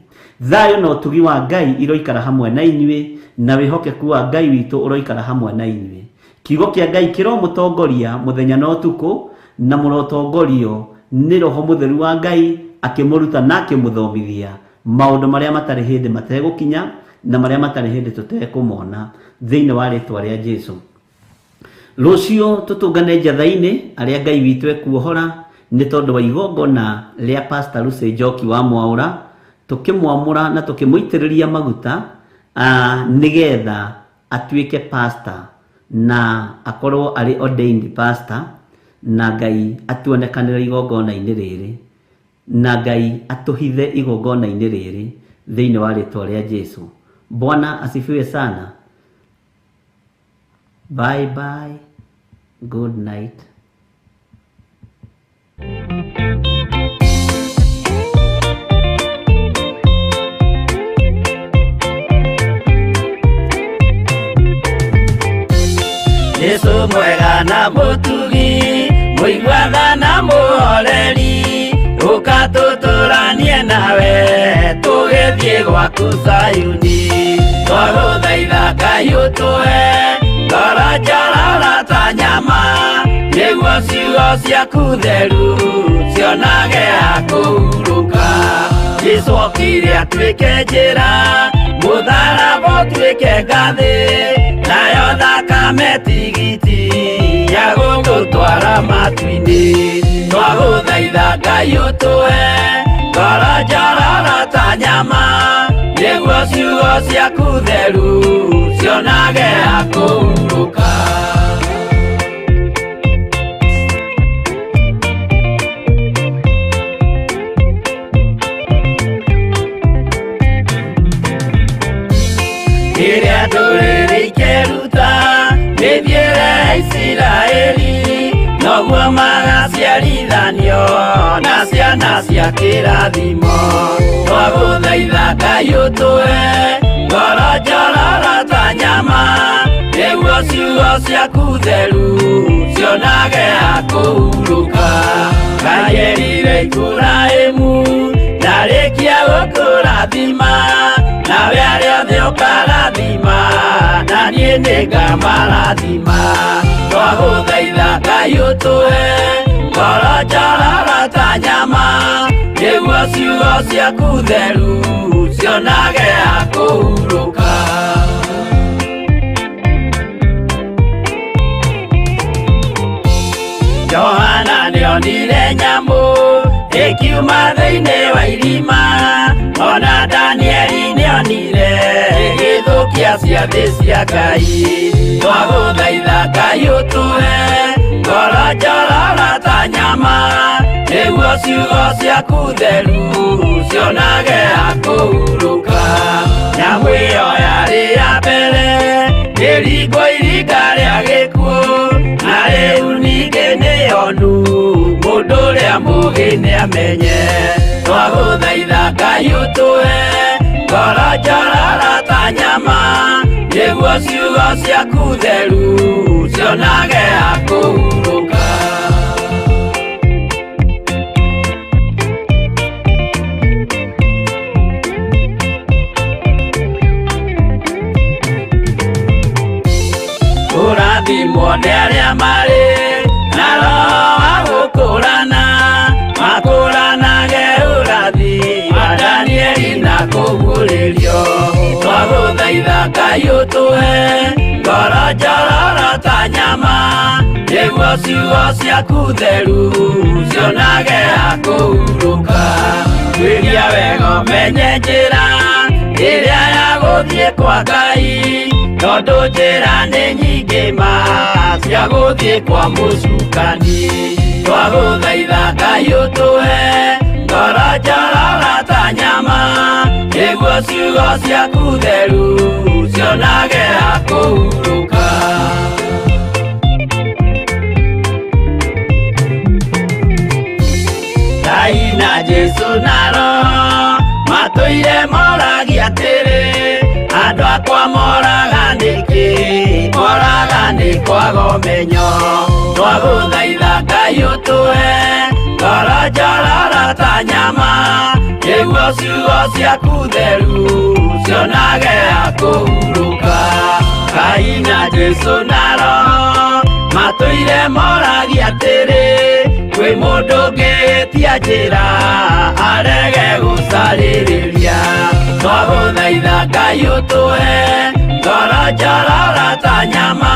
B: Thayo no tugi wa Ngai iroikara hamwe na inyuĩ na wihokeku wa Ngai witu uroikara hamwe na inyuĩ. Kiugo kia Ngai kiro mutongoria muthenya no tuko na murotongorio ni Roho Mutheru wa Ngai akimuruta na akimuthomithia maundu maria matari hindi mategukinya na maria matari hindi tutekumona thiini wa ritwa ria Jesu. Lucio tutungane njatha-ini aria Ngai witu ekuohora ni tondu wa igongona ria Pastor Lucy Njoki wa Mwaura tukimwamura na tukimuitiriria maguta nigetha atuike pastor na akorwo ari ordained pastor na Ngai atuonekanira igongona-ini riri na Ngai atuhithe igongona-ini riri thiini wa ritwa ria Jesu. Bwana asifiwe sana. Bye bye. Good night.
D: Yesu mwega na mutugi muigwatha na muhoreri ukatuturanie nawe tugithie gwaku Sayuni twaguthaitha Ngai utue ngoro njororo ta nyama niguo ciugo ciaku theru cionage akuhuruka. Jesu okire atuike njira mutharaba utuike ngathi nayo thakame tigiti ya gũgũtwara matu-inĩ twagũthaitha Ngai ũtũhe ngoro njororo ta nyama nĩguo ciugo ciaku theru cionage akũhurũka. Rĩrĩa ndũrĩrĩ ikeruta mĩthiĩre Isiraeli noguo magaciarithanio na ciana cia kĩrathimo twagũthaitha Ngai ũtũhe ngoro njororo ta nyama nĩguo ciugo ciaku theru cionage akũhurũka. Ngai erire Iburahĩmu ndarĩkia gũkũrathima nawe arĩa othe ũkarathima na niĩ nĩngamarathima twagũthaitha Ngai ũtũhe ngoro njororo ta nyama nĩguo ciugo ciaku theru cionage akũhurũka. Johana nĩonire nyamũ ĩkiuma thĩinĩ wa irima ona Danieli nĩonire ĩgĩthũkia ciathĩ cia Ngai twagũthaitha Ngai ũtũhe ngoro njororo ta nyama nĩguo ciugo ciaku theru cionage akũhurũka. Nyamũ ĩyo yarĩ ya mbere ĩringwo iringa rĩa gĩkuũ na rĩu ningĩ nĩyonu mũndũ ũrĩa mũũgĩ nĩamenye twagũthaitha Ngai ũtũhe ngoro njororo ta nyama nĩguo ciugo ciaku theru cionage akũhurũka. Ũrathimwo nĩ arĩa marĩ na roho wa gũkũũrana makũũranage ũrathi wa Danieli na kũguũrĩrio twagũthaitha Ngai ũtũhe ngoro njororo ta nyama nĩguo ciugo ciaku theru cionage akũhurũka. Twĩria wega ũmenye njĩra ĩrĩa ya gũthiĩ kwa Ngai tondũ njĩra nĩ nyingĩ ma cia gũthiĩ kwa mũcukani twagũthaitha Ngai ũtũhe ngoro njororo ta nyama nĩguo ciugo ciaku theru cionage akũhurũka. Ngai na Jesu na Roho matũire moragia atĩrĩ andũ akwa moraga nĩ kwaga ũmenyo twagũthaitha Ngai ũtũhe ngoro njororo ta nyama nĩguo ciugo ciaku theru cionage akũhurũka Ngai na Jesũ na Roho matũire moragia atĩrĩ kwĩ mũndũ ũngĩtia njĩra arege gũcarĩrĩria twagũthaitha Ngai ũtũhe ngoro njororo ta nyama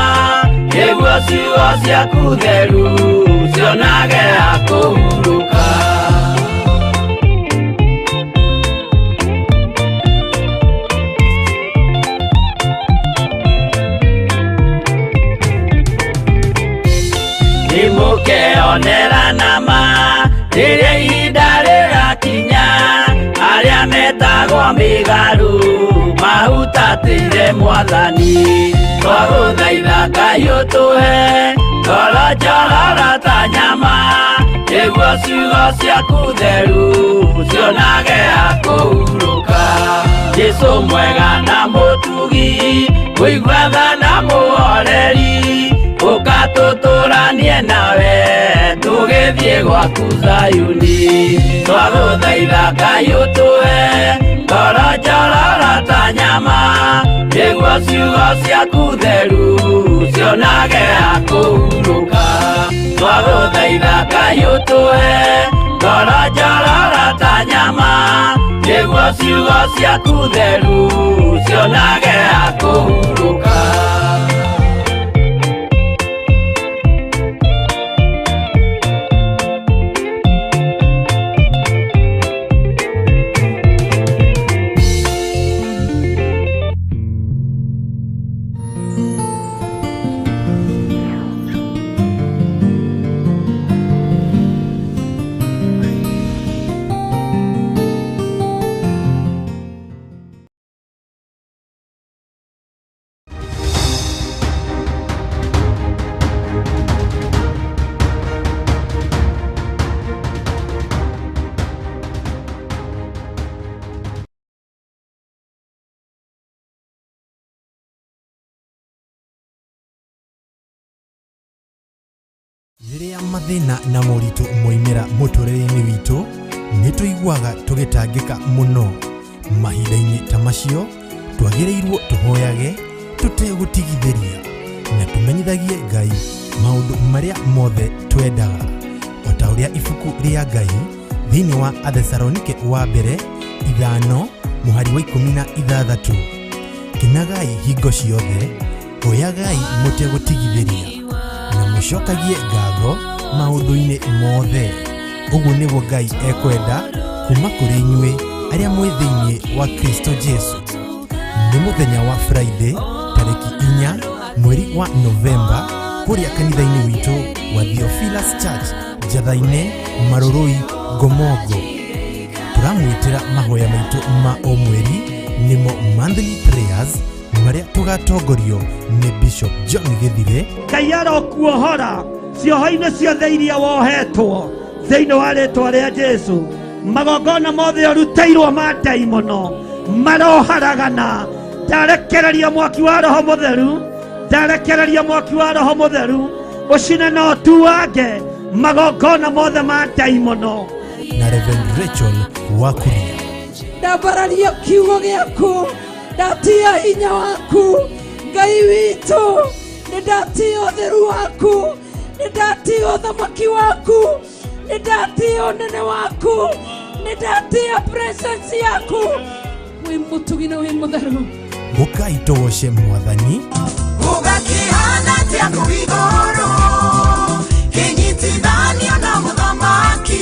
D: nĩguo ciugo ciaku theru cionage akũhurũka nimũkeonera nama rĩrĩa ihinda rĩgakinya arĩa metagwo mĩgarũ mahutatĩire Mwathani twagũthaitha Ngai ũtũhe ngoro njororo ta nyama nĩguo ciugo ciaku theru cionage akũhurũka Jesũ mwega na mũtugi mũigua tha na mũhoreri ũkatũtũranie nawe tũgĩthiĩ gwaku Zayuni twagũthaitha Ngai ũtũhe ngoro njororo ta nyama nĩguo ciugo ciaku theru cionage akũhurũka twagũthaitha Ngai ũtũhe ngoro njororo ta nyama nĩguo ciugo ciaku theru cionage akũhurũka
C: Rĩrĩa mathĩna na moritũ moimĩra mũtũrĩre-inĩ witũ nĩ tũiguaga tũgĩtangĩka mũno mahinda-inĩ ta macio twagĩrĩirwo tũhoyage tũtegũtigithĩria na tũmenyithagie Ngai maũndũ marĩa mothe twendaga o ta ũrĩa ibuku rĩa Ngai thĩinĩ wa Athesalonike wa mbere 5:16 kenagai hingo ciothe hoyagai mũtegũtigithĩria na mũcokagie ngatho maũndũ-inĩ mothe ũguo nĩguo Ngai ekwenda kuma kũrĩ inyuĩ arĩa mwĩ thĩinĩ wa Kristo Jesũ nĩ mũthenya wa Friday tarĩki 4 mweri wa Novemba kũrĩa kanitha-inĩ witũ wa Theophilus Church Njatha-inĩ Marũrũi Ngomongo tũramwĩtĩra mahoya maitũ ma o mweri nĩmo monthly prayers marĩa tũgatongorio nĩ Bishop John Gĩthire.
E: Ngai arokuohora cioho-inĩ ciothe iria wohetwo thĩinĩ wa rĩĩtwa rĩa Jesũ magongona mothe ũrutĩirwo ma ndaimono maroharagana ndarekereria mwaki wa Roho Mũtheru ndarekereria mwaki wa Roho Mũtheru ũcine na ũtuange magongona mothe ma ndaimono
C: na Reverend Rachel Wakuria
F: ndabararia kiugo gĩaku ndatia hinya waku Ngai witũ nĩndatia ũtheru waku nĩndatia ũthamaki waku nĩndatia ũnene waku nĩndatia presence yaku wĩ mũtugi na wĩ mũtheru
C: ũkai tũgoce Mwathani
G: ũgakĩhana tia kũigũrũ kĩnyitithanio na mũthamaki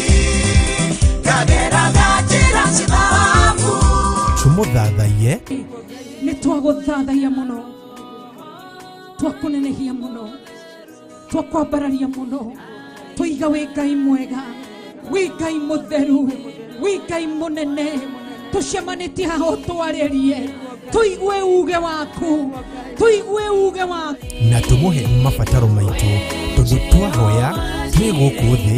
G: kageraga njĩra cithahabu
C: tũmũthathaiye
F: nĩtwagũthathaiya mũno twakũnenehia mũno twakwambararia mũno tũiga wĩ Ngai mwega wĩ Ngai mũtheru wĩ Ngai mũnene tũcemanĩtie haha ũtwarĩrie tũigue uge waku
C: na tũmũhe mabataro maitũ tondũ twahoya twĩ gũkũ thĩ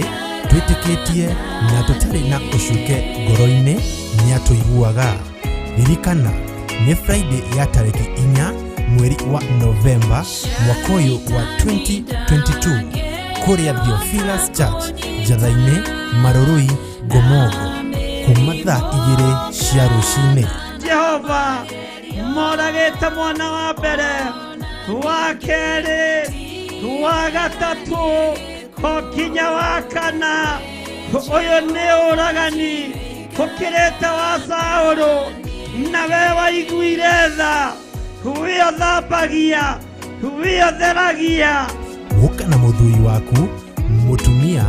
C: twĩtĩkĩtie na tũtarĩ na ũcuke ngoro-inĩ nĩatũiguaga ririkana nĩ Friday ya tarĩki 4 mweri wa Novemba mwaka ũyũ wa 2022 kũrĩa Theophilus Church Njatha-inĩ Marũrũi Gomogo kuma thaa 2 cia rũcinĩ.
E: Jehova moragĩte mwana wa mbere, wa kerĩ, wa gatatũ, nginya wa kana. Ũyũ nĩ ũragani ũkĩrĩte wa Saũlũ, nawe waiguire tha, wĩothambagia, wĩotheragia.
C: Gũka na mũthuri waku, mũtumia,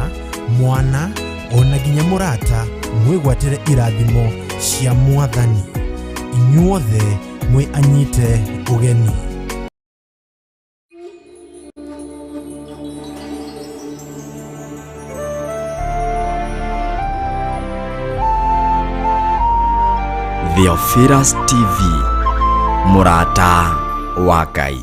C: mwana, ona nginya mũrata, mwĩgwatĩre irathimo cia Mwathani. Inyuothe mwĩ anyite ũgeni.
A: Theophilus TV, mũrata wa Ngai.